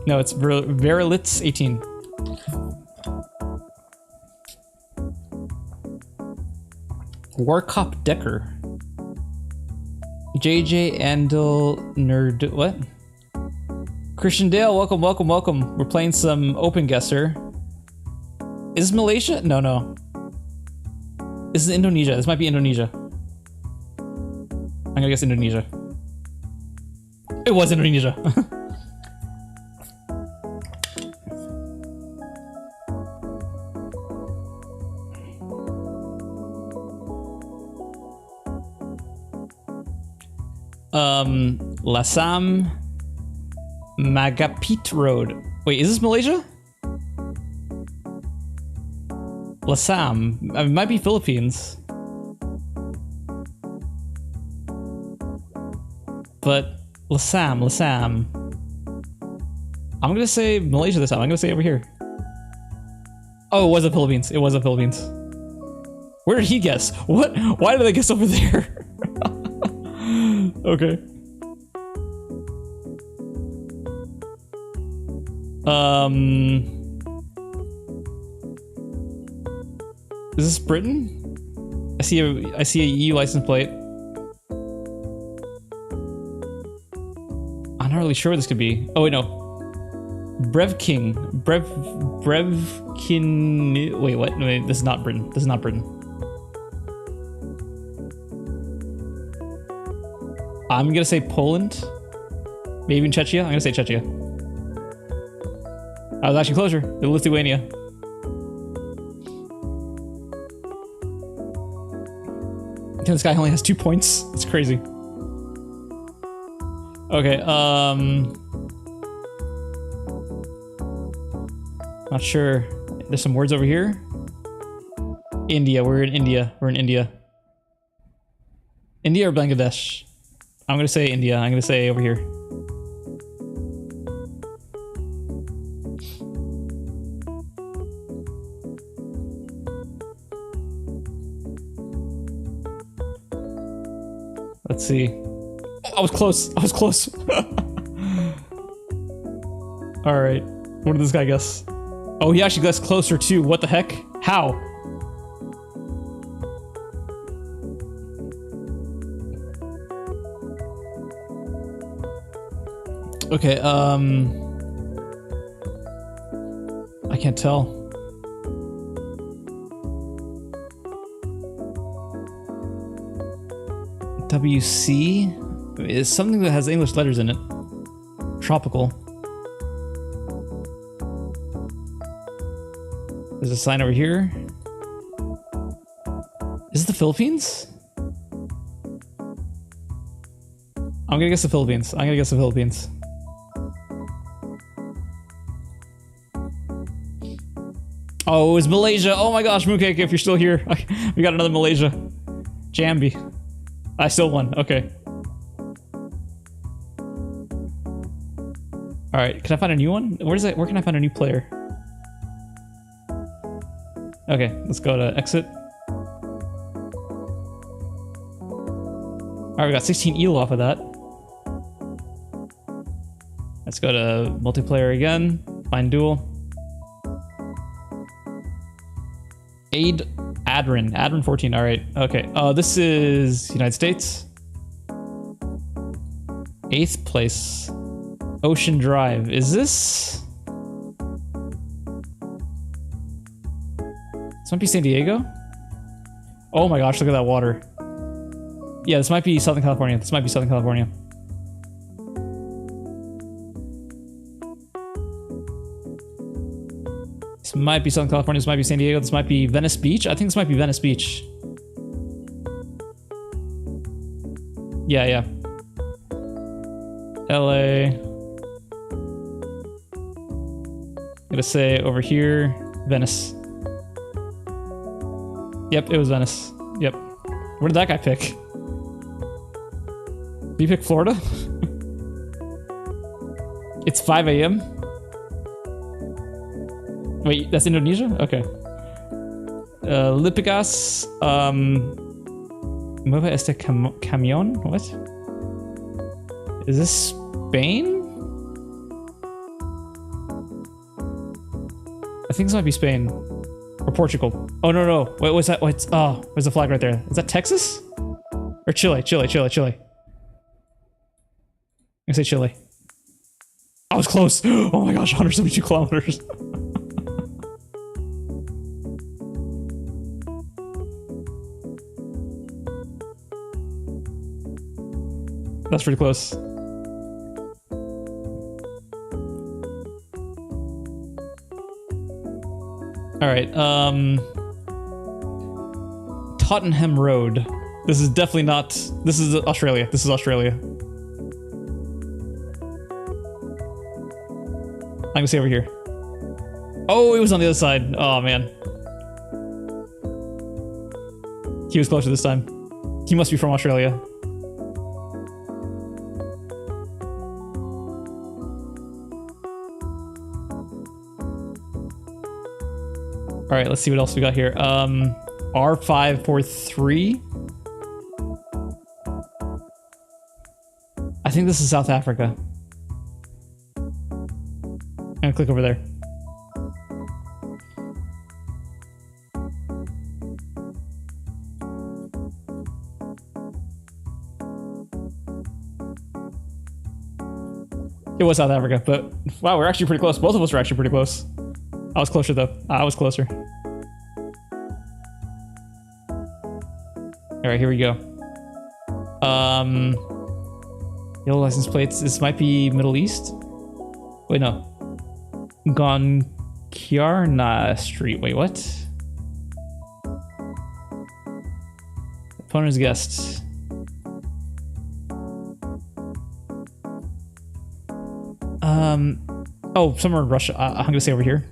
No, it's Verilitz 18. Warcop Decker. JJ Andel Nerd. What? Christian Dale, welcome, welcome, welcome. We're playing some OpenGuessr. Is this Malaysia? No, no. This is Indonesia. This might be Indonesia. I'm gonna guess Indonesia. It was Indonesia. Lasam Magapit Road. Wait, is this Malaysia? Lasam. It might be Philippines. But Lasam. I'm gonna say Malaysia this time. I'm gonna say over here. Oh, it was the Philippines. It was the Philippines. Where did he guess? What? Why did I guess over there? Okay. Is this Britain? I see a EU license plate. I'm not really sure what this could be. Oh wait, no. Brevking. Brevkin. Wait, what? Wait, this is not Britain. This is not Britain. I'm gonna say Poland. Maybe even Czechia. I'm gonna say Czechia. I was actually closer. Lithuania. This guy only has 2 points. It's crazy. Okay, not sure. There's some words over here. India. We're in India. We're in India. India or Bangladesh? I'm gonna say India. I'm gonna say over here. Let's see. Oh, I was close. I was close. All right. What did this guy guess? Oh, he actually guessed closer too. What the heck? How? Okay, I can't tell. WC is something that has English letters in it. Tropical. There's a sign over here. Is it the Philippines? I'm gonna guess the Philippines. I'm gonna guess the Philippines. Oh, it was Malaysia. Oh my gosh, Mooncake, if you're still here. We got another Malaysia. Jambi. I still won. Okay. Alright, can I find a new one? Where can I find a new player? Okay, let's go to exit. Alright, we got 16 eel off of that. Let's go to multiplayer again. Find duel. Adrin 14. All right. Okay. This is United States. 8th place. Ocean Drive. Is this? This might be San Diego. Oh my gosh! Look at that water. Yeah, this might be Southern California. This might be Southern California. This might be Southern California. This might be San Diego. This might be Venice Beach. I think this might be Venice Beach. Yeah, yeah. LA. I'm gonna say over here, Venice. Yep, it was Venice. Yep. Where did that guy pick? Did he pick Florida? It's 5 a.m. Wait, that's Indonesia? Okay. Lipigas, Mueve este camión? What? Is this Spain? I think this might be Spain. Or Portugal. Oh, no, no. Wait, what's that? What's, oh, there's a flag right there. Is that Texas? Or Chile? Chile. I'm gonna say Chile. I was close. Oh my gosh, 172 kilometers. That's pretty close. All right, Tottenham Road. This is definitely not, this is Australia. This is Australia. I'm gonna say over here. Oh, it was on the other side. Oh man. He was closer this time. He must be from Australia. All right, let's see what else we got here. R543. I think this is South Africa. I'm gonna click over there. It was South Africa, but wow, we're actually pretty close. Both of us were actually pretty close. I was closer though. I was closer. All right, here we go. Yellow license plates. This might be Middle East. Wait, no. Gonkiarna Street. Wait, what? Opponent's guest. Oh, somewhere in Russia. I'm gonna say over here.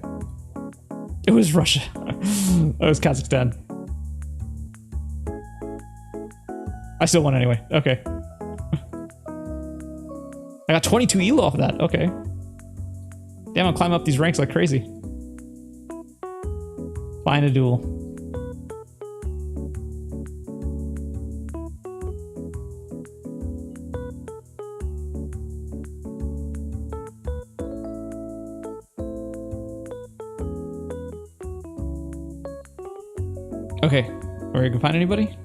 It was Russia. It was Kazakhstan. I still won anyway. Okay. I got 22 elo off of that. Okay. Damn, I'm climbing up these ranks like crazy. Find a duel. Okay, are we gonna find anybody?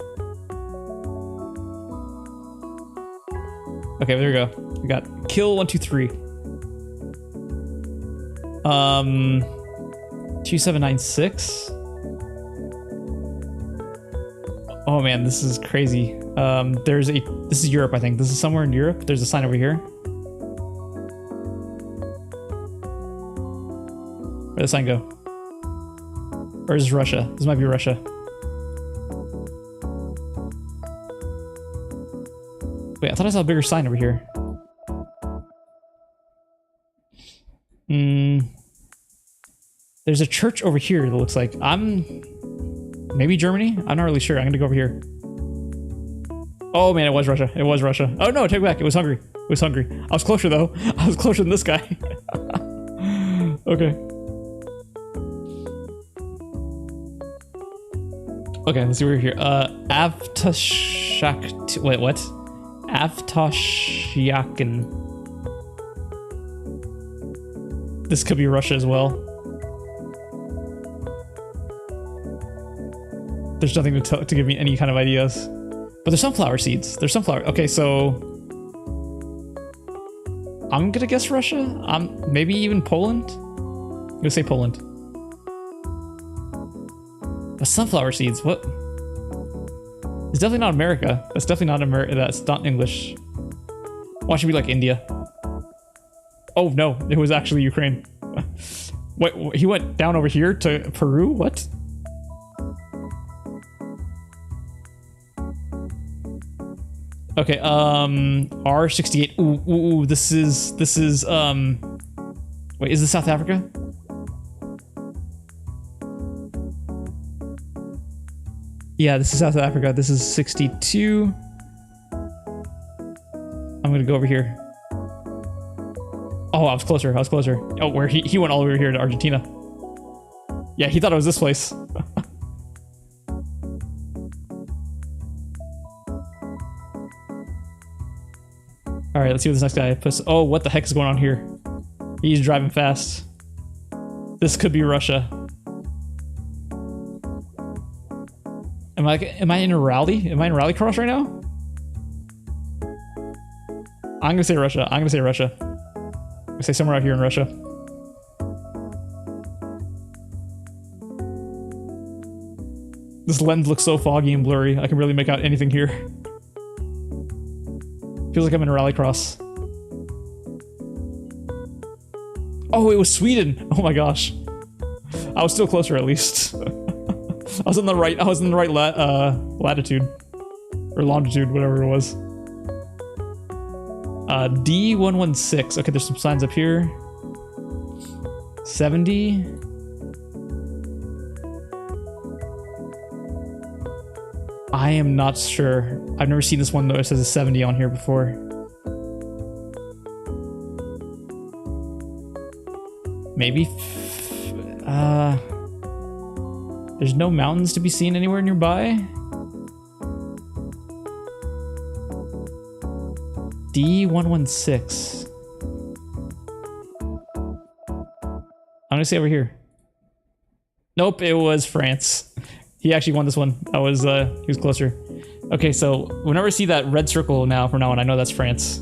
Okay, there we go. We got kill 1, 2, 3. 2796. Oh man, this is crazy. This is Europe, I think. This is somewhere in Europe. There's a sign over here. Where'd the sign go? Or is this Russia? This might be Russia. Wait, I thought I saw a bigger sign over here. There's a church over here, it looks like. Maybe Germany? I'm not really sure. I'm gonna go over here. Oh man, it was Russia. It was Russia. Oh no, take it back. It was Hungary. It was Hungary. I was closer though. I was closer than this guy. Okay. Okay, let's see where we're here. Avtashak. Wait, what? Avtashiakin. This could be Russia as well. There's nothing to give me any kind of ideas. But there's sunflower seeds. There's sunflower. Okay, so I'm gonna guess Russia. Maybe even Poland. I'm gonna say Poland. But sunflower seeds. What? It's definitely not America. That's definitely not America. That's not English. Why should it be like India? Oh no, it was actually Ukraine. Wait, he went down over here to Peru? What? Okay, R68. Ooh, this is, wait, is this South Africa? Yeah, this is South Africa. This is 62. I'm gonna go over here. Oh, I was closer. I was closer. Oh, where he went all over here to Argentina. Yeah, he thought it was this place. All right, let's see what this next guy puts. Oh, what the heck is going on here? He's driving fast. This could be Russia. Am I in a rally? Am I in rallycross right now? I'm gonna say Russia. I'm gonna say Russia. I'm gonna say somewhere out here in Russia. This lens looks so foggy and blurry. I can barely make out anything here. Feels like I'm in a rallycross. Oh, it was Sweden. Oh my gosh. I was still closer at least. I was in the right latitude. Or longitude, whatever it was. D116. Okay, there's some signs up here. 70. I am not sure. I've never seen this one though. It says a 70 on here before. Maybe. There's no mountains to be seen anywhere nearby. D116. I'm gonna say over here. Nope, it was France. He actually won this one. He was closer. Okay, so whenever I see that red circle now from now on, I know that's France.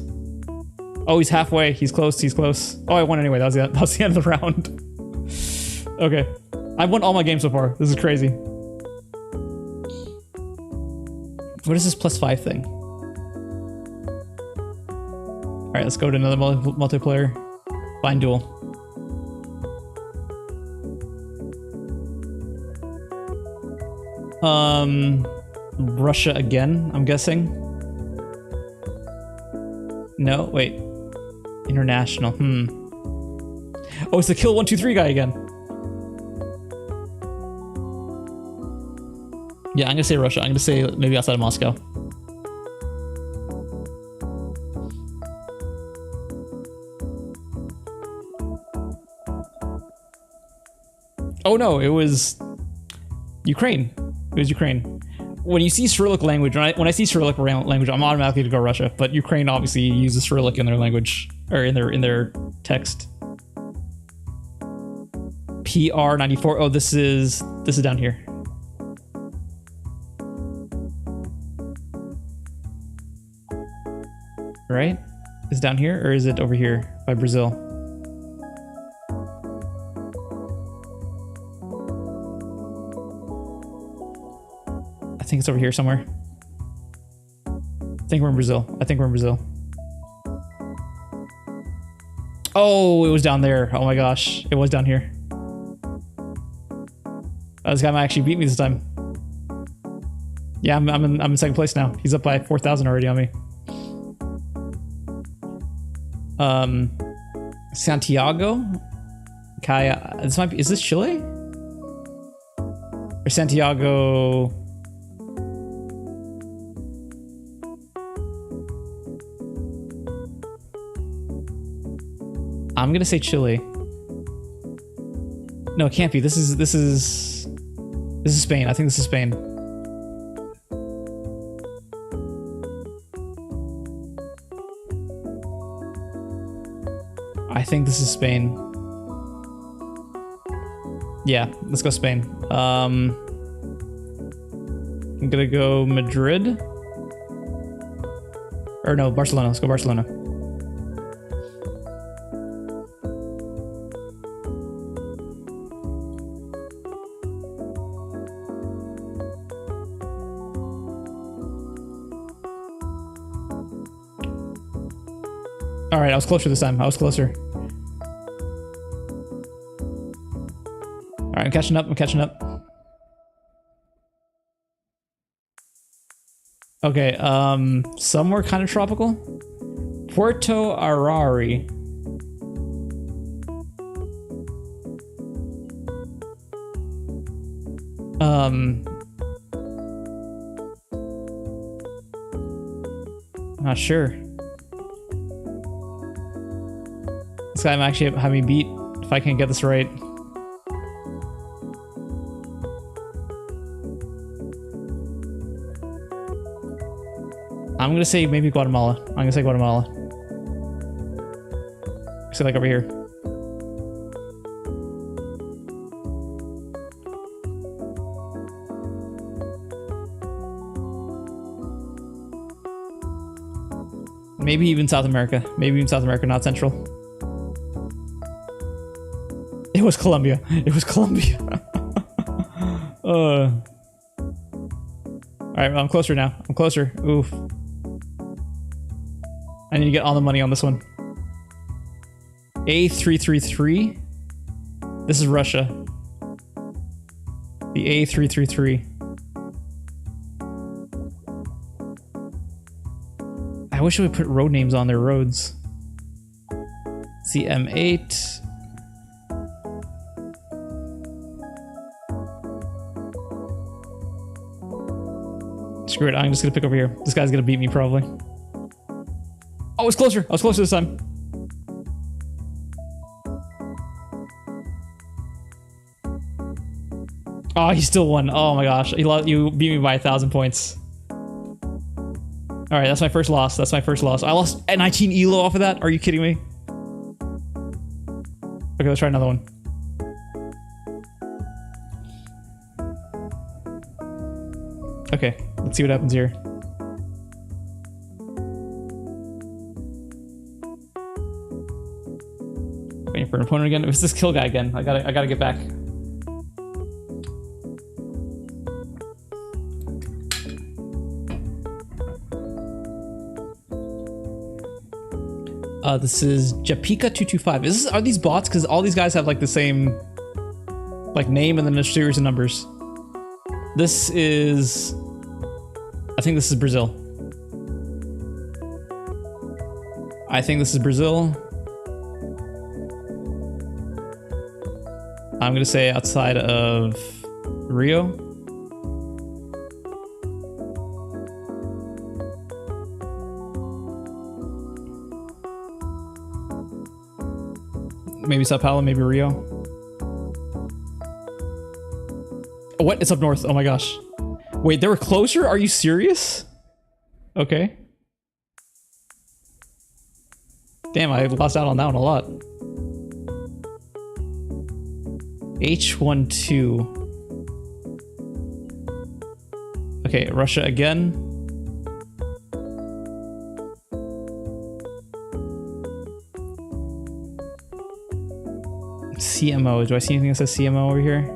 Oh, he's halfway. He's close. He's close. Oh, I won anyway. That was the end of the round. Okay. I've won all my games so far. This is crazy. What is this +5 thing? Alright, let's go to another multiplayer. Find duel. Russia again, I'm guessing. No, wait. International, Oh, it's the kill 123 guy again. Yeah, I'm gonna say Russia. I'm gonna say maybe outside of Moscow. Oh no, it was Ukraine. It was Ukraine. When you see Cyrillic language, when I see Cyrillic language, I'm automatically to go Russia. But Ukraine obviously uses Cyrillic in their language or in their text. PR94. Oh, this is down here. Right? Is it down here or is it over here by Brazil? I think it's over here somewhere. I think we're in Brazil. Oh, it was down there. Oh my gosh. It was down here. This guy might actually beat me this time. Yeah, I'm in second place now. He's up by 4,000 already on me. Santiago? Kaya. This might be. Is this Chile? Or Santiago? I'm gonna say Chile. No, it can't be. This is Spain. I think this is Spain. I think this is Spain. Yeah, let's go Spain. I'm gonna go Madrid. Or no, Barcelona. Let's go Barcelona. All right, I was closer this time. I was closer. All right, I'm catching up. Okay, somewhere kind of tropical. Puerto Arari. Not sure. This guy might actually have me beat if I can get this right. I'm gonna say maybe Guatemala. I'm gonna say Guatemala. Say like over here. Maybe even South America. Maybe even South America, not Central. It was Colombia. It was Colombia. Alright, well, I'm closer now. I'm closer. Oof. I need to get all the money on this one. A333. This is Russia. The A333. I wish we would put road names on their roads. CM8. Screw it, I'm just gonna pick over here. This guy's gonna beat me probably. Oh, it's closer. I was closer this time. Oh, he still won. Oh my gosh. You beat me by 1,000 points. Alright, that's my first loss. That's my first loss. I lost at 19 elo off of that? Are you kidding me? Okay, let's try another one. Okay, let's see what happens here. opponent again. It's this kill guy again. I gotta get back. This is Japika225. Are these bots? Because all these guys have like the same like name and then a series of numbers. This is, I think this is Brazil. I think this is Brazil. I'm gonna say outside of Rio. Maybe Sao Paulo, maybe Rio. What? It's up north. Oh my gosh. Wait, they were closer? Are you serious? Okay. Damn, I lost out on that one a lot. H12. Okay, Russia again. CMO. Do I see anything that says CMO over here?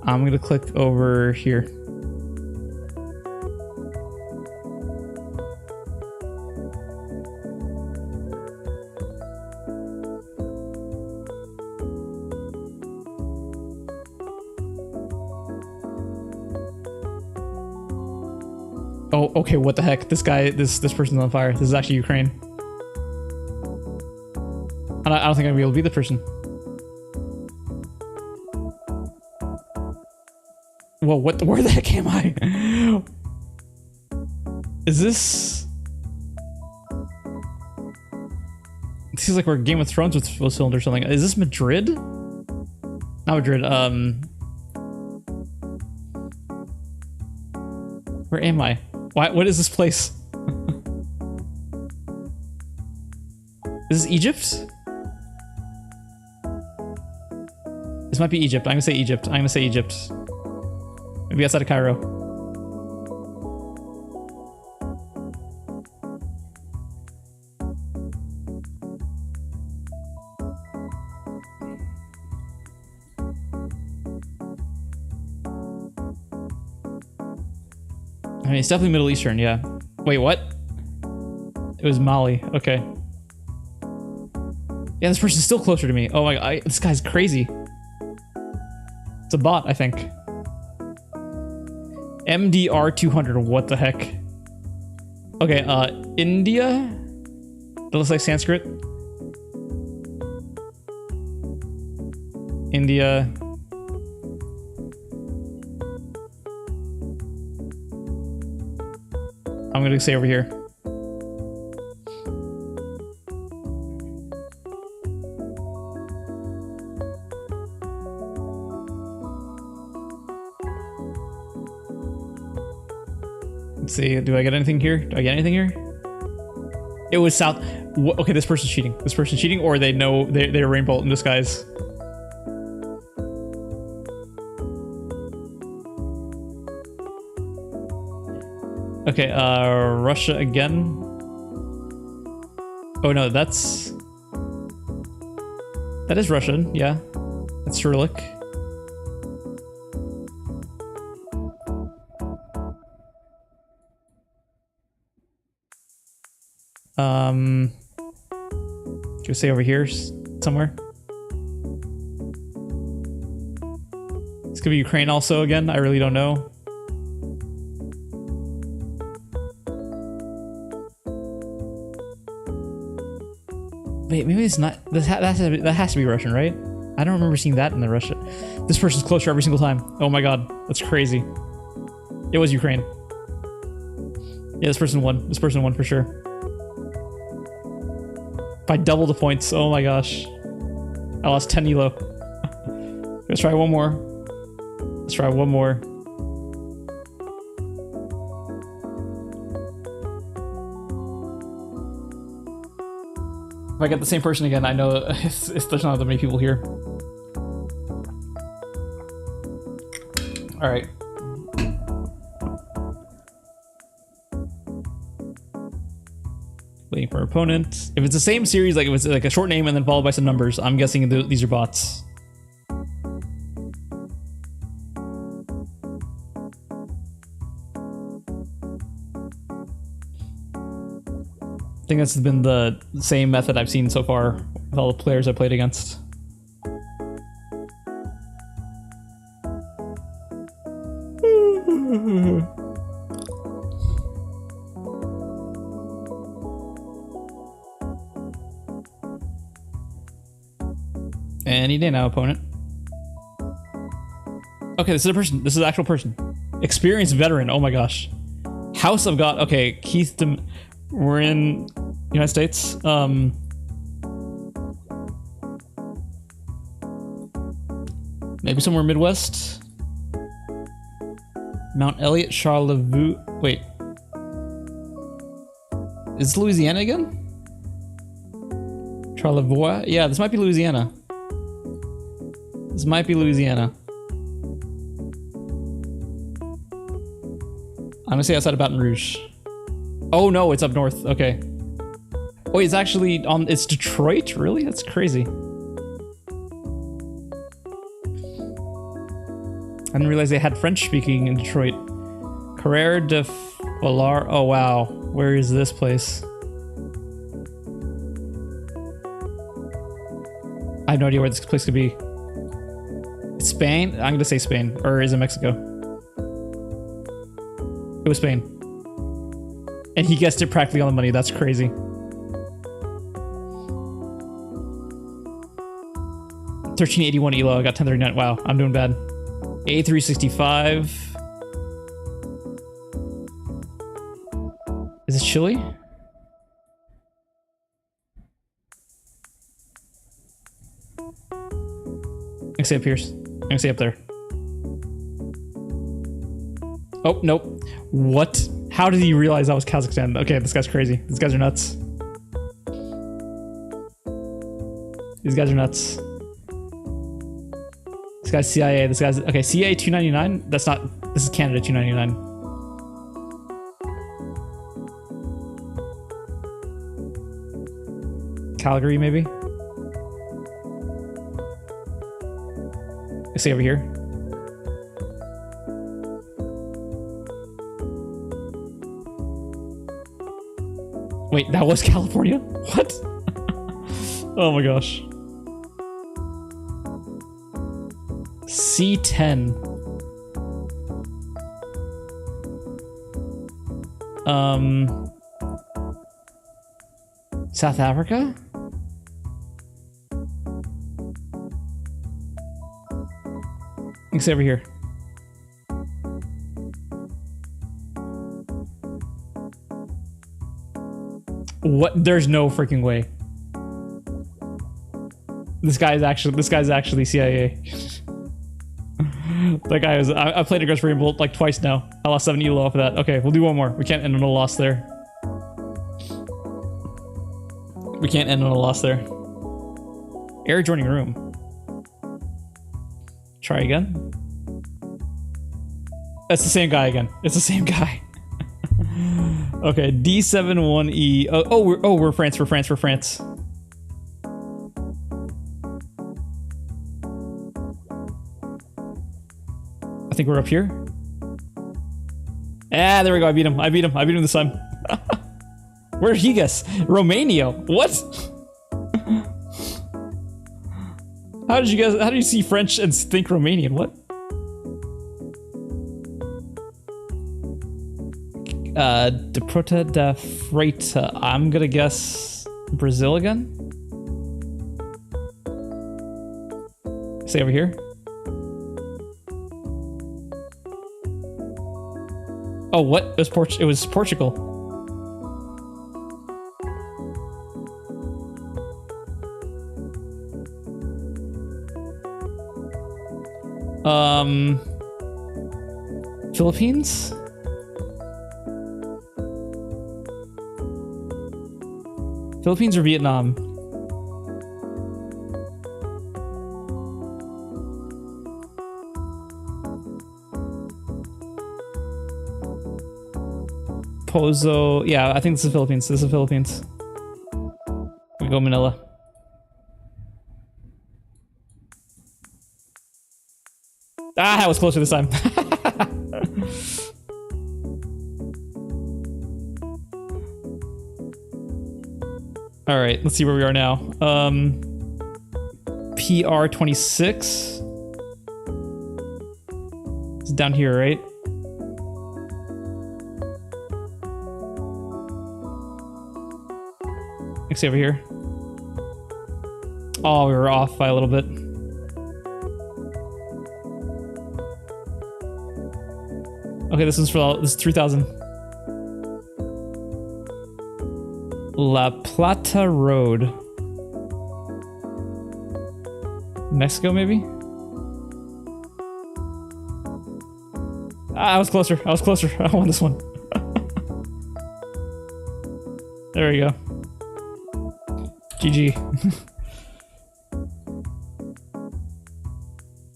I'm gonna click over here. Oh, okay, what the heck? This guy, this person's on fire. This is actually Ukraine. I don't think I'm gonna be able to be the person. Whoa, what? Where the heck am I? Is this? It seems like we're Game of Thrones with Phil or something. Is this Madrid? Not Madrid. Where am I? Why? What is this place? Is this Egypt? This might be Egypt. I'm gonna say Egypt. I'm gonna say Egypt. Maybe outside of Cairo. I mean, it's definitely Middle Eastern, yeah. Wait, what? It was Mali. Okay. Yeah, this person's still closer to me. Oh my god, this guy's crazy. It's a bot, I think. MDR 200, what the heck? Okay, India? That looks like Sanskrit. India. I'm gonna say over here. Let's see, do I get anything here? Do I get anything here? It was south. Okay, this person's cheating. This person's cheating, or they know they're rainbow in disguise. Okay, Russia again. Oh no, that is Russian, yeah. That's Cyrillic. Should we say over here somewhere? This could be Ukraine also again, I really don't know. Wait, maybe it's not. That has to be Russian, right? I don't remember seeing that in the Russia. This person's closer every single time. Oh my god, that's crazy. It was Ukraine. Yeah, this person won. This person won for sure. By double the points. Oh my gosh. I lost 10 elo. Let's try one more. Let's try one more. If I get the same person again, I know there's not that many people here. All right. Waiting for opponent. If it's the same series, like if it's like a short name and then followed by some numbers, I'm guessing these are bots. I think that's been the same method I've seen so far with all the players I played against. Any day now, opponent. Okay, this is a person. This is an actual person. Experienced veteran. Oh my gosh. House of God. Okay, Keith. We're in United States. Maybe somewhere Midwest. Mount Elliott, Charlevoix. Wait. Is this Louisiana again? Charlevoix? Yeah, this might be Louisiana. This might be Louisiana. I'm gonna say outside of Baton Rouge. Oh no, it's up north. Okay. Oh, it's actually on. It's Detroit. Really? That's crazy. I didn't realize they had French speaking in Detroit. Carrère de Valar. Oh wow, where is this place? I have no idea where this place could be. It's Spain? I'm gonna say Spain. Or is it Mexico? It was Spain. And he guessed it practically on the money. That's crazy. $1381 elo. I got 1039. Wow, I'm doing bad. A365. Is it Chile? I'm gonna say up here. I'm gonna say up there. Oh, nope. What? How did he realize that was Kazakhstan? Okay, this guy's crazy. These guys are nuts. These guys are nuts. This guy's CIA. This guy's... Okay, CA 299? That's not... This is Canada 299. Calgary, maybe? I see over here. Wait, that was California? What? Oh my gosh. C10. South Africa? It's over here. What? There's no freaking way. This guy's actually CIA. That guy was. I played against Rainbow like twice now. I lost 7 elo off of that. Okay, we'll do one more. We can't end on a loss there. We can't end on a loss there. Air joining room. Try again. That's the same guy again. It's the same guy. Okay, D71E. We're France. We're France. We're France. I think we're up here. Ah, there we go. I beat him. I beat him. I beat him this time. Where did he guess? Romania. What? How did you guys? How do you see French and think Romanian? What? De Prota da Freita. I'm gonna guess Brazil again. Say over here. Oh, what? It was It was Portugal. Philippines? Philippines or Vietnam? Pozo. Yeah, I think this is Philippines. This is Philippines. gonna go Manila. Ah, I was closer this time. All right, let's see where we are now. PR 26. It's down here, right? Let's see over here. Oh, we were off by a little bit. Okay, this is 3,000. La Plata Road. Mexico, maybe? Ah, I was closer. I was closer. I want this one. There we go. GG.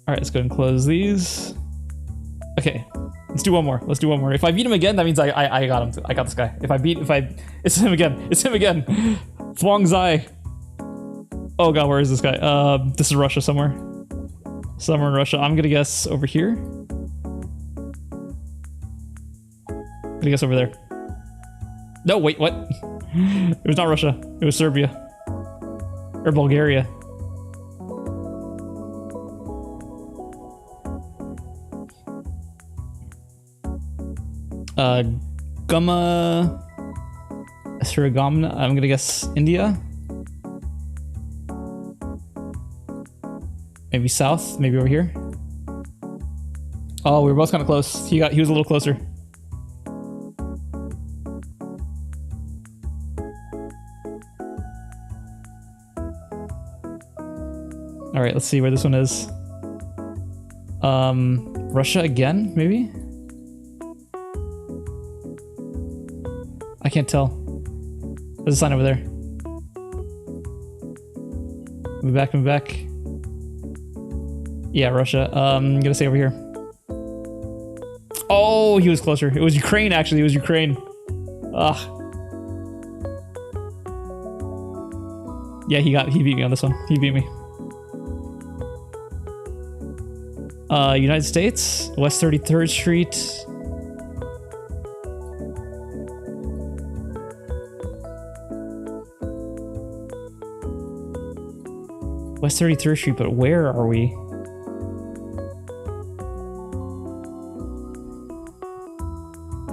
Alright, let's go ahead and close these. Okay. Let's do one more. Let's do one more. If I beat him again, that means I got him. I got this guy. It's him again. It's him again. Thuong Zai. Oh god, where is this guy? This is Russia somewhere. Somewhere in Russia. I'm gonna guess over here. I'm gonna guess over there. No, wait, what? It was not Russia. It was Serbia. Or Bulgaria. Gumma Suragamna. I'm gonna guess India. Maybe south, maybe over here. Oh, we were both kind of close. He was a little closer. All right, let's see where this one is. Russia again, maybe? I can't tell. There's a sign over there. Move back, move back. Yeah, Russia. I'm gonna say over here. Oh, he was closer. It was Ukraine, actually. It was Ukraine. Ugh. Yeah, he beat me on this one. He beat me. United States, West 33rd Street. West 33rd Street, but where are we?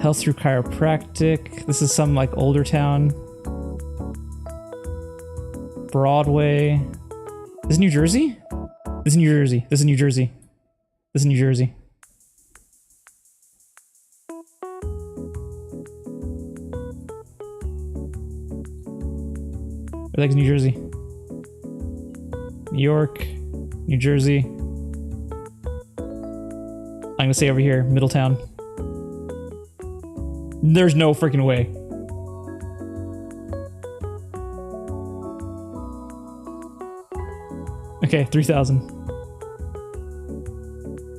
Health through chiropractic. This is some like older town. Broadway. This is New Jersey? This is New Jersey. This is New Jersey. This is New Jersey. Where the heck is New Jersey? New York, New Jersey. I'm gonna say over here, Middletown. There's no freaking way. Okay, 3,000.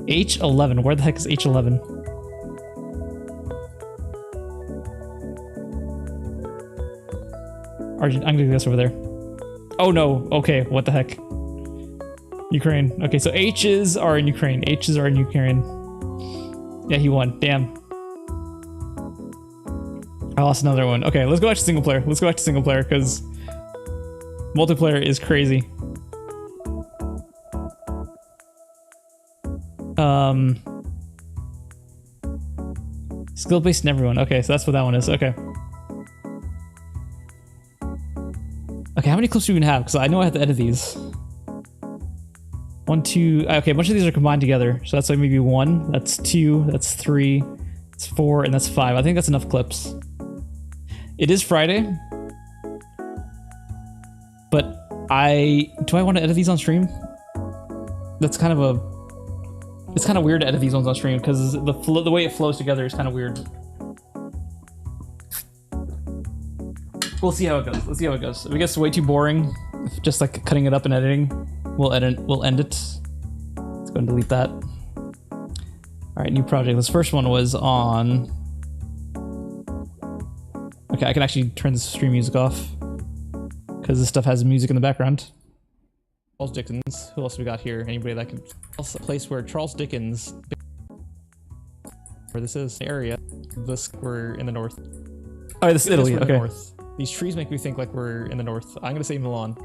H11. Where the heck is H11? I'm gonna guess over there. Oh no. Okay, what the heck? Ukraine. Okay, so H's are in Ukraine. H's are in Ukraine. Yeah, he won. Damn. I lost another one. Okay, let's go back to single player. Let's go back to single player because multiplayer is crazy. Skill based in everyone. Okay, so that's what that one is. Okay. Okay, how many clips do we even have? Because I know I have to edit these. 1, 2. Okay, a bunch of these are combined together. So that's like maybe 1. That's 2. That's 3. That's 4. And that's 5. I think that's enough clips. It is Friday. But do I want to edit these on stream? That's kind of a... It's kind of weird to edit these ones on stream because the way it flows together is kind of weird. We'll see how it goes. Let's see how it goes. If it gets way too boring, just like cutting it up and editing, we'll end it. Let's go and delete that. All right, new project. This first one was on... Okay, I can actually turn the stream music off. because this stuff has music in the background. Charles Dickens. Who else we got here? Anybody that could... Also a place where Charles Dickens... Where this is, the area. This, we're in the north. Oh, this is Italy, okay. North. These trees make me think like we're in the north. I'm gonna say Milan.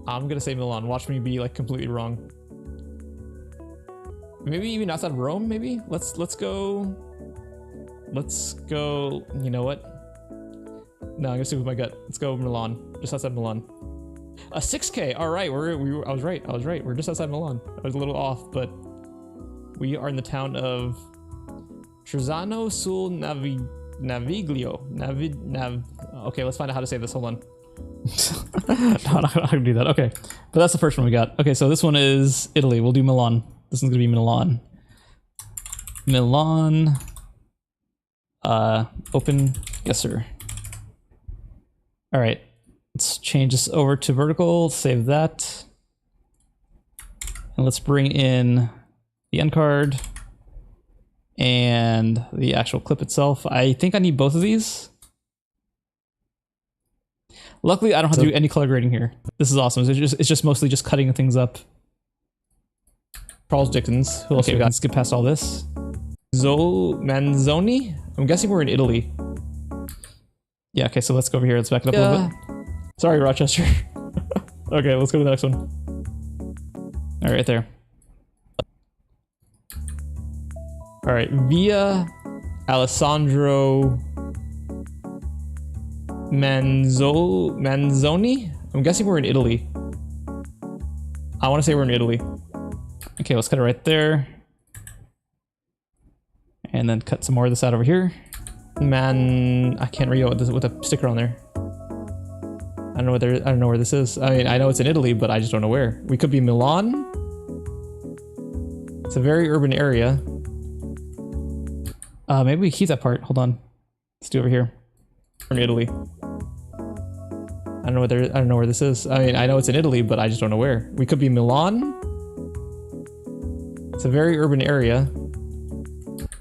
I'm gonna say Milan. Watch me be like completely wrong. Maybe even outside of Rome, maybe? Let's go... Let's go... You know what? No, I'm gonna stick with my gut. Let's go Milan. Just outside Milan. A 6K! Alright, I was right. We're just outside Milan. I was a little off, but... We are in the town of... Trezano sul Naviglio. Okay, let's find out how to say this. Hold on. No, I'm not gonna do that. Okay. But that's the first one we got. Okay, so this one is Italy. We'll do Milan. This one's gonna be Milan. Milan. OpenGuessr. Alright. Let's change this over to vertical. Save that. And let's bring in the end card. And the actual clip itself. I think I need both of these. Luckily, I don't have to do any color grading here. This is awesome. It's just mostly just cutting things up. Charles Dickens. Who else we got? Let's get past all this. Manzoni? I'm guessing we're in Italy. Yeah, okay, so let's go over here. Let's back it up a little bit. Sorry, Rochester. Okay, let's go to the next one. All right, right there. All right, Via Alessandro Manzoni? I'm guessing we're in Italy. I want to say we're in Italy. Okay, let's cut it right there. And then cut some more of this out over here. I can't read it with a sticker on there. I don't know where this is. I mean, I know it's in Italy, but I just don't know where. We could be Milan. It's a very urban area. Maybe we keep that part. Hold on. Let's do it over here. We're in Italy. I don't know where this is. I mean, I know it's in Italy, but I just don't know where. We could be Milan. It's a very urban area.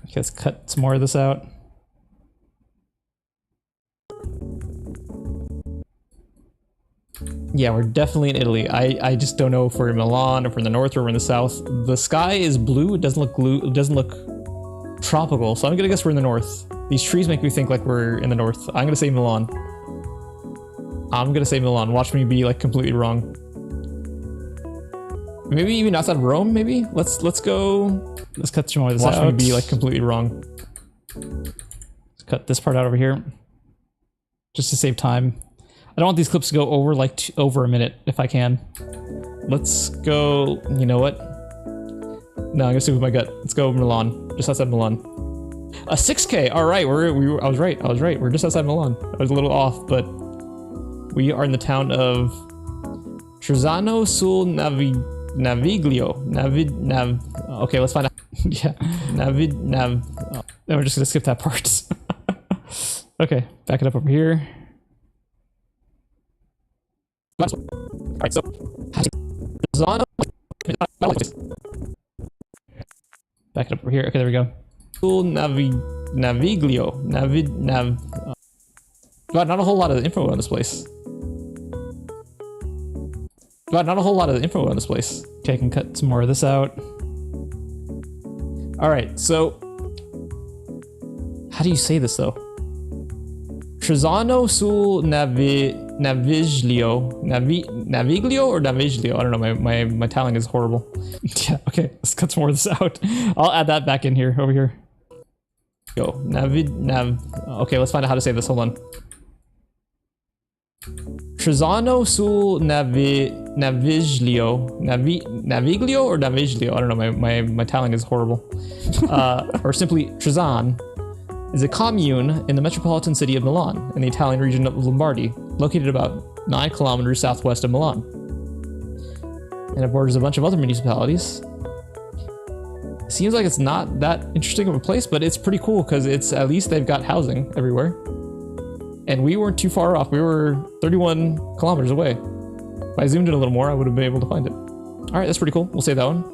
Okay, let's cut some more of this out. Yeah, we're definitely in Italy. I just don't know if we're in Milan, if we're in the north or we're in the south. The sky is blue. It doesn't look blue. It doesn't look tropical. So I'm gonna guess we're in the north. These trees make me think like we're in the north. I'm gonna say Milan. I'm gonna say Milan. Watch me be like completely wrong. Maybe even outside of Rome, maybe? Let's go. Let's cut some more of this out. Watch me be like completely wrong. Let's cut this part out over here. Just to save time. I don't want these clips to go over like over a minute if I can. Let's go, you know what? No, I'm gonna stick with my gut. Let's go Milan. Just outside Milan. A 6K! Alright, I was right. We're just outside Milan. I was a little off, but we are in the town of Trezano sul Naviglio. Okay, let's find out. Yeah. Then we're just gonna skip that part. Okay, back it up over here. Alright, so back it up over here. Okay, there we go. Sul Naviglio. God, not a whole lot of info on this place. Okay, I can cut some more of this out. Alright, so how do you say this though? Trezano sul Naviglio. Naviglio or Naviglio? I don't know, my Italian is horrible. Yeah, okay, let's cut some more of this out. I'll add that back in here, over here. Okay, let's find out how to say this, hold on. Trezano sul Naviglio. Naviglio or Naviglio? I don't know, my Italian is horrible. Or simply Trezan is a commune in the metropolitan city of Milan in the Italian region of Lombardy, located about 9 kilometers southwest of Milan. And it borders a bunch of other municipalities. Seems like it's not that interesting of a place, but it's pretty cool because it's at least they've got housing everywhere. And we weren't too far off. We were 31 kilometers away. If I zoomed in a little more, I would have been able to find it. All right, that's pretty cool. We'll save that one.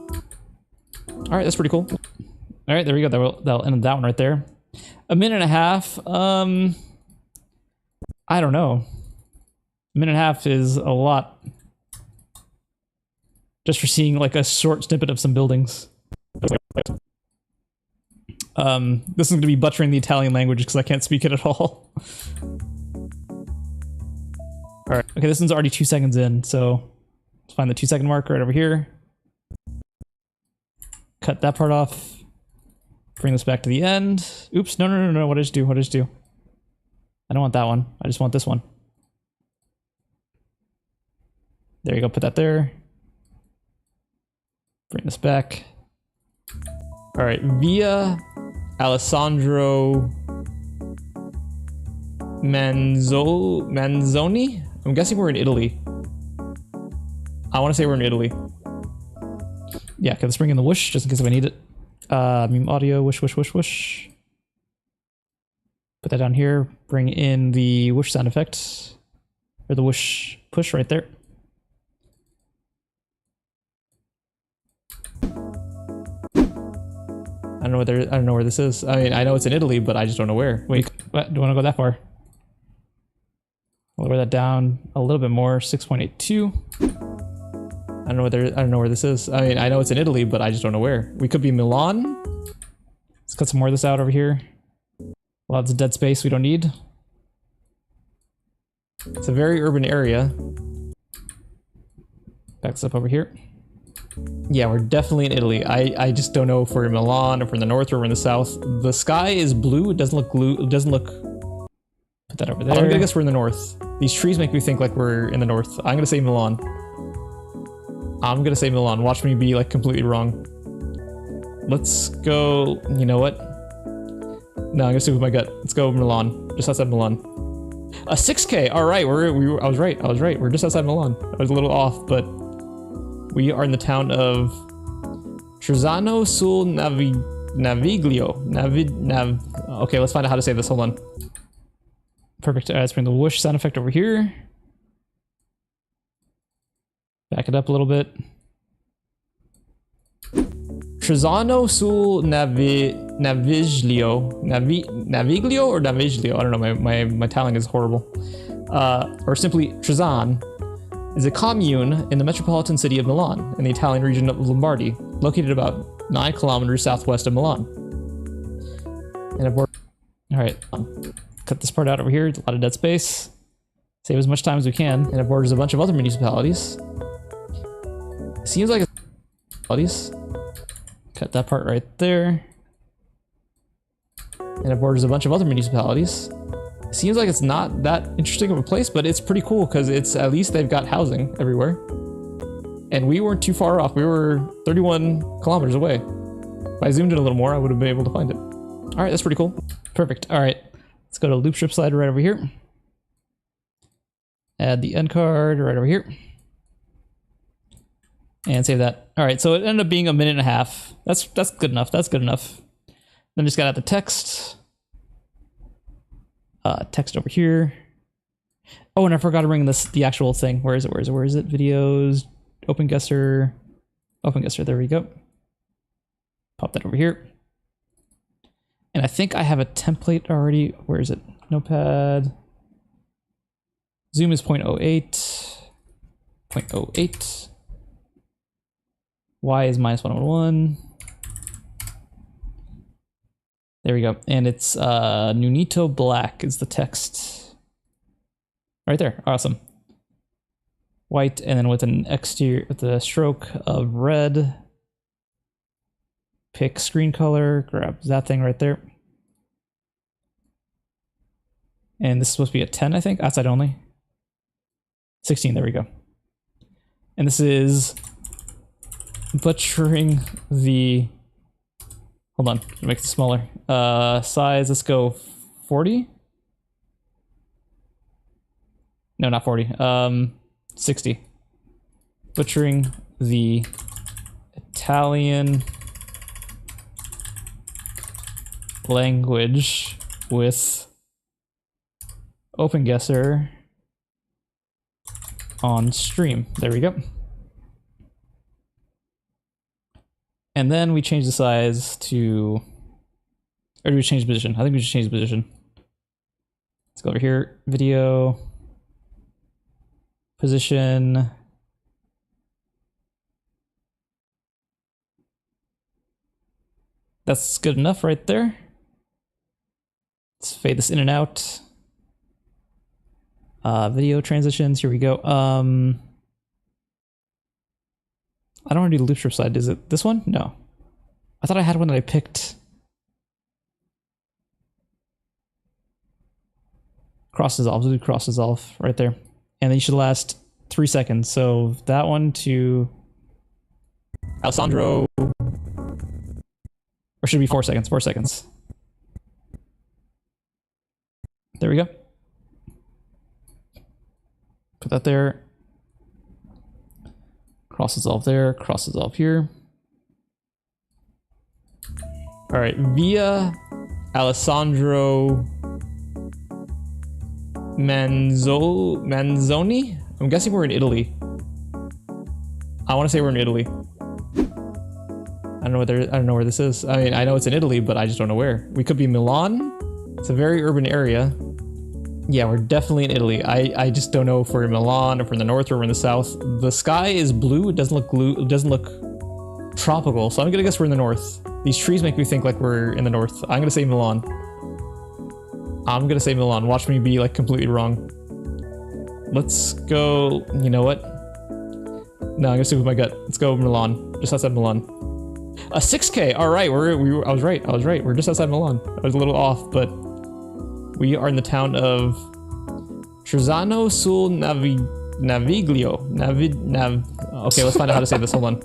All right, that's pretty cool. All right, there we go. That'll end that one right there. A minute and a half. I don't know. minute and a half is a lot. Just for seeing like a short snippet of some buildings. This is going to be butchering the Italian language because I can't speak it at all. Alright, okay, this one's already 2 seconds in, so let's find the 2 second mark right over here. Cut that part off. Bring this back to the end. Oops, no, what did I just do? What did I just do? I don't want that one. I just want this one. There you go, put that there. Bring this back. Alright, Via Alessandro Manzoni? I'm guessing we're in Italy. I want to say we're in Italy. Yeah, okay, let's bring in the whoosh just in case I need it. Meme audio, whoosh, whoosh, whoosh, whoosh. Put that down here. Bring in the whoosh sound effect. Or the whoosh push right there. I don't know where this is. I mean, I know it's in Italy, but I just don't know where. Wait, what? Do you want to go that far? I'll lower that down a little bit more. 6.82. I don't know where this is. I mean, I know it's in Italy, but I just don't know where. We could be Milan. Let's cut some more of this out over here. Lots of dead space we don't need. It's a very urban area. Back this up over here. Yeah, we're definitely in Italy. I just don't know if we're in Milan, if we're in the north or we're in the south. The sky is blue. It doesn't look blue. It doesn't look... Put that over there. I'm gonna guess we're in the north. These trees make me think like we're in the north. I'm gonna say Milan. I'm gonna say Milan. Watch me be like completely wrong. Let's go... You know what? No, I'm gonna stick with my gut. Let's go Milan. Just outside Milan. A 6K! Alright, I was right. We're just outside Milan. I was a little off, but... We are in the town of Trezano sul Naviglio. Okay, let's find out how to say this. Hold on. Perfect. Let's bring the whoosh sound effect over here. Back it up a little bit. Trezano sul Naviglio. Naviglio or Naviglio? I don't know. My Italian is horrible. Or simply Trezan. Is a commune in the metropolitan city of Milan, in the Italian region of Lombardy, located about 9 kilometers southwest of Milan. And alright, cut this part out over here, a lot of dead space. Save as much time as we can, and it borders a bunch of other municipalities. It seems like it's... Cut that part right there. And it borders a bunch of other municipalities. Seems like it's not that interesting of a place, but it's pretty cool because it's at least they've got housing everywhere. And we weren't too far off. We were 31 kilometers away. If I zoomed in a little more, I would have been able to find it. All right, that's pretty cool. Perfect. All right, let's go to loop strip slider right over here. Add the end card right over here. And save that. All right, so it ended up being a minute and a half. That's good enough. That's good enough. Then just got out the text. Text over here. Oh, and I forgot to bring the actual thing. Where is it? Videos, OpenGuessr, there we go. Pop that over here. And I think I have a template already. Where is it? Notepad. Zoom is 0.08. 0.08. Y is -111. There we go. And it's Nunito Black is the text. Right there. Awesome. White, and then with an exterior, with a stroke of red. Pick screen color, grab that thing right there. And this is supposed to be a 10, I think. Outside only. 16, there we go. And this is butchering the... Hold on, make it smaller. Size, let's go 40? No, not 40. 60. Butchering the Italian language with OpenGuessr on stream. There we go. And then we change the size to, or do we change the position? I think we should change the position. Let's go over here, video. position. That's good enough right there. Let's fade this in and out. Video transitions, here we go. I don't want to do the loop strip slide. Is it this one? No. I thought I had one that I picked. Cross dissolve, we'll do cross dissolve right there. And then you should last 3 seconds. So that one to Alessandro. Or should it be 4 seconds? 4 seconds. There we go. Put that there. Cross dissolve there, cross dissolve here. All right, via Alessandro Manzoni? I'm guessing we're in Italy. I want to say we're in Italy. I don't know where this is. I mean, I know it's in Italy, but I just don't know where. We could be Milan. It's a very urban area. Yeah, we're definitely in Italy. I just don't know if we're in Milan, if we're in the north or we're in the south. The sky is blue. It doesn't look blue. It doesn't look tropical. So I'm gonna guess we're in the north. These trees make me think like we're in the north. I'm gonna say Milan. I'm gonna say Milan. Watch me be like completely wrong. Let's go. You know what? No, I'm gonna stick with my gut. Let's go Milan. Just outside Milan. A 6K. All right, I was right. I was right. We're just outside Milan. I was a little off, but we are in the town of Trezano sul Naviglio. Okay, let's find out how to say this. Hold on.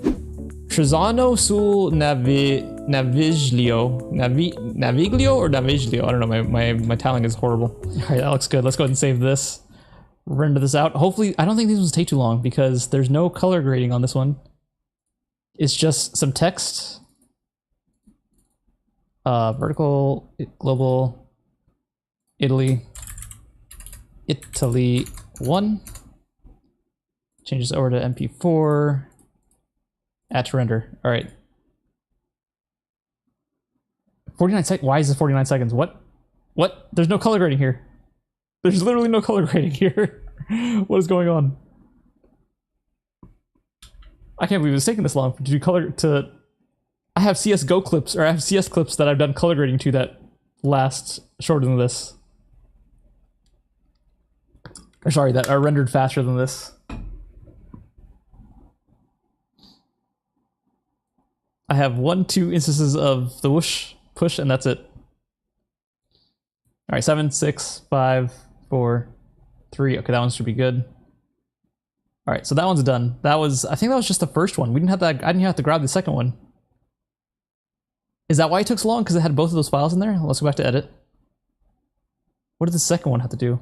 Trezano sul Naviglio. Naviglio or Naviglio? I don't know. My Italian is horrible. All right, that looks good. Let's go ahead and save this. Render this out. Hopefully, I don't think these ones take too long because there's no color grading on this one. It's just some text. Vertical, global, Italy 1. Change this over to MP4. Add to render. All right. 49 seconds. Why is this 49 seconds? What? There's no color grading here. There's literally no color grading here. What is going on? I can't believe it's taking this long to do color to. I have CS:GO clips, or I have CS clips that I've done color grading to that last shorter than this. Or sorry, that are rendered faster than this. I have 2 instances of the whoosh push, and that's it. All right, 7, 6, 5, 4, 3. Okay, that one should be good. All right, so that one's done. I think that was just the first one. We didn't have that. I didn't have to grab the second one. Is that why it took so long? Because it had both of those files in there? Let's go back to edit. What did the second one have to do?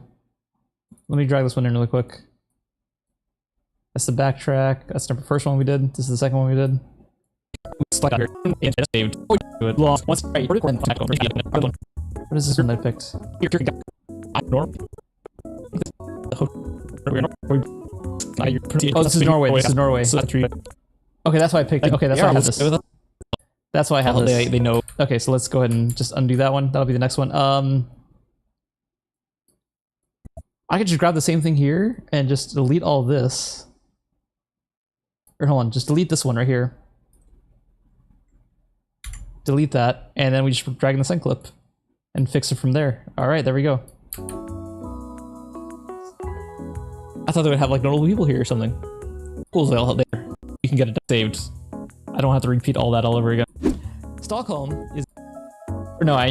Let me drag this one in really quick. That's the backtrack. That's the first one we did. This is the second one we did. What is this one I picked? Oh, this is Norway. This is Norway. Okay, that's why I picked it. Okay, that's why I have this. That's why I have this. They know. Okay, so let's go ahead and just undo that one. That'll be the next one. I could just grab the same thing here and just delete all this. Or hold on, just delete this one right here. Delete that, and then we just drag in the send clip and fix it from there. All right, there we go. I thought they would have like notable people here or something. Cool, they'll there. You can get it saved. I don't have to repeat all that all over again. Stockholm is. No,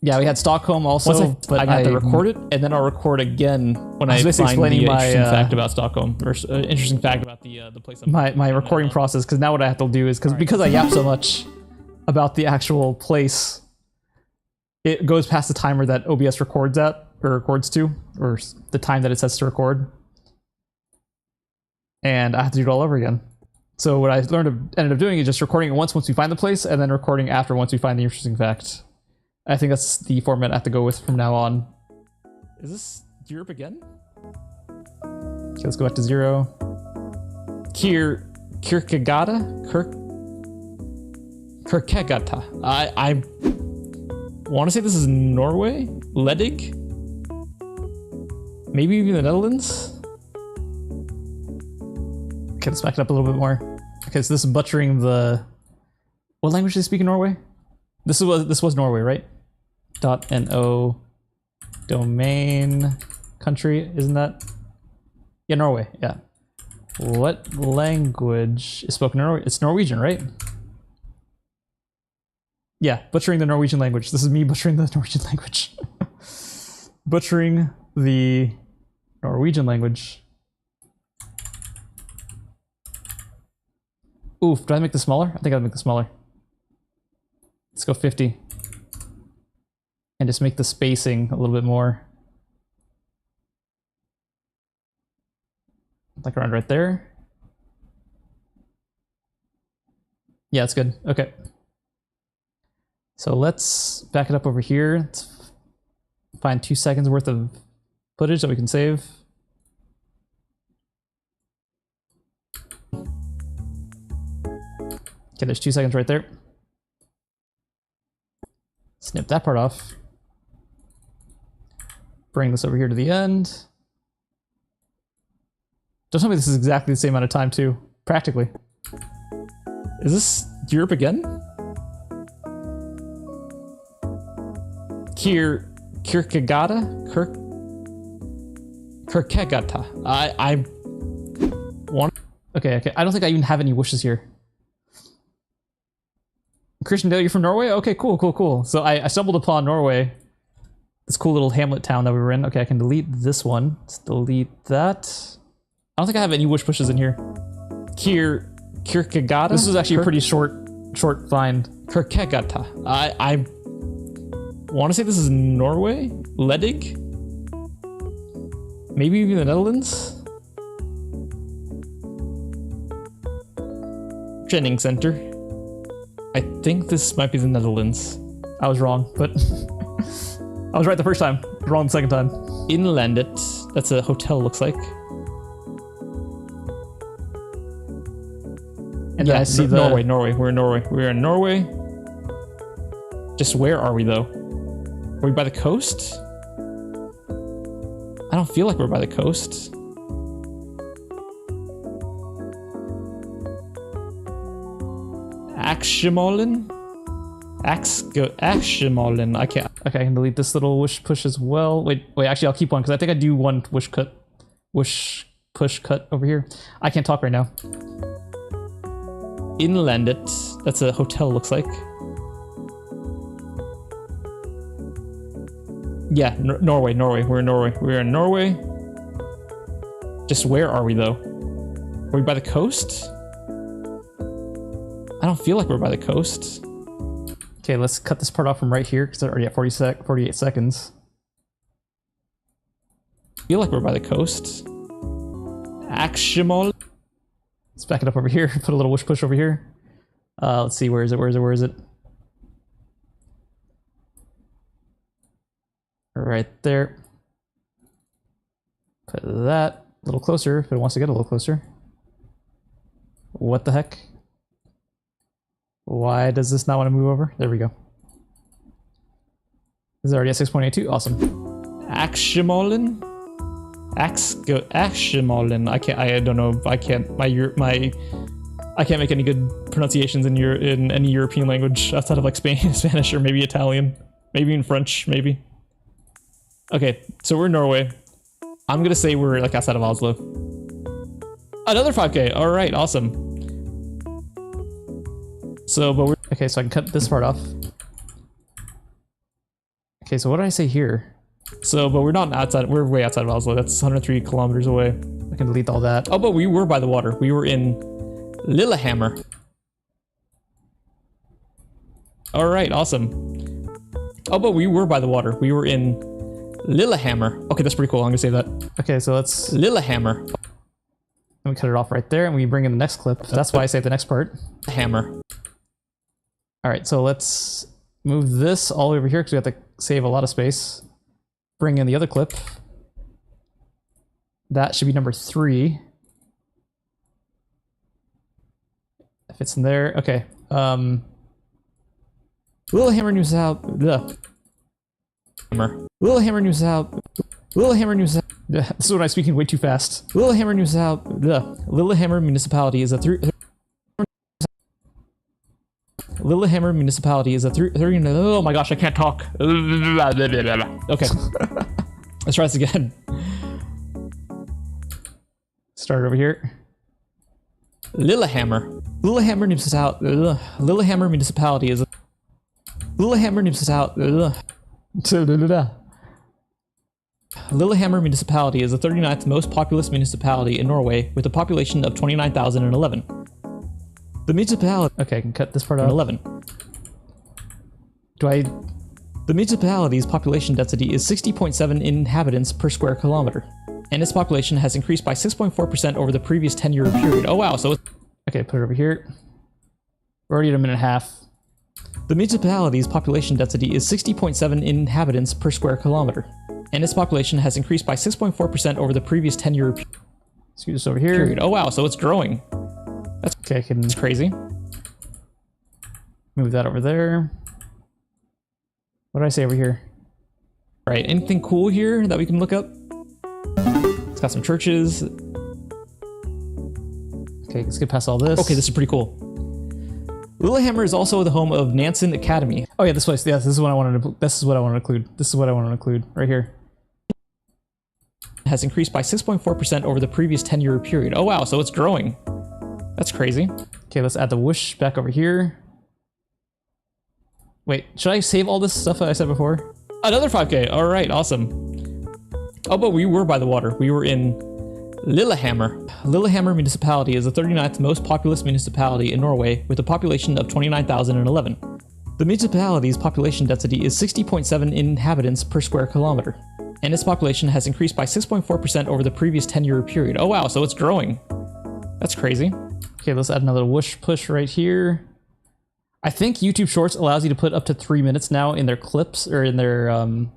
yeah, we had Stockholm also, but I have to record it, and then I'll record again when I find the interesting fact about Stockholm, or interesting fact about the place. My recording process, because now what I have to do is because I yap so much about the actual place, it goes past the timer that OBS records at, or records to, or the time that it sets to record, and I have to do it all over again. So what I ended up doing is just recording it once we find the place, and then recording after once we find the interesting fact. I think that's the format I have to go with from now on. Is this Europe again? Okay, let's go back to 0. Kierkegaard? Kierkegaard. I want to say this is Norway? Ledig? Maybe even the Netherlands? Okay, let's back it up a little bit more. Okay, so this is butchering the... What language do they speak in Norway? This was Norway, right? .no domain country, isn't that? Yeah, Norway, yeah. What language is spoken in Norway? It's Norwegian, right? Yeah, butchering the Norwegian language. This is me butchering the Norwegian language. Butchering the Norwegian language. Oof, do I make this smaller? I think I'll make this smaller. Let's go 50. And just make the spacing a little bit more. Like around right there. Yeah, that's good. Okay. So let's back it up over here. Let's find 2 seconds worth of footage that we can save. Okay, there's 2 seconds right there. Snip that part off. Bring this over here to the end. Don't tell me this is exactly the same amount of time too. Practically. Is this Europe again? Kierkegaard? Kierkegaard. I want... Okay. I don't think I even have any wishes here. Christian Dale, you're from Norway? Okay, cool. So I stumbled upon Norway. This cool little hamlet town that we were in. Okay, I can delete this one. Let's delete that. I don't think I have any wish pushes in here. Kierkegaard? This is actually a pretty short find. Kierkegaard. I want to say this is Norway? Ledig? Maybe even the Netherlands? Training Center. I think this might be the Netherlands. I was wrong, but I was right the first time. Wrong the second time. Inlandet. That's a hotel, looks like. And yeah, I see Norway. We're in Norway. We're in Norway. Just where are we though? Are we by the coast? I don't feel like we're by the coast. Aksjemolen? Aksjemolen. I can't. Okay, I can delete this little wish push as well. Wait. Actually, I'll keep one because I think I do one wish push cut over here. I can't talk right now. Inlandet. That's a hotel, looks like. Yeah, Norway. We're in Norway. We're in Norway. Just where are we though? Are we by the coast? I don't feel like we're by the coast. Okay, let's cut this part off from right here because they're already at 48 seconds. I feel like we're by the coast. Aksjemål. Let's back it up over here. Put a little wish push over here. Let's see, where is it? Right there. Put that a little closer if it wants to get a little closer. What the heck? Why does this not want to move over? There we go. Is it already at 6.82? Awesome. Aksjemålen? Aksjemålen. I don't know. I can't make any good pronunciations in any European language outside of like Spanish or maybe Italian. Maybe in French, maybe. Okay, so we're in Norway. I'm gonna say we're like outside of Oslo. Another 5K. All right, awesome. So, but we're okay. So I can cut this part off. Okay, so what did I say here? So, but we're not outside. We're way outside of Oslo. That's 103 kilometers away. I can delete all that. Oh, but we were by the water. We were in Lillehammer. All right, awesome. Oh, but we were by the water. We were in Lillehammer. Okay, that's pretty cool. I'm gonna save that. Okay, so let's Lillehammer. And we cut it off right there, and we bring in the next clip. That's why I saved the next part. Hammer. All right, so let's move this all over here because we have to save a lot of space. Bring in the other clip. That should be number 3. If it's in there, okay. Lillehammer New South. Lillehammer New South. Lillehammer New South. This is when I'm speaking way too fast. Lillehammer Municipality is a Lillehammer Municipality is a oh my gosh, I can't talk. Okay. Let's try this again. Start over here. Lillehammer Municipality is a Lillehammer Municipality is the 39th most populous municipality in Norway with a population of 29,011. The municipality... Okay, I can cut this part out. 11. The municipality's population density is 60.7 inhabitants per square kilometer, and its population has increased by 6.4% over the previous 10-year period. Oh wow, so... Okay, put it over here. We're already at a minute and a half. The municipality's population density is 60.7 inhabitants per square kilometer, and its population has increased by 6.4% over the previous 10-year period. Let's do this over here. Period. Oh wow, so it's growing. That's okay, it's crazy. Move that over there. What did I say over here? All right, anything cool here that we can look up? It's got some churches. Okay, let's get past all this. Okay, this is pretty cool. Lillehammer is also the home of Nansen Academy. Oh yeah, this place. Yeah, this is what I wanted to. This is what I want to include. This is what I want to include right here. Has increased by 6.4% over the previous 10-year period. Oh wow, so it's growing. That's crazy. Okay, let's add the whoosh back over here. Wait, should I save all this stuff that I said before? Another 5K. All right, awesome. Oh, but we were by the water. We were in Lillehammer. Lillehammer Municipality is the 39th most populous municipality in Norway with a population of 29,011. The municipality's population density is 60.7 inhabitants per square kilometer, and its population has increased by 6.4% over the previous 10-year period. Oh wow, so it's growing. That's crazy. Okay, let's add another whoosh push right here. I think YouTube Shorts allows you to put up to 3 minutes now in their clips, or in their in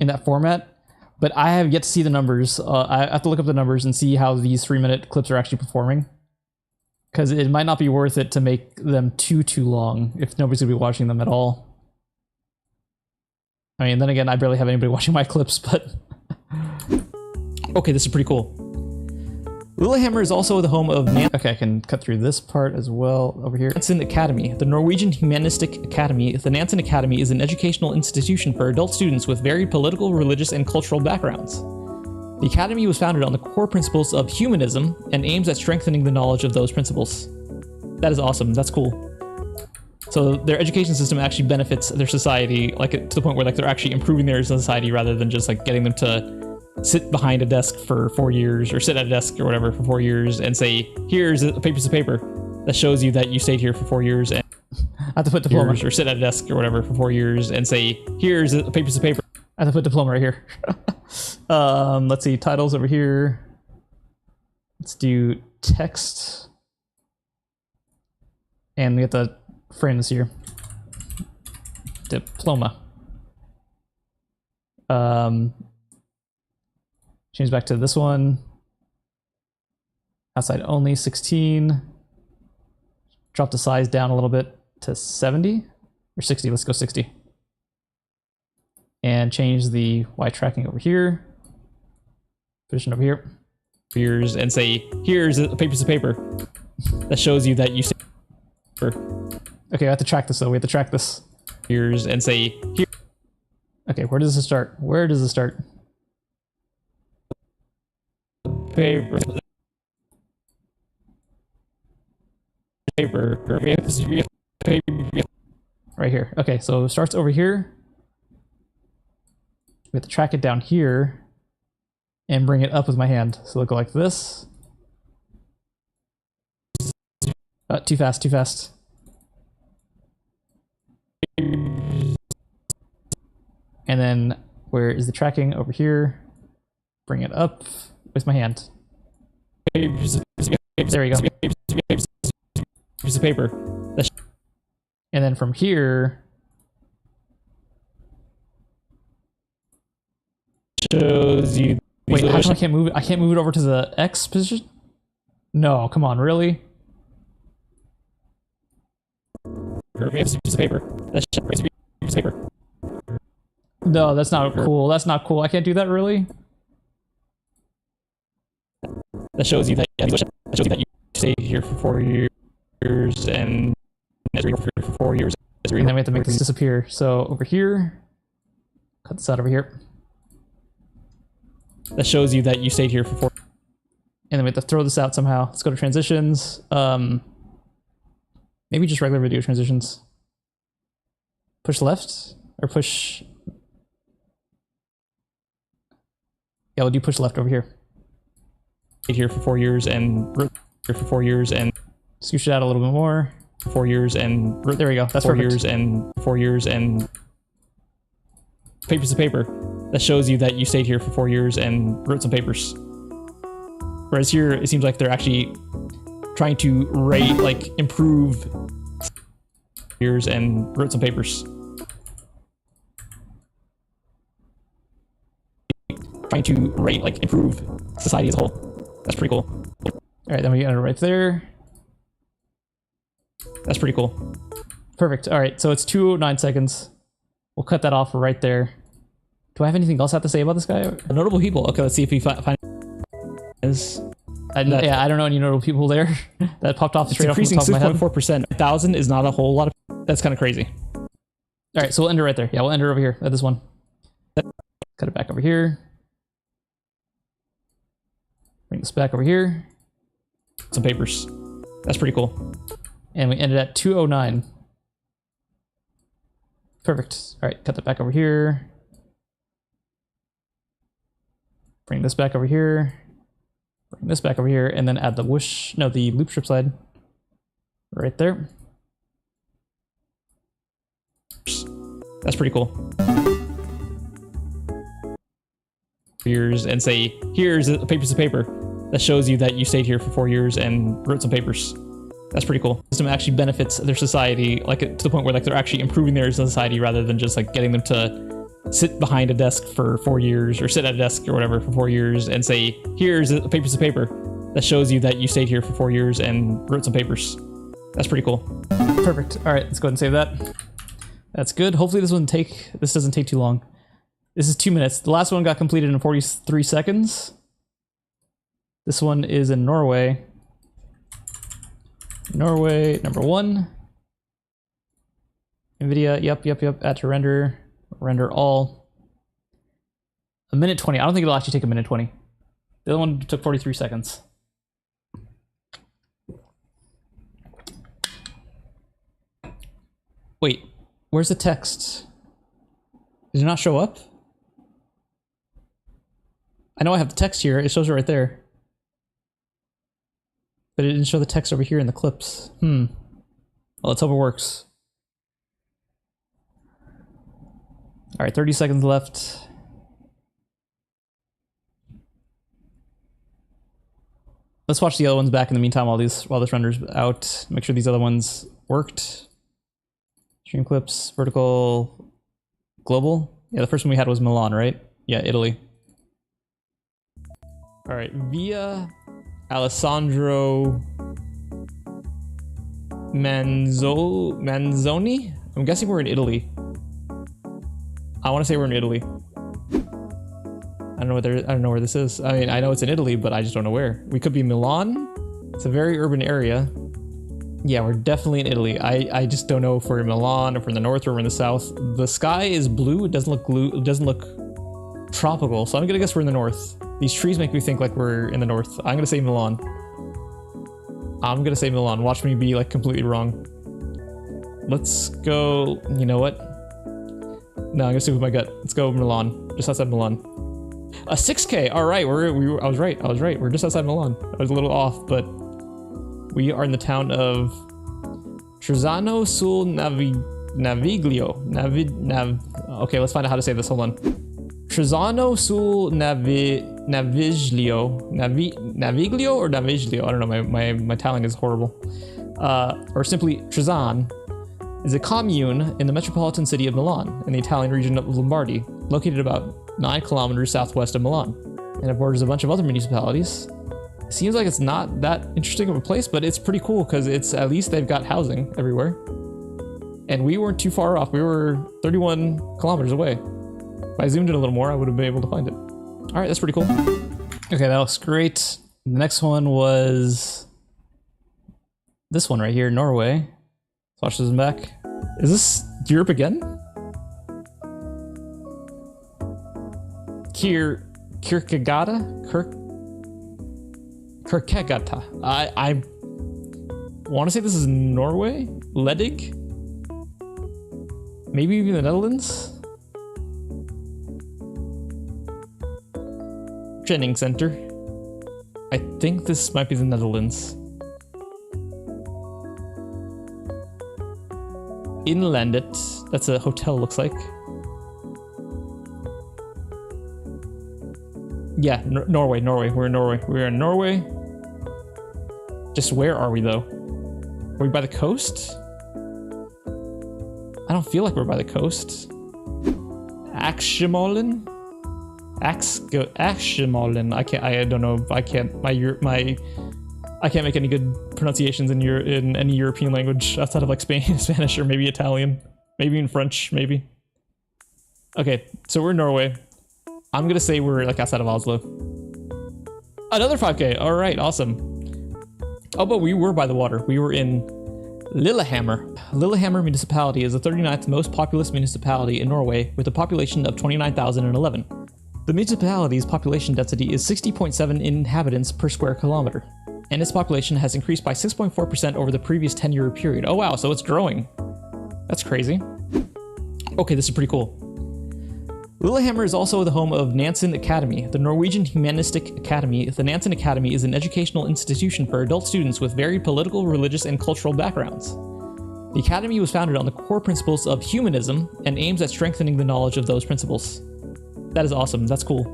that format. But I have yet to see the numbers. I have to look up the numbers and see how these 3-minute clips are actually performing. Because it might not be worth it to make them too long if nobody's going to be watching them at all. I mean, then again, I barely have anybody watching my clips, but... Okay, this is pretty cool. Lillehammer is also the home of Okay, I can cut through this part as well over here. Nansen Academy, the Norwegian Humanistic Academy. The Nansen Academy is an educational institution for adult students with varied political, religious, and cultural backgrounds. The Academy was founded on the core principles of humanism and aims at strengthening the knowledge of those principles. That is awesome. That's cool. So their education system actually benefits their society, like to the point where like they're actually improving their society rather than just like getting them to sit behind a desk for 4 years, or sit at a desk or whatever for 4 years and say, here's a piece of paper that shows you that you stayed here for 4 years and I have to put diploma, or sit at a desk or whatever for 4 years and say, here's a piece of paper. I have to put diploma right here. Let's see, titles over here. Let's do text. And we have to frame this here. Diploma. Change back to this one. Outside only 16. Drop the size down a little bit to 70 or 60. Let's go 60. And change the Y tracking over here. Position over here. Here's and say, here's a piece of paper that shows you that you stayed. Okay, I have to track this though. We have to track this. Here's and say, here. Okay, where does it start? Where does it start? Paper. Right here. Okay, so it starts over here. We have to track it down here and bring it up with my hand. So it'll go like this. Too fast, too fast. And then where is the tracking? Over here. Bring it up with my hand. There we go. Piece of paper. And then from here, shows you. Wait, how come I can't move it? I can't move it over to the X position? No, come on, really? Piece of paper. Piece of paper. No, that's not cool. That's not cool. I can't do that, really? That shows you that you stayed here for 4 years and for 4 years. And then we have to make this disappear. So over here, cut this out over here. That shows you that you stayed here for 4. And then we have to throw this out somehow. Let's go to transitions. Maybe just regular video transitions. Push left or push. Yeah, we'll do push left over here. Stayed here for 4 years and here for 4 years and scooch it out a little bit more. 4 years and there we go. That's 4 perfect. years and 4 years and papers of paper. That shows you that you stayed here for 4 years and wrote some papers. Whereas here, it seems like they're actually trying to rate, like, improve years and wrote some papers. Trying to rate, like, improve society as a whole. That's pretty cool. All right, then we got it right there. That's pretty cool. Perfect. All right, so it's 209 seconds. We'll cut that off right there. Do I have anything else I have to say about this guy? Notable people. Okay, let's see if we find is. Yeah, I don't know any notable people there. That popped off straight off the top of my head. 6.4%. 1,000 is not a whole lot of. That's kind of crazy. All right, so we'll end it right there. Yeah, we'll end it over here at this one. Cut it back over here. Bring this back over here. Some papers. That's pretty cool. And we ended at 209. Perfect. All right, cut that back over here. Bring this back over here. Bring this back over here, and then add the whoosh, no, the loop strip slide right there. That's pretty cool. Years and say, here's a papers of paper. That shows you that you stayed here for 4 years and wrote some papers. That's pretty cool. The system actually benefits their society, like to the point where like they're actually improving their society rather than just like getting them to sit behind a desk for 4 years or sit at a desk or whatever for 4 years and say, here's a papers of paper. That shows you that you stayed here for 4 years and wrote some papers. That's pretty cool. Perfect. All right, let's go ahead and save that. That's good. Hopefully this doesn't take too long. This is 2 minutes. The last one got completed in 43 seconds. This one is in Norway. Norway, number 1. NVIDIA, yep. Add to render. Render all. 1:20. I don't think it'll actually take 1:20. The other one took 43 seconds. Wait, where's the text? Did it not show up? I know I have the text here. It shows it right there. But it didn't show the text over here in the clips. Well, let's hope it works. All right, 30 seconds left. Let's watch the other ones back in the meantime while this renders out. Make sure these other ones worked. Stream clips, vertical, global. Yeah, the first one we had was Milan, right? Yeah, Italy. All right, via Alessandro Manzoni? I'm guessing we're in Italy. I want to say we're in Italy. I don't know where this is. I mean, I know it's in Italy, but I just don't know where. We could be Milan. It's a very urban area. Yeah, we're definitely in Italy. I just don't know if we're in Milan, if we're in the north or we're in the south. The sky is blue. It doesn't look tropical, so I'm gonna guess we're in the north. These trees make me think like we're in the north. I'm gonna say Milan. Watch me be like completely wrong. Let's go. You know what? No, I'm gonna stick with my gut. Let's go Milan. Just outside Milan. A 6K. All right, I was right. We're just outside Milan. I was a little off, but we are in the town of Trezano sul Naviglio. Okay, let's find out how to say this. Hold on. Trezano sul Naviglio. Naviglio or Naviglio? I don't know. My Italian is horrible. Or simply Trezan is a commune in the metropolitan city of Milan in the Italian region of Lombardy, located about 9 kilometers southwest of Milan, and it borders a bunch of other municipalities. It seems like it's not that interesting of a place, but it's pretty cool because it's at least they've got housing everywhere. And we weren't too far off. We were 31 kilometers away. If I zoomed in a little more, I would have been able to find it. All right, that's pretty cool. Okay, that looks great. The next one was this one right here, Norway. Let's watch this one back. Is this Europe again? Kirkegata. I want to say this is Norway? Ledig? Maybe even the Netherlands? Training Center. I think this might be the Netherlands. Inlandet. That's a hotel, looks like. Yeah, Norway. We're in Norway. We're in Norway. Just where are we, though? Are we by the coast? I don't feel like we're by the coast. Aximolen? Aximolen. I don't know. I can't make any good pronunciations in any European language outside of like Spanish or maybe Italian. Maybe in French, maybe. Okay, so we're in Norway. I'm gonna say we're like outside of Oslo. Another 5K. All right, awesome. Oh, but we were by the water. We were in Lillehammer. Lillehammer municipality is the 39th most populous municipality in Norway with a population of 29,011. The municipality's population density is 60.7 inhabitants per square kilometer, and its population has increased by 6.4% over the previous 10-year period. Oh wow, so it's growing. That's crazy. Okay, this is pretty cool. Lillehammer is also the home of Nansen Academy, the Norwegian Humanistic Academy. The Nansen Academy is an educational institution for adult students with varied political, religious, and cultural backgrounds. The Academy was founded on the core principles of humanism and aims at strengthening the knowledge of those principles. That is awesome. That's cool.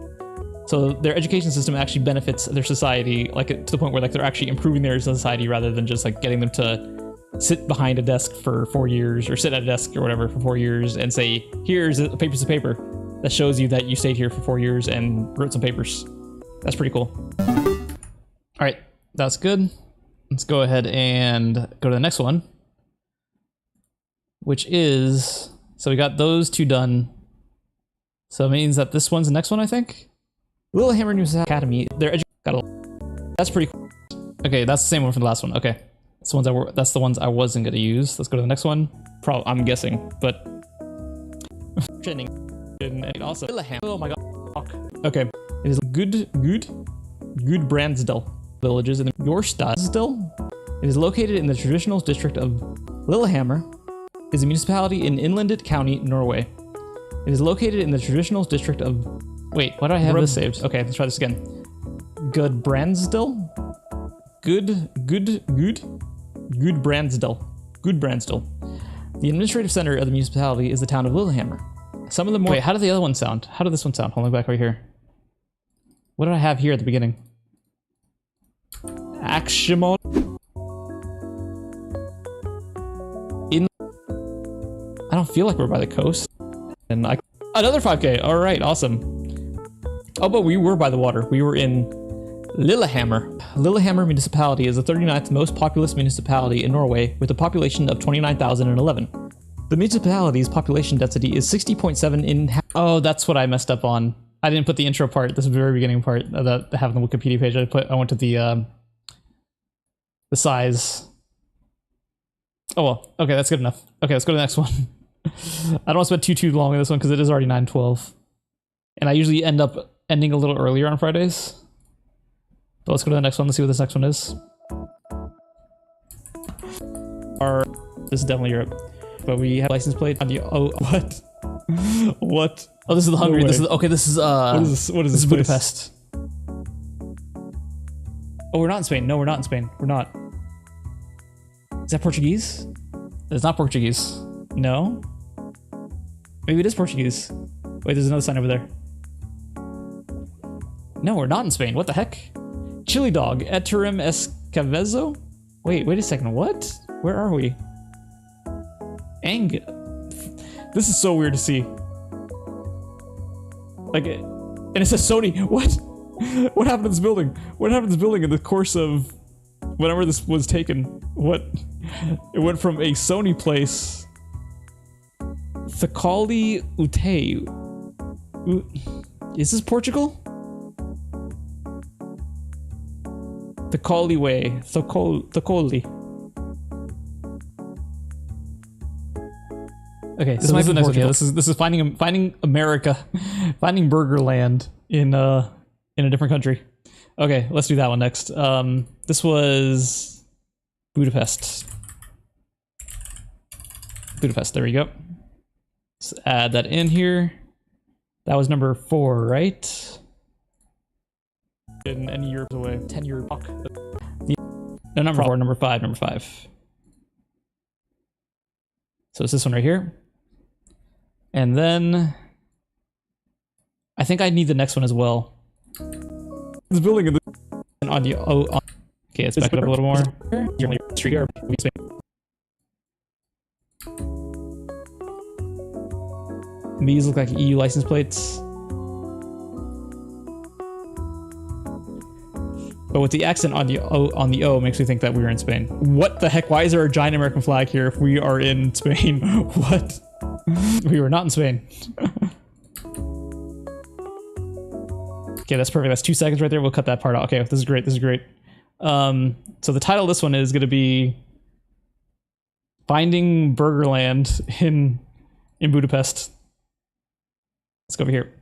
So their education system actually benefits their society, like to the point where like they're actually improving their society rather than just like getting them to sit behind a desk for 4 years or sit at a desk or whatever for 4 years and say, here's a piece of paper that shows you that you stayed here for 4 years and wrote some papers. That's pretty cool. All right, that's good. Let's go ahead and go to the next one, which is, so we got those two done. So it means that this one's the next one, I think. Lillehammer News Academy. That's pretty cool. Okay, that's the same one from the last one. Okay, that's the ones I wasn't gonna use. Let's go to the next one. I'm guessing, but training. Also, oh my god. Okay, it is good Brandsdal villages in Jorstadsdal. It is located in the traditional district of Lillehammer. It is a municipality in Inlandet County, Norway. It is located in the traditional district of... Wait, why do I have this saved? Okay, let's try this again. Good Brandsdal? Good Brandsdal. Good Brandsdal. The administrative center of the municipality is the town of Lillehammer. Some of the more... Wait, how did the other one sound? How did this one sound? Hold on, back right here. What did I have here at the beginning? Aximol. I don't feel like we're by the coast. And another 5K. All right, awesome. Oh, but we were by the water. We were in Lillehammer. Lillehammer municipality is the 39th most populous municipality in Norway with a population of 29,011. The municipality's population density is 60.7 in... Oh, that's what I messed up on. I didn't put the intro part. This is the very beginning part that I have on the Wikipedia page. I went to the size. Oh, well. Okay, that's good enough. Okay, let's go to the next one. I don't want to spend too long on this one because it is already 9:12. And I usually end up ending a little earlier on Fridays. But let's go to the next one. Let's see what this next one is. This is definitely Europe. But we have license plate on the... Oh, what? What? Oh, this is the Hungary. No, this is... Okay, this is... What is this? What is this? This is Budapest. Oh, we're not in Spain. No, we're not in Spain. We're not. Is that Portuguese? It's not Portuguese. No? Maybe it is Portuguese. Wait, there's another sign over there. No, we're not in Spain. What the heck? Chili dog. Eterim escavezo? Wait a second. What? Where are we? This is so weird to see. Like, and it says Sony. What? What happened to this building? What happened to this building in the course of whenever this was taken? What? It went from a Sony place. Thakali Utei. Is this Portugal? The Collie way. The Collie. Okay, This so might this be is the next one. Yeah, Portugal. this is finding America, finding Burgerland in a different country. Okay, let's do that one next. This was Budapest. Budapest. There we go. Let's add that in here. That was number 4, right? In any Europe away. 10 Europe. No, number 4, number 5, number 5. So it's this one right here. And then I think I need the next one as well. This building in the audio. Okay, let's back it up a little more. These look like EU license plates. But with the accent on the O makes me think that we were in Spain. What the heck? Why is there a giant American flag here if we are in Spain? What? We were not in Spain. Okay, that's perfect. That's 2 seconds right there. We'll cut that part out. Okay, this is great. This is great. So the title of this one is going to be Finding Burgerland in Budapest. Let's go over here.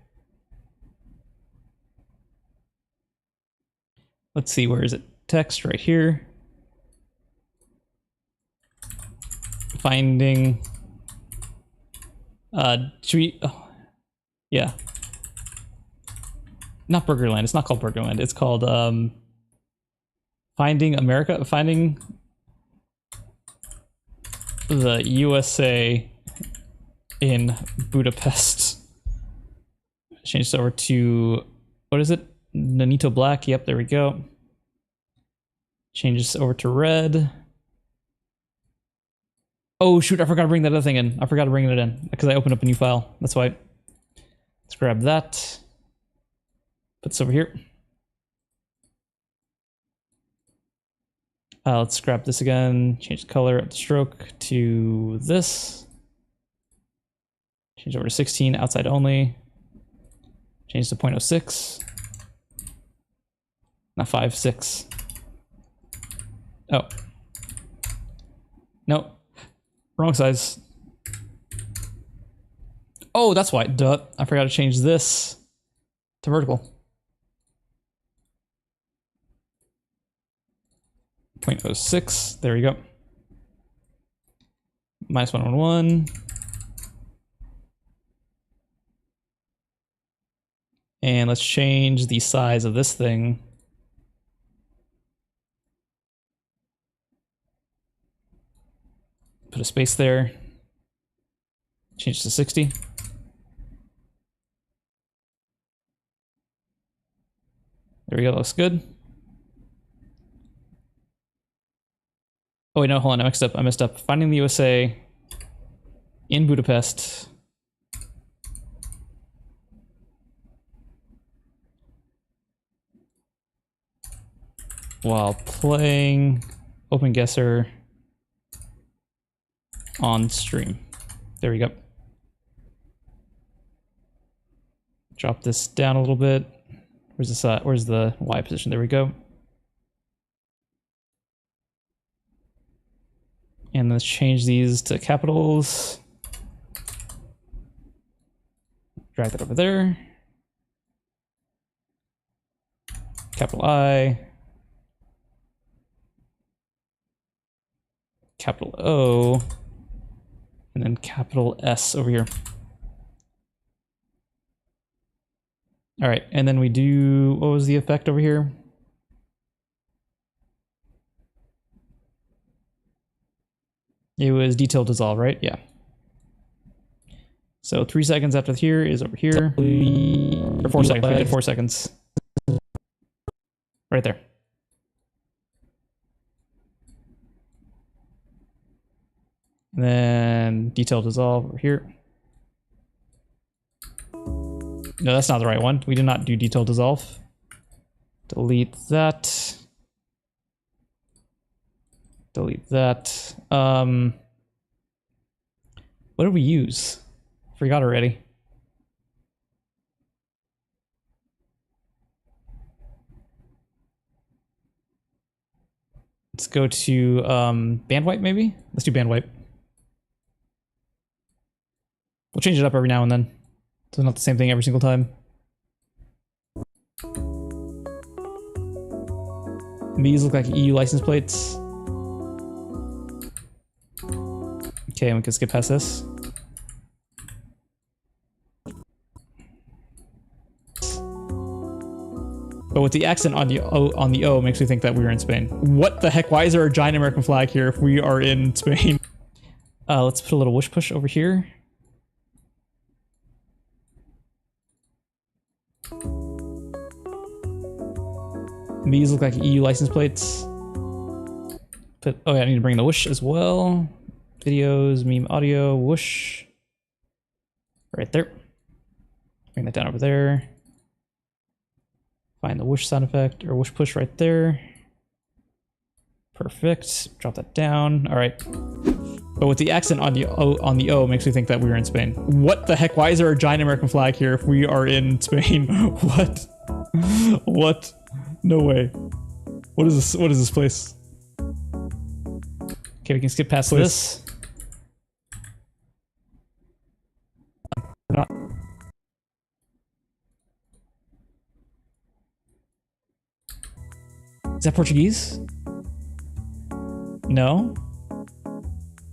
Let's see, where is it? Text right here. Finding. Should we? Oh, yeah. Not Burgerland. It's not called Burgerland. It's called Finding America. Finding the USA in Budapest. Change this over to, what is it? Nanito Black. Yep, there we go. Change this over to red. Oh shoot, I forgot to bring that other thing in. I forgot to bring it in because I opened up a new file. That's why. Let's grab that. Put this over here. Let's grab this again. Change the color of the stroke to this. Change over to 16, outside only. Change to 0.06. Not 5, 6. Oh. No. Wrong size. Oh, that's why. Duh. I forgot to change this to vertical. 0.06. There we go. Minus 111. And let's change the size of this thing. Put a space there. Change to 60. There we go, that looks good. Oh wait, no, hold on, I mixed up. I messed up. Finding the USA in Budapest. While playing OpenGuessr on stream. There we go. Drop this down a little bit. Where's the where's the Y position? There we go. And let's change these to capitals. Drag that over there. Capital I. Capital O. And then capital S over here. All right, and then we do, what was the effect over here? It was detail dissolve, right? Yeah. So 3 seconds after here is over here. Or 4 seconds, we did 4 seconds. Right there. And then detail dissolve over here. No, that's not the right one. We did not do detail dissolve. Delete that. Delete that. What did we use? Forgot already. Let's go to band wipe maybe? Let's do band wipe. We'll change it up every now and then. So it's not the same thing every single time. These look like EU license plates. Okay, we can skip past this. But with the accent on the O makes me think that we were in Spain. What the heck? Why is there a giant American flag here if we are in Spain? Let's put a little whoosh push over here. These look like EU license plates. But oh yeah, I need to bring the whoosh as well. Videos, meme audio, whoosh. Right there. Bring that down over there. Find the whoosh sound effect or whoosh push right there. Perfect. Drop that down. All right. But with the accent on the O makes me think that we were in Spain. What the heck? Why is there a giant American flag here if we are in Spain? What? What? No way. What is this? What is this place? Okay, we can skip past this. Not. Is that Portuguese? No?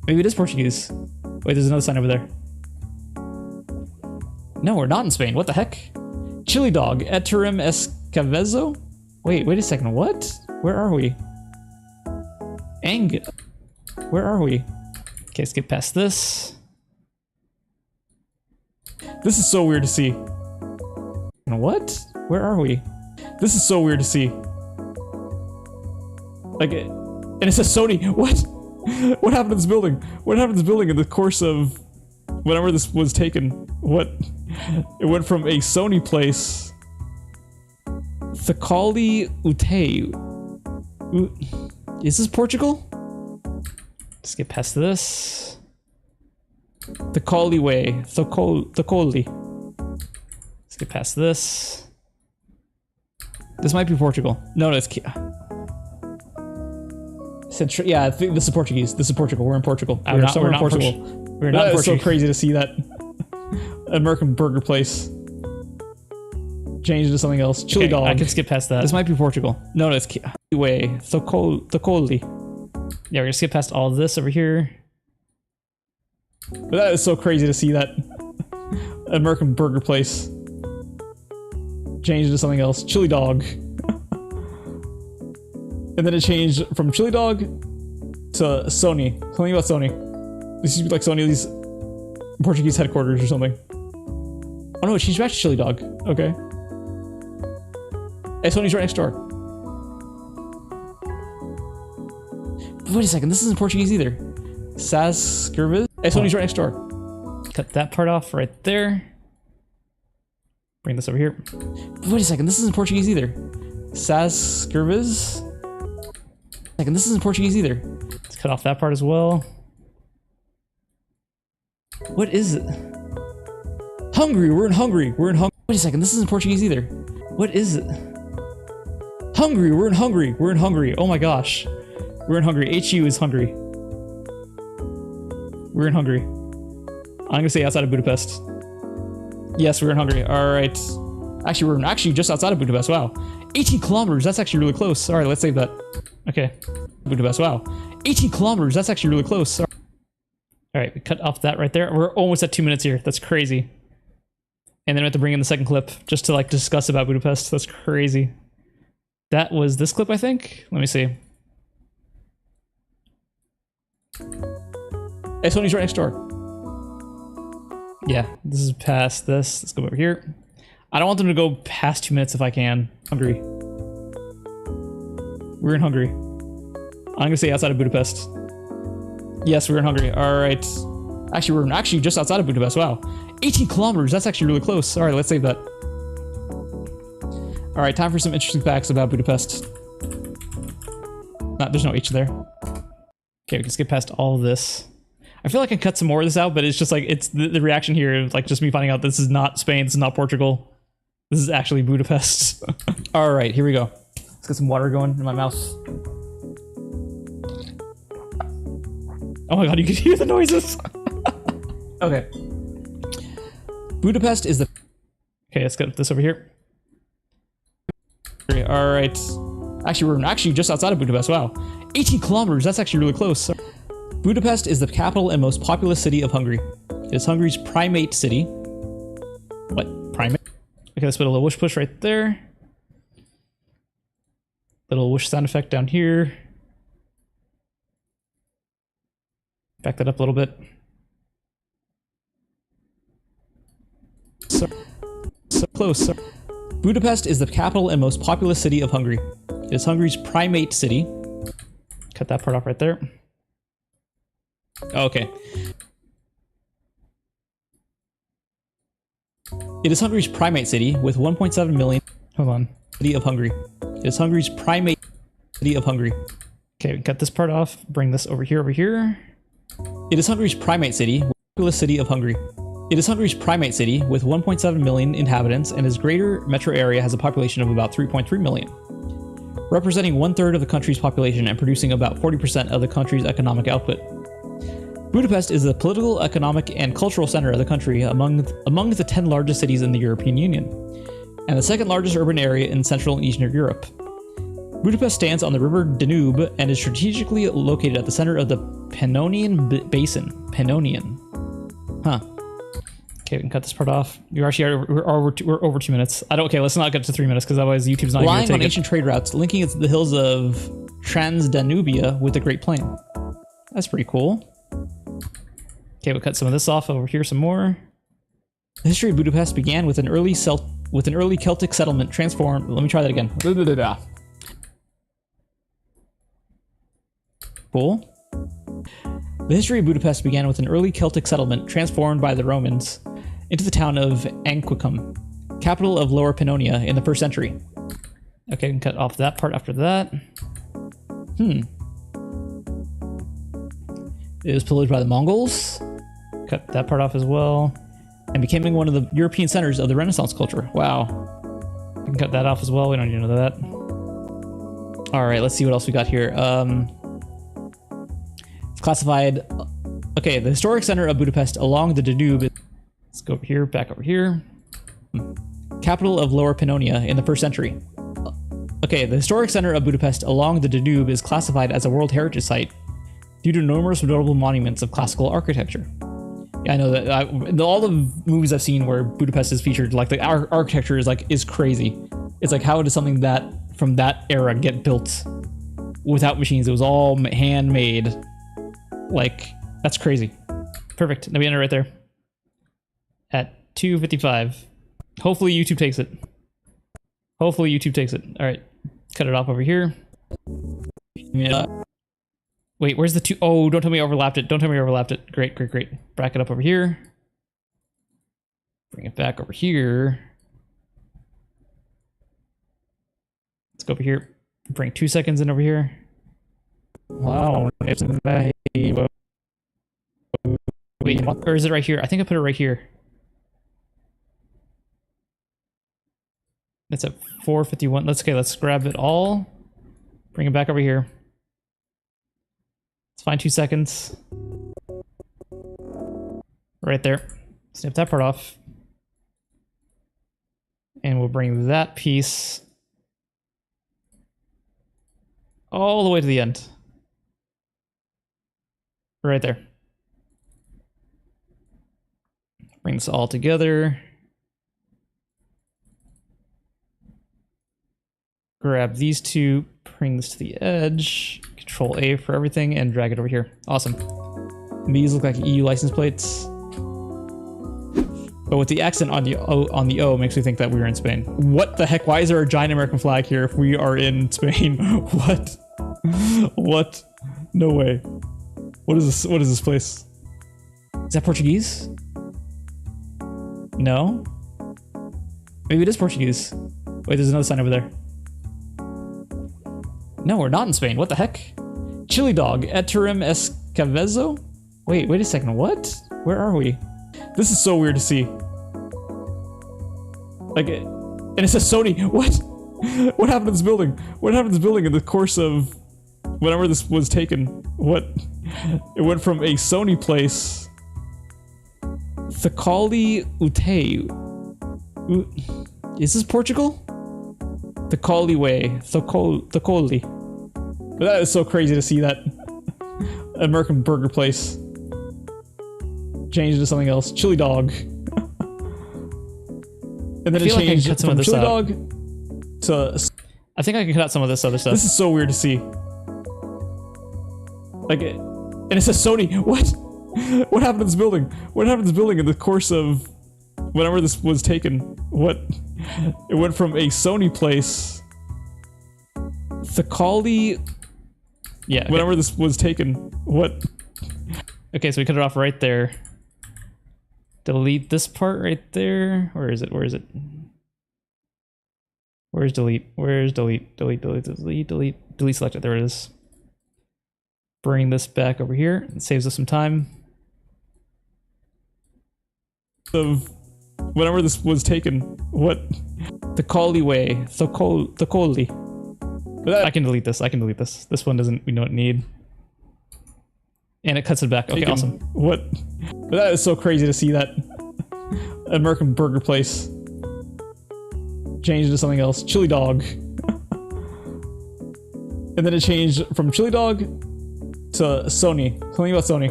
Maybe it is Portuguese. Wait, there's another sign over there. No, we're not in Spain. What the heck? Chili dog, Eterim Escavezo? Wait a second. What? Where are we? Where are we? Okay, skip past this. This is so weird to see. What? Where are we? This is so weird to see. Like, and it says Sony. What? What happened to this building? What happened to this building in the course of whenever this was taken? What? It went from a Sony place. Thakali Uteu. Is this Portugal? Let's get past this. Thakali way. Thakoli. Let's get past this. This might be Portugal. No, it's yeah, I think this is Portuguese. This is Portugal. We're in Portugal. We're not in Portugal. We're not in Portugal. It's so crazy to see that American burger place change into something else. Chili dog. I can skip past that. This might be Portugal. No, it's way. Thakoli. Yeah, we're gonna skip past all of this over here. But that is so crazy to see that American burger place change into something else. Chili dog. And then it changed from chili dog to Sony. Something about Sony. This used to be like Sony, these Portuguese headquarters or something. Oh no, it changed back to chili dog. Okay. Hey, Sony's right next door. Wait a second, this isn't Portuguese either. Sas Gervais? Hey, Sony's right next door. Cut that part off right there. Bring this over here. Wait a second, this isn't Portuguese either. Sas Gervais? And this isn't Portuguese either. Let's cut off that part as well. What is it? Hungary. We're in Hungary. We're in Hungary. Wait a second. This isn't Portuguese either. What is it? Hungary. We're in Hungary. We're in Hungary. Oh my gosh. We're in Hungary. HU is Hungary. We're in Hungary. I'm gonna say outside of Budapest. Yes, we're in Hungary. All right. Actually, we're actually just outside of Budapest. Wow. 18 kilometers. That's actually really close. All right, let's save that. Okay. Budapest. Wow. 18 kilometers. That's actually really close. All right, we cut off that right there. We're almost at 2 minutes here. That's crazy. And then we have to bring in the second clip just to like discuss about Budapest. That's crazy. That was this clip, I think. Let me see. Hey, Sony's right next door. Yeah, this is past this. Let's go over here. I don't want them to go past 2 minutes if I can. Hungary. We're in Hungary. I'm gonna say outside of Budapest. Yes, we're in Hungary. All right. Actually, we're actually just outside of Budapest. Wow. 18 kilometers. That's actually really close. All right, let's save that. All right, time for some interesting facts about Budapest. There's no H there. Okay, we can skip past all of this. I feel like I can cut some more of this out, but it's just like, it's the reaction here, like just me finding out this is not Spain, this is not Portugal. This is actually Budapest. All right, here we go. Let's get some water going in my mouth. Oh my god, you can hear the noises. Okay. Budapest is the... Okay, let's get this over here. All right. Actually, we're actually just outside of Budapest. Wow. 18 kilometers. That's actually really close. Budapest is the capital and most populous city of Hungary. It is Hungary's primate city. What? Primate? Okay, let's put a little whoosh push right there. Little whoosh sound effect down here. Back that up a little bit. So close. Budapest is the capital and most populous city of Hungary. It is Hungary's primate city. Cut that part off right there. Okay. It is Hungary's primate city with 1.7 million. Hold on. City of Hungary. It is Hungary's primate city of Hungary. Okay, cut this part off. Bring this over here. It is Hungary's primate city, populous city of Hungary. It is Hungary's primate city with 1.7 million inhabitants, and its greater metro area has a population of about 3.3 million, representing 1/3 of the country's population and producing about 40% of the country's economic output. Budapest is the political, economic, and cultural center of the country among the 10 largest cities in the European Union, and the second largest urban area in Central and Eastern Europe. Budapest stands on the river Danube and is strategically located at the center of the Pannonian Basin. Pannonian. Huh. Okay, we can cut this part off. We're over 2 minutes. Okay, let's not get to 3 minutes because otherwise YouTube's not going to take it. Lying on ancient trade routes, linking the hills of Transdanubia with the Great Plain. That's pretty cool. Okay, we'll cut some of this off over here some more. The history of Budapest began with an early Celtic settlement transformed... Let me try that again. Cool. The history of Budapest began with an early Celtic settlement transformed by the Romans into the town of Anquicum, capital of Lower Pannonia in the 1st century. Okay, we can cut off that part after that. It was pillaged by the Mongols. Cut that part off as well. And becoming one of the European centers of the Renaissance culture. Wow. We can cut that off as well. We don't need to know that. All right, let's see what else we got here. It's classified... Okay, the historic center of Budapest along the Danube. Let's go over here, back over here. Capital of Lower Pannonia in the 1st century. Okay, the historic center of Budapest along the Danube is classified as a World Heritage Site due to numerous notable monuments of classical architecture. Yeah, I know that all the movies I've seen where Budapest is featured, like the architecture is crazy. It's like, how does something that from that era get built without machines? It was all handmade. Like, that's crazy. Perfect. Now we end it right there at 2:55. Hopefully YouTube takes it. Hopefully YouTube takes it. All right, cut it off over here. Wait, where's the two? Oh, don't tell me I overlapped it. Don't tell me I overlapped it. Great. Bracket up over here. Bring it back over here. Let's go over here. Bring 2 seconds in over here. Wow. Wait, or is it right here? I think I put it right here. It's at 4:51. Let's grab it all. Bring it back over here. Let's find 2 seconds. Right there. Snip that part off. And we'll bring that piece all the way to the end. Right there. Bring this all together. Grab these two, bring this to the edge, Control A for everything, and drag it over here. Awesome. And these look like EU license plates. But with the accent on the O makes me think that we were in Spain. What the heck? Why is there a giant American flag here if we are in Spain? What? What? No way. What is this? What is this place? Is that Portuguese? No? Maybe it is Portuguese. Wait, there's another sign over there. No, we're not in Spain. What the heck? Chili dog, Eterim Escavezo? Wait a second. What? Where are we? This is so weird to see. Like, and it says Sony. What? What happened to this building? What happened to this building in the course of whenever this was taken? What? It went from a Sony place. Thakali Utei. Is this Portugal? Thakali way. Thakoli. But that is so crazy to see that American burger place changed to something else. Chili dog. And then it changed from chili dog to... I think I can cut out some of this other stuff. This is so weird to see. Like, and it says Sony. What? What happened to this building? What happened to this building in the course of whenever this was taken? What? It went from a Sony place. Thakali. Yeah. Okay. Whenever this was taken. What? Okay, so we cut it off right there. Delete this part right there. Where is it? Where is it? Where's delete? Where's delete? Delete, delete, delete, delete. Delete selected. There it is. Bring this back over here. It saves us some time. Of whenever this was taken. What? The Thakali way. Thakoli. I can delete this. I can delete this. This one doesn't, we don't need. And it cuts it back. Okay, awesome. What? But that is so crazy to see that American burger place changed to something else. Chili dog. And then it changed from chili dog to Sony. Something about Sony.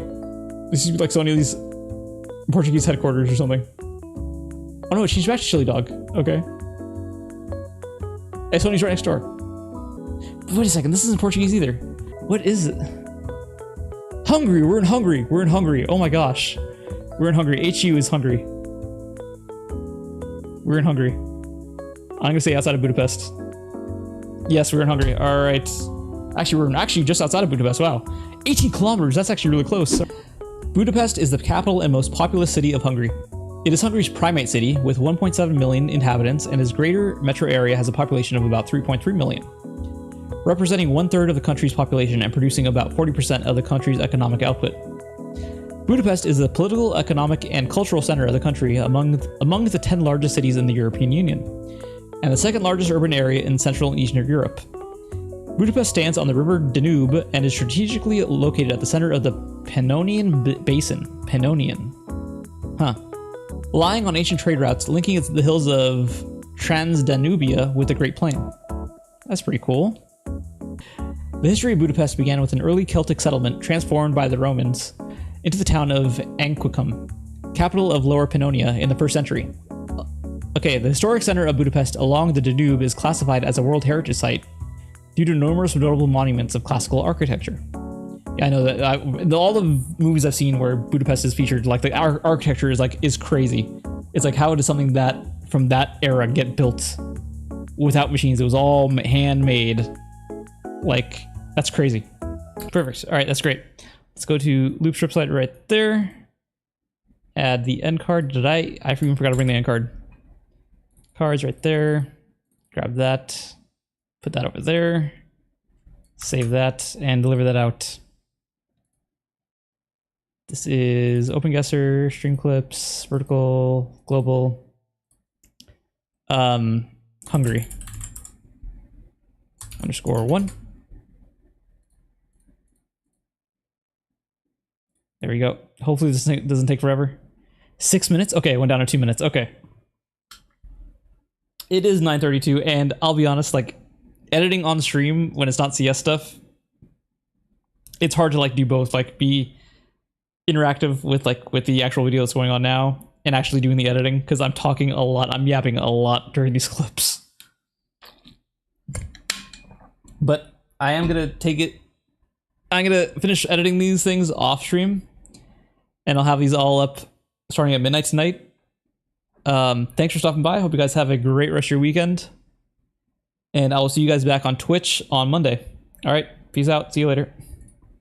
This used to be like Sony, these Portuguese headquarters or something. Oh no, it changed back to chili dog. Okay. Hey, Sony's right next door. But wait a second, this isn't Portuguese either. What is it? Hungary, we're in Hungary. We're in Hungary. Oh my gosh. We're in Hungary. HU is Hungary. We're in Hungary. I'm gonna say outside of Budapest. Yes, we're in Hungary. All right. Actually, we're actually just outside of Budapest. Wow. 18 kilometers. That's actually really close. Budapest is the capital and most populous city of Hungary. It is Hungary's primate city with 1.7 million inhabitants, and its greater metro area has a population of about 3.3 million, representing 1/3 of the country's population and producing about 40% of the country's economic output. Budapest is the political, economic, and cultural center of the country among the 10 largest cities in the European Union, and the second largest urban area in Central and Eastern Europe. Budapest stands on the river Danube and is strategically located at the center of the Pannonian Basin. Pannonian. Huh. Lying on ancient trade routes linking the hills of Transdanubia with the Great Plain. That's pretty cool. The history of Budapest began with an early Celtic settlement transformed by the Romans into the town of Anquicum, capital of Lower Pannonia in the 1st century. Okay, the historic center of Budapest along the Danube is classified as a World Heritage Site due to numerous notable monuments of classical architecture. Yeah, I know that all the movies I've seen where Budapest is featured, like the architecture is crazy. It's like, how did something that from that era get built without machines? It was all handmade. Like, that's crazy. Perfect. All right, that's great. Let's go to loop strip site right there. Add the end card. I even forgot to bring the end card. Cards right there. Grab that. Put that over there. Save that and deliver that out. This is OpenGuessr, stream clips, vertical, global, Hungary. _1. There we go. Hopefully this doesn't take forever. 6 minutes? Okay, it went down to 2 minutes. Okay. It is 9:32, and I'll be honest, like, editing on stream when it's not CS stuff, it's hard to like do both, like be interactive with the actual video that's going on now and actually doing the editing, because I'm talking a lot, I'm yapping a lot during these clips. But I am gonna I'm gonna finish editing these things off stream, and I'll have these all up starting at midnight tonight. Thanks for stopping by. Hope you guys have a great rest of your weekend, and I will see you guys back on Twitch on Monday. All right, peace out. See you later.